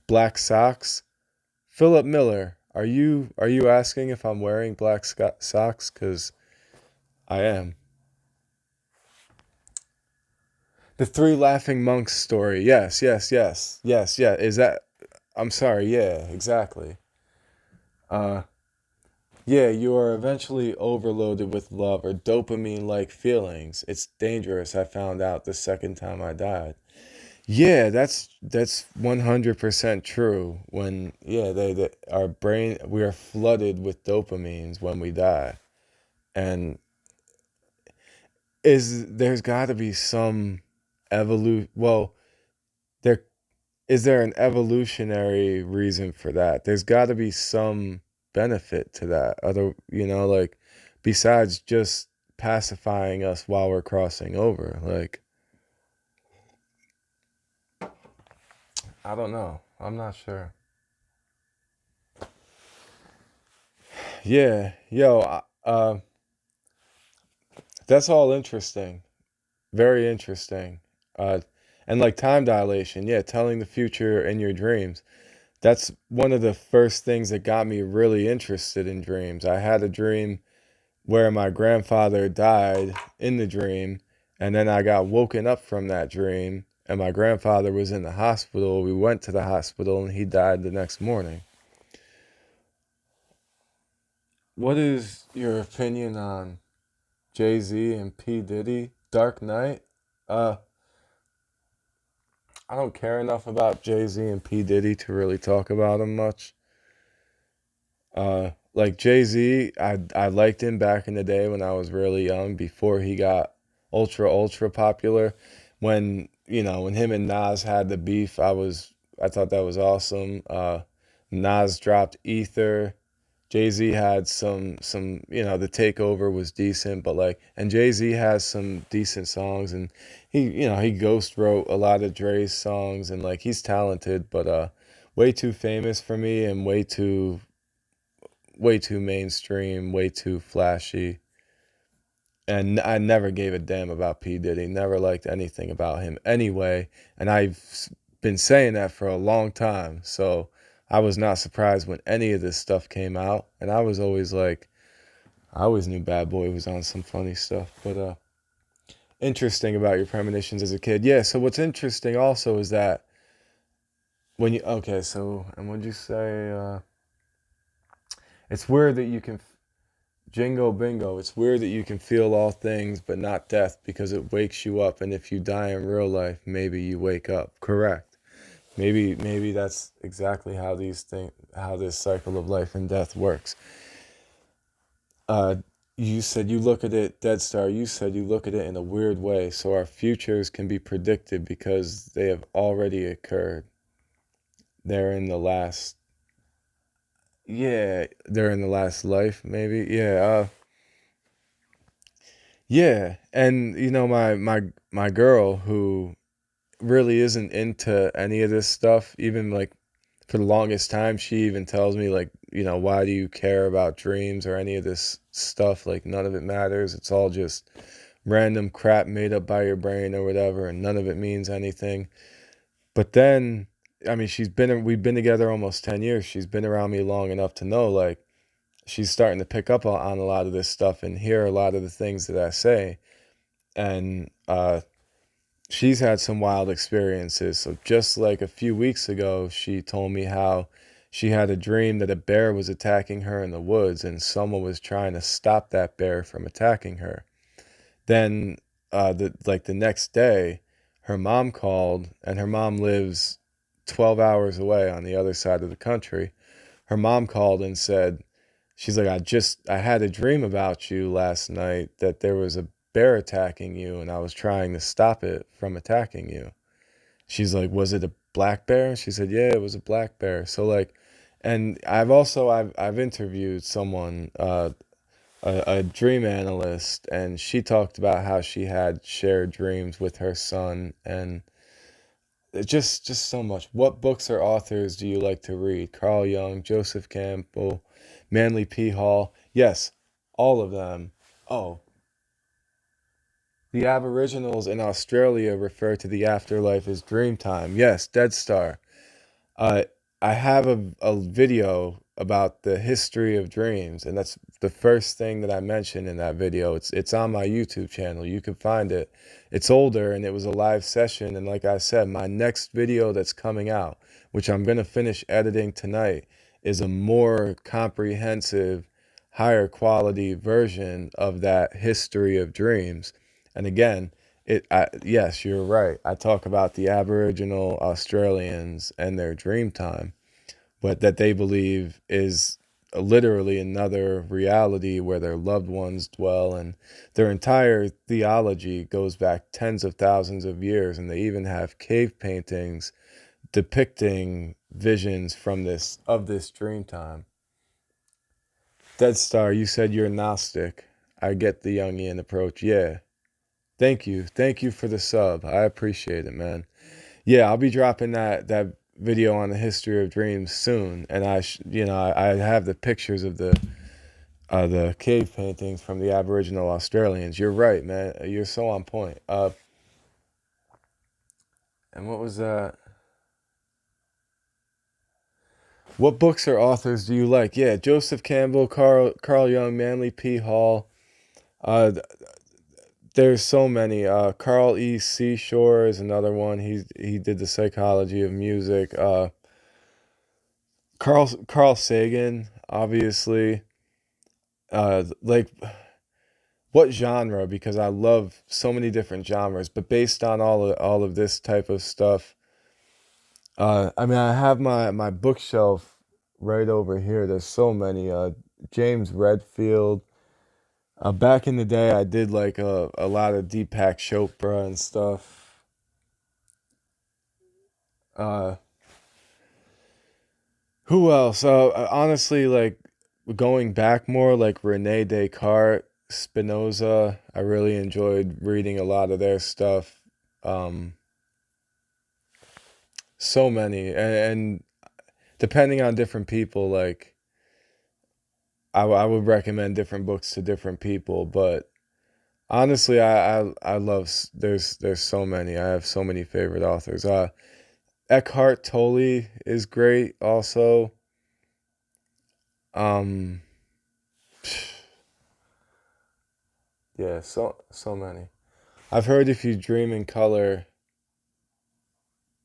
Black socks. Philip Miller, are you asking if I'm wearing black socks? Cuz I am. The Three Laughing Monks story. Yes, yes, yes. Yes, yeah. Is that I'm sorry. Yeah, exactly. Uh Yeah, you are eventually overloaded with love or dopamine like feelings. It's dangerous, I found out the second time I died. Yeah, that's 100% true. When yeah, our brain we are flooded with dopamines when we die. And there's got to be some evolution. Well, there is there an evolutionary reason for that? There's got to be some benefit to that. Like besides just pacifying us while we're crossing over. Like, I don't know. I'm not sure. Yeah, yo, that's all interesting. Very interesting. Uh, and like time dilation, yeah, telling the future in your dreams. That's one of the first things that got me really interested in dreams. I had a dream where my grandfather died in the dream, and then I got woken up from that dream, and my grandfather was in the hospital. We went to the hospital, and he died the next morning. What is your opinion on Jay-Z and P. Diddy? Dark Knight? Uh, I don't care enough about Jay-Z and P. Diddy to really talk about him much. Like Jay-Z, I liked him back in the day when I was really young, before he got ultra popular. When him and Nas had the beef, I thought that was awesome. Nas dropped Ether. Jay-Z had the takeover was decent, but like, and Jay-Z has some decent songs, and he ghost wrote a lot of Dre's songs, and like he's talented, but way too famous for me, and way too mainstream, way too flashy. And I never gave a damn about P. Diddy, never liked anything about him anyway. And I've been saying that for a long time. So I was not surprised when any of this stuff came out. And I was always like, I always knew Bad Boy was on some funny stuff. But interesting about your premonitions as a kid. Yeah, so what's interesting also is that when you, okay, so, and what'd you say? It's weird that you can, Jingo Bingo, it's weird that you can feel all things but not death because it wakes you up. And if you die in real life, maybe you wake up. Correct. Maybe that's exactly how how this cycle of life and death works. Uh, you said you look at it, Dead Star, you said you look at it in a weird way, so our futures can be predicted because they have already occurred. They're in the last, yeah, they're in the last life, maybe. Yeah, and my girl who really isn't into any of this stuff, even like for the longest time, she even tells me like, why do you care about dreams or any of this stuff? Like none of it matters. It's all just random crap made up by your brain or whatever, and none of it means anything. But then, I mean, we've been together almost 10 years. She's been around me long enough to know like she's starting to pick up on a lot of this stuff and hear a lot of the things that I say. And she's had some wild experiences. So just like a few weeks ago, she told me how she had a dream that a bear was attacking her in the woods and someone was trying to stop that bear from attacking her. Then the next day, her mom called, and her mom lives 12 hours away on the other side of the country. Her mom called and said, she's like, I had a dream about you last night that there was a bear attacking you and I was trying to stop it from attacking you. She's like, was it a black bear? She said, yeah, it was a black bear. So like, and I've interviewed someone, a dream analyst, and she talked about how she had shared dreams with her son, and just so much. What books or authors do you like to read? Carl Jung, Joseph Campbell, Manly P. Hall. Yes, all of them. Oh, the Aboriginals in Australia refer to the afterlife as dream time. Yes, Dead Star. Uh, I have a video about the history of dreams, and that's the first thing that I mentioned in that video. It's on my YouTube channel. You can find it. It's older, and it was a live session. And like I said, my next video that's coming out, which I'm gonna finish editing tonight, is a more comprehensive, higher quality version of that history of dreams. And again, yes, you're right. I talk about the Aboriginal Australians and their dream time, but that they believe is literally another reality where their loved ones dwell, and their entire theology goes back tens of thousands of years, and they even have cave paintings depicting visions from this dream time. Dead Star, you said you're Gnostic. I get the Jungian approach. Yeah. Thank you. Thank you for the sub. I appreciate it, man. Yeah, I'll be dropping that video on the history of dreams soon, and I have the pictures of the cave paintings from the Aboriginal Australians. You're right, man. You're so on point. And what was that? What books or authors do you like? Yeah, Joseph Campbell, Carl Jung, Manly P. Hall. Uh, there's so many. Carl E. Seashore is another one. He did the psychology of music. Carl Sagan, obviously. Like what genre? Because I love so many different genres, but based on all of this type of stuff, I mean, I have my bookshelf right over here. There's so many. James Redfield. Back in the day, I did like a lot of Deepak Chopra and stuff. Uh, who else? Honestly, like going back more, like Rene Descartes, Spinoza. I really enjoyed reading a lot of their stuff. Um, so many, and depending on different people, like I would recommend different books to different people. But honestly, I love there's so many. I have so many favorite authors. Eckhart Tolle is great also. Um, yeah, so many. I've heard if you dream in color,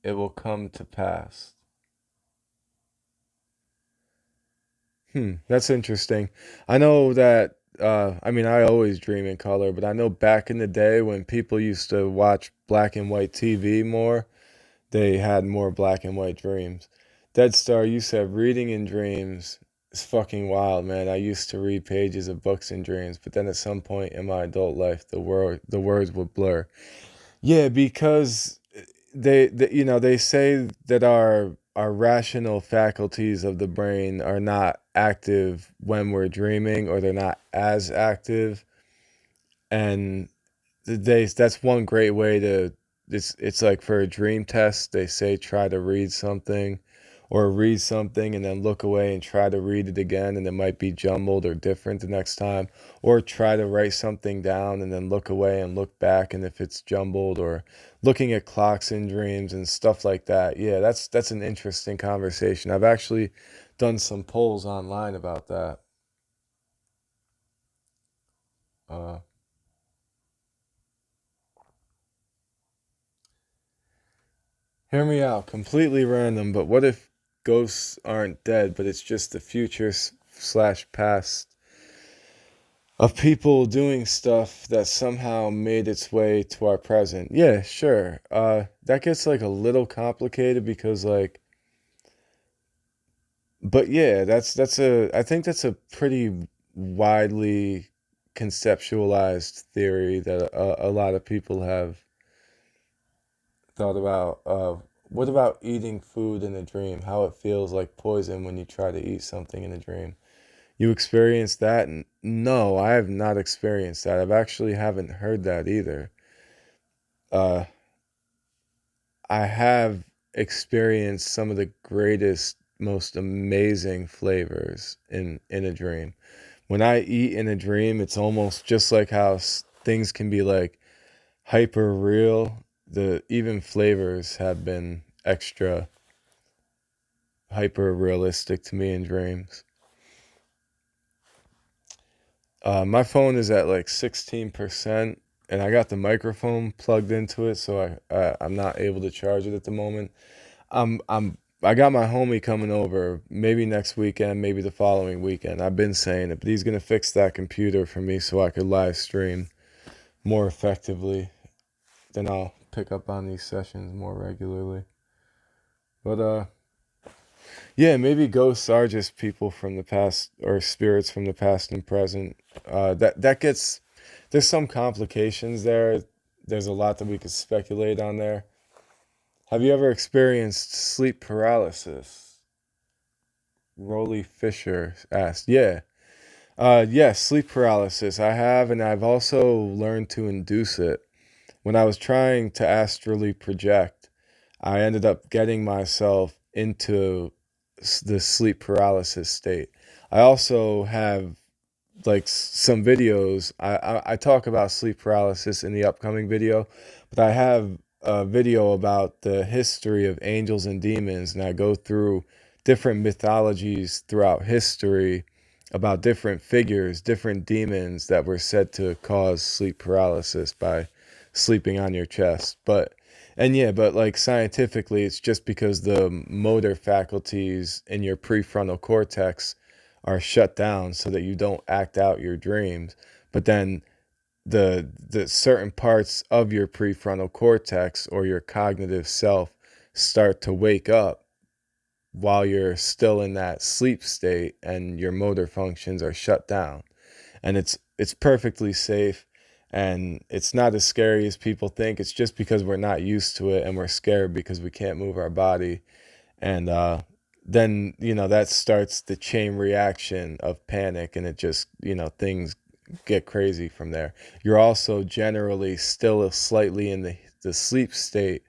it will come to pass. That's interesting. I know that I mean I always dream in color, but I know back in the day when people used to watch black and white TV more, they had more black and white dreams. Dead Star, you said reading in dreams is fucking wild, man. I used to read pages of books in dreams, but then at some point in my adult life, the words would blur. Yeah, because you know they say that our rational faculties of the brain are not active when we're dreaming, or they're not as active, and that's one great way to it's like for a dream test they say try to read something or read something and then look away and try to read it again, and it might be jumbled or different the next time, or try to write something down and then look away and look back, and if it's jumbled, or looking at clocks in dreams and stuff like that. Yeah, that's an interesting conversation. I've actually done some polls online about that. uh Hear me out. Completely random, but what if ghosts aren't dead, but it's just the future slash past of people doing stuff that somehow made its way to our present? Yeah, sure. That gets like a little complicated because like, but yeah, I think that's a pretty widely conceptualized theory that a lot of people have thought about. What about eating food in a dream? How it feels like poison when you try to eat something in a dream. You experienced that? No, I have not experienced that. I've actually haven't heard that either. Uh, I have experienced some of the greatest, most amazing flavors in a dream. When I eat in a dream, it's almost just like how things can be like hyper real. The even flavors have been extra hyper realistic to me in dreams. My phone is at like 16%, and I got the microphone plugged into it, so I'm not able to charge it at the moment. I got my homie coming over maybe next weekend, maybe the following weekend. I've been saying it, but he's gonna fix that computer for me so I could live stream more effectively. Then I'll pick up on these sessions more regularly. But yeah, maybe ghosts are just people from the past or spirits from the past and present. That gets there's some complications there. There's a lot that we could speculate on there. Have you ever experienced sleep paralysis? Rolly Fisher asked. Yeah. Yes, sleep paralysis. I have, and I've also learned to induce it. When I was trying to astrally project, I ended up getting myself into the sleep paralysis state. I also have like some videos. I talk about sleep paralysis in the upcoming video, but I have a video about the history of angels and demons, and I go through different mythologies throughout history about different figures, different demons that were said to cause sleep paralysis by sleeping on your chest. And yeah, but like scientifically, it's just because the motor faculties in your prefrontal cortex are shut down so that you don't act out your dreams. But then the certain parts of your prefrontal cortex or your cognitive self start to wake up while you're still in that sleep state and your motor functions are shut down. And it's perfectly safe, and it's not as scary as people think. It's just because we're not used to it and we're scared because we can't move our body. And then that starts the chain reaction of panic, and it just things get crazy from there. You're also generally still slightly in the sleep state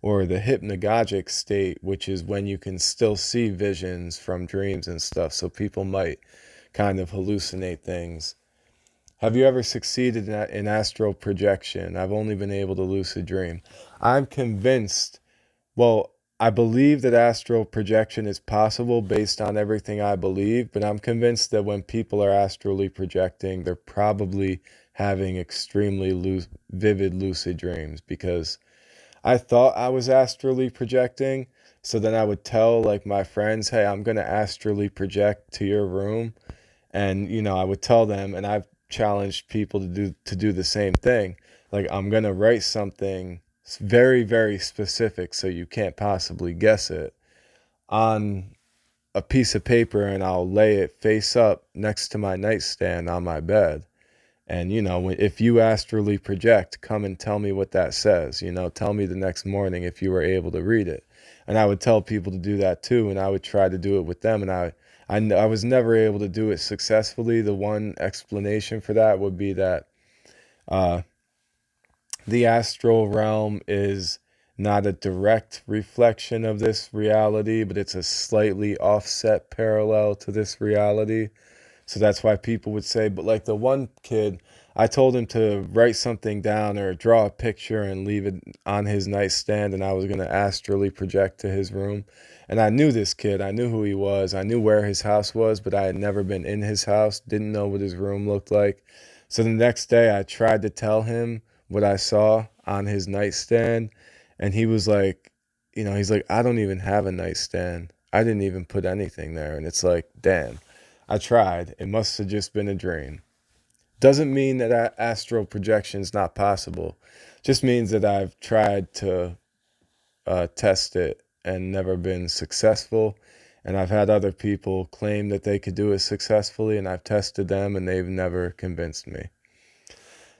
or the hypnagogic state, which is when you can still see visions from dreams and stuff, so people might kind of hallucinate things. Have you ever succeeded in astral projection? I've only been able to lucid dream. I'm convinced. Well, I believe that astral projection is possible based on everything I believe, but I'm convinced that when people are astrally projecting, they're probably having extremely vivid lucid dreams, because I thought I was astrally projecting. So then I would tell like my friends, "Hey, I'm going to astrally project to your room." And I would tell them, and I've challenged people to do the same thing. Like, I'm going to write something very, very specific so you can't possibly guess it on a piece of paper, and I'll lay it face up next to my nightstand on my bed. And, if you astrally project, come and tell me what that says. Tell me the next morning if you were able to read it. And I would tell people to do that too. And I would try to do it with them. And I was never able to do it successfully. The one explanation for that would be that uh, the astral realm is not a direct reflection of this reality, but it's a slightly offset parallel to this reality. So that's why people would say, but like the one kid, I told him to write something down or draw a picture and leave it on his nightstand, and I was going to astrally project to his room. And I knew this kid. I knew who he was. I knew where his house was, but I had never been in his house, didn't know what his room looked like. So the next day I tried to tell him what I saw on his nightstand, and he was like, he's like, I don't even have a nightstand. I didn't even put anything there. And it's like, damn. I tried. It must have just been a dream. Doesn't mean that astral projection is not possible. Just means that I've tried to test it and never been successful. And I've had other people claim that they could do it successfully, and I've tested them and they've never convinced me.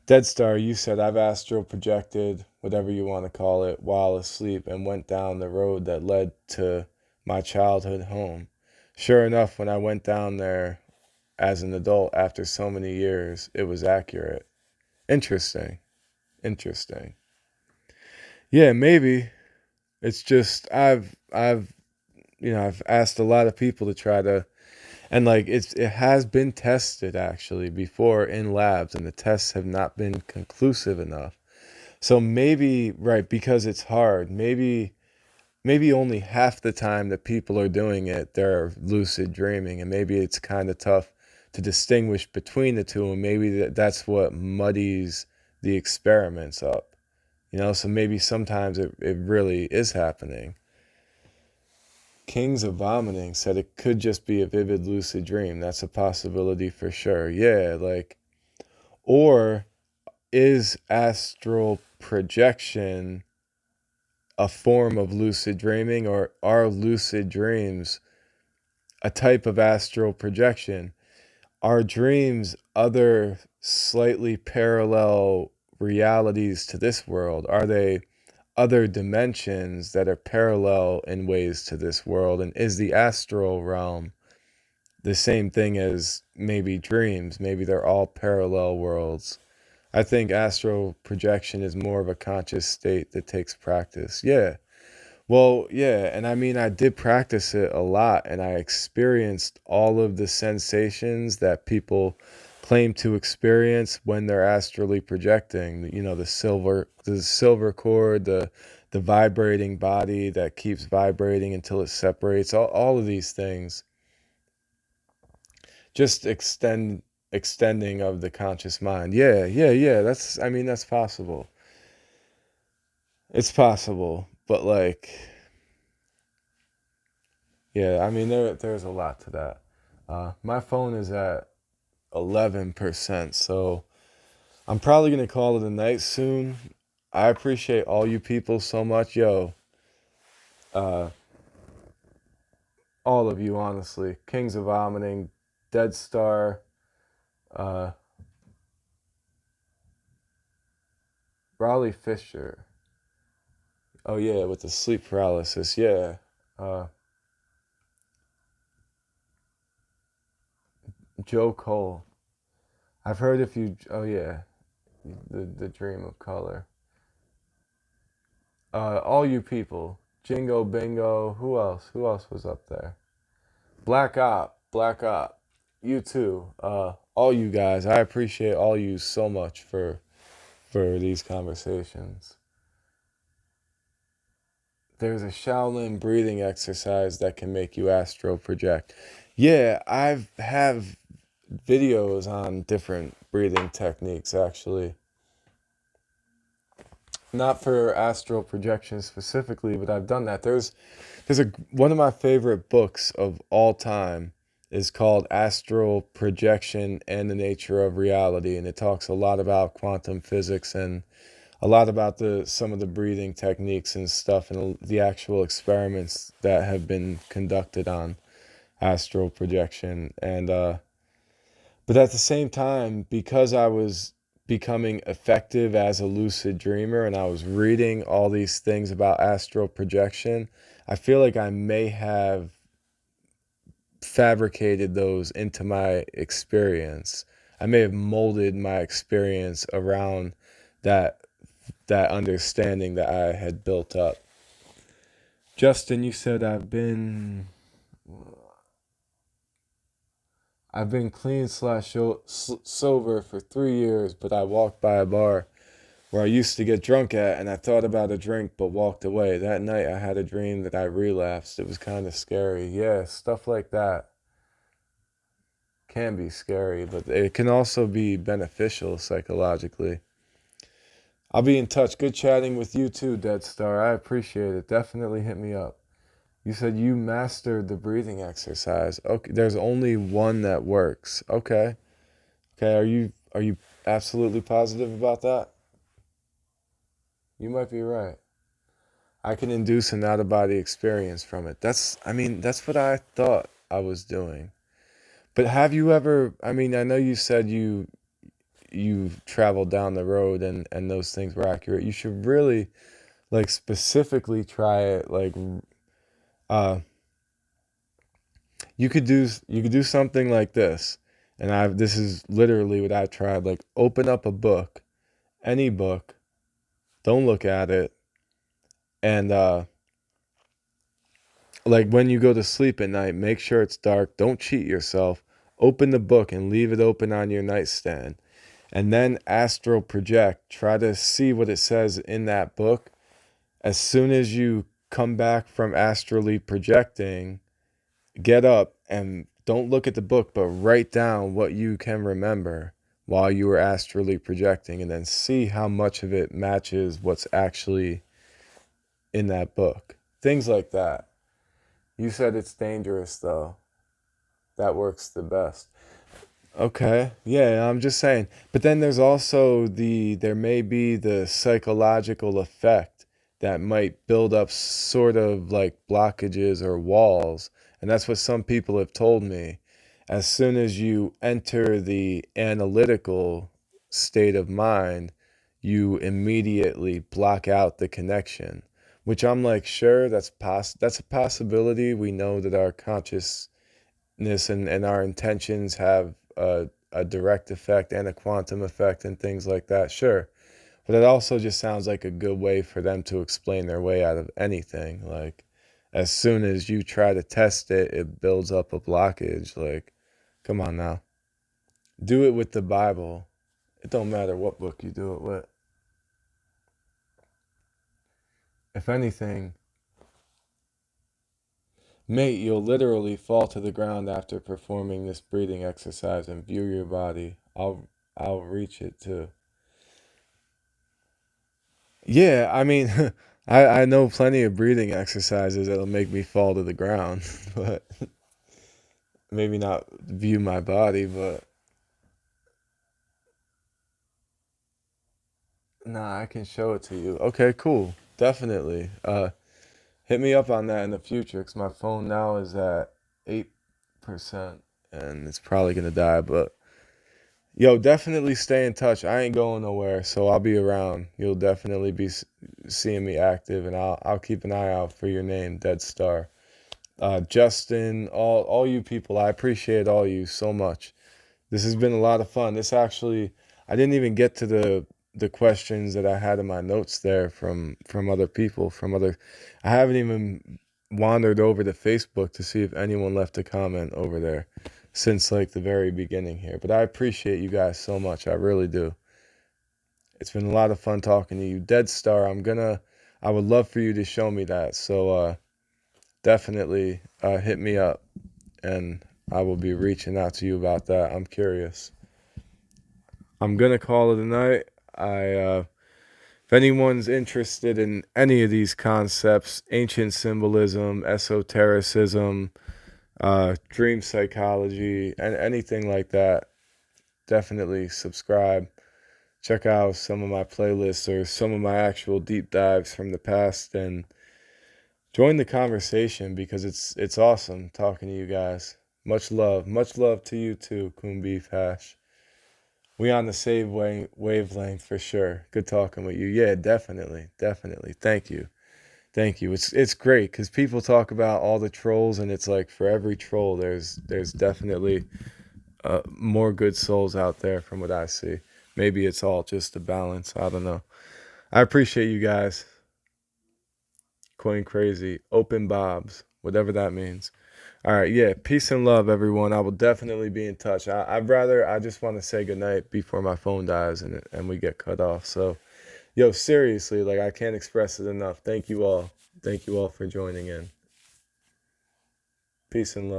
Dead Star, you said I've astral projected, whatever you want to call it, while asleep and went down the road that led to my childhood home. Sure enough, when I went down there as an adult after so many years, it was accurate. Interesting. Interesting. Yeah, maybe. It's just I've asked a lot of people to try to, and like it has been tested actually before in labs, and the tests have not been conclusive enough. So maybe, right, because it's hard, maybe only half the time that people are doing it, they're lucid dreaming, and maybe it's kind of tough to distinguish between the two, and maybe that's what muddies the experiments up. So maybe sometimes it really is happening. Kings of Vomiting said it could just be a vivid lucid dream. That's a possibility for sure. Yeah, like, or is astral projection a form of lucid dreaming, or are lucid dreams a type of astral projection? Are dreams other slightly parallel realities to this world? Are they other dimensions that are parallel in ways to this world? And is the astral realm the same thing as maybe dreams? Maybe they're all parallel worlds. I think astral projection is more of a conscious state that takes practice. Yeah. Well, yeah, and I mean, I did practice it a lot, and I experienced all of the sensations that people claim to experience when they're astrally projecting. The silver cord, the vibrating body that keeps vibrating until it separates. All of these things, just extending of the conscious mind. Yeah, yeah, yeah. That's possible. It's possible, but like. Yeah, I mean there's a lot to that. My phone is at 11%, so I'm probably gonna call it a night soon. I appreciate all you people so much, yo. Uh, all of you, honestly. Kings of Vomiting, Dead Star, uh, Raleigh Fisher. Oh yeah, with the sleep paralysis. Yeah. Uh, Joe Cole. I've heard if you. Oh yeah, the dream of color. All you people, Jingo Bingo. Who else? Who else was up there? Black Op. You too. All you guys. I appreciate all you so much for these conversations. there's a Shaolin breathing exercise that can make you astral project. Yeah, I've have videos on different breathing techniques actually. Not for astral projection specifically, but I've done that. There's a one of my favorite books of all time is called Astral Projection and the Nature of Reality, and it talks a lot about quantum physics and a lot about the some of the breathing techniques and stuff and the actual experiments that have been conducted on astral projection. And but at the same time, because I was becoming effective as a lucid dreamer and I was reading all these things about astral projection, I feel like I may have fabricated those into my experience. I may have molded my experience around that that understanding that I had built up. Justin, you said I've been clean slash sober for 3 years, but I walked by a bar where I used to get drunk at, and I thought about a drink but walked away. That night I had a dream that I relapsed. It was kind of scary. Yeah, stuff like that can be scary, but it can also be beneficial psychologically. I'll be in touch. Good chatting with you too, Dead Star. I appreciate it. Definitely hit me up. You said you mastered the breathing exercise. Okay, there's only one that works. Okay. Okay, are you absolutely positive about that? You might be right. I can induce an out of body experience from it. That's what I thought I was doing. But have you ever, I know you said you traveled down the road and those things were accurate. You should really like specifically try it like uh you could do something like this. And I this is literally what I tried. Like open up a book, any book, don't look at it, and like when you go to sleep at night, make sure it's dark. Don't cheat yourself. Open the book and leave it open on your nightstand. And then astral project. Try to see what it says in that book. As soon as you come back from astrally projecting, get up and don't look at the book, but write down what you can remember while you were astrally projecting, and then see how much of it matches what's actually in that book. Things like that. You said it's dangerous, though. That works the best. Okay. Yeah, I'm just saying. But then there's also there may be the psychological effect that might build up sort of like blockages or walls. And that's what some people have told me. As soon as you enter the analytical state of mind, you immediately block out the connection, which I'm like, sure, that's a possibility. We know that our consciousness and our intentions have a direct effect and a quantum effect and things like that, sure. But it also just sounds like a good way for them to explain their way out of anything. Like, as soon as you try to test it, it builds up a blockage. Like, come on now. Do it with the Bible. It don't matter what book you do it with. If anything, mate, you'll literally fall to the ground after performing this breathing exercise and view your body. I'll reach it too. Yeah, I know plenty of breathing exercises that'll make me fall to the ground, but maybe not view my body, but nah, I can show it to you. Okay, cool. Definitely. Hit me up on that in the future because my phone now is at 8% and it's probably gonna die, but yo, definitely stay in touch. I ain't going nowhere, so I'll be around. You'll definitely be seeing me active, and I'll keep an eye out for your name, Dead Star. Justin, all you people, I appreciate all you so much. This has been a lot of fun. This actually, I didn't even get to the questions that I had in my notes there from other people, from other. I haven't even wandered over to Facebook to see if anyone left a comment over there since like the very beginning here. But I appreciate you guys so much. I really do. It's been a lot of fun talking to you. Dead Star, I would love for you to show me that. So definitely hit me up, and I will be reaching out to you about that. I'm curious. I'm gonna call it a night. If anyone's interested in any of these concepts, ancient symbolism, esotericism, dream psychology, and anything like that, definitely subscribe. Check out some of my playlists or some of my actual deep dives from the past, and join the conversation because it's awesome talking to you guys. Much love to you too, Coon Beef Hash. We on the same wavelength for sure. Good talking with you. Yeah, definitely, definitely. Thank you. Thank you. It's great because people talk about all the trolls, and it's like for every troll, there's definitely more good souls out there from what I see. Maybe it's all just a balance. I don't know. I appreciate you guys. Coin crazy, open bobs, whatever that means. All right, yeah. Peace and love, everyone. I will definitely be in touch. I just want to say goodnight before my phone dies and we get cut off. So, yo, seriously, like I can't express it enough. Thank you all. Thank you all for joining in. Peace and love.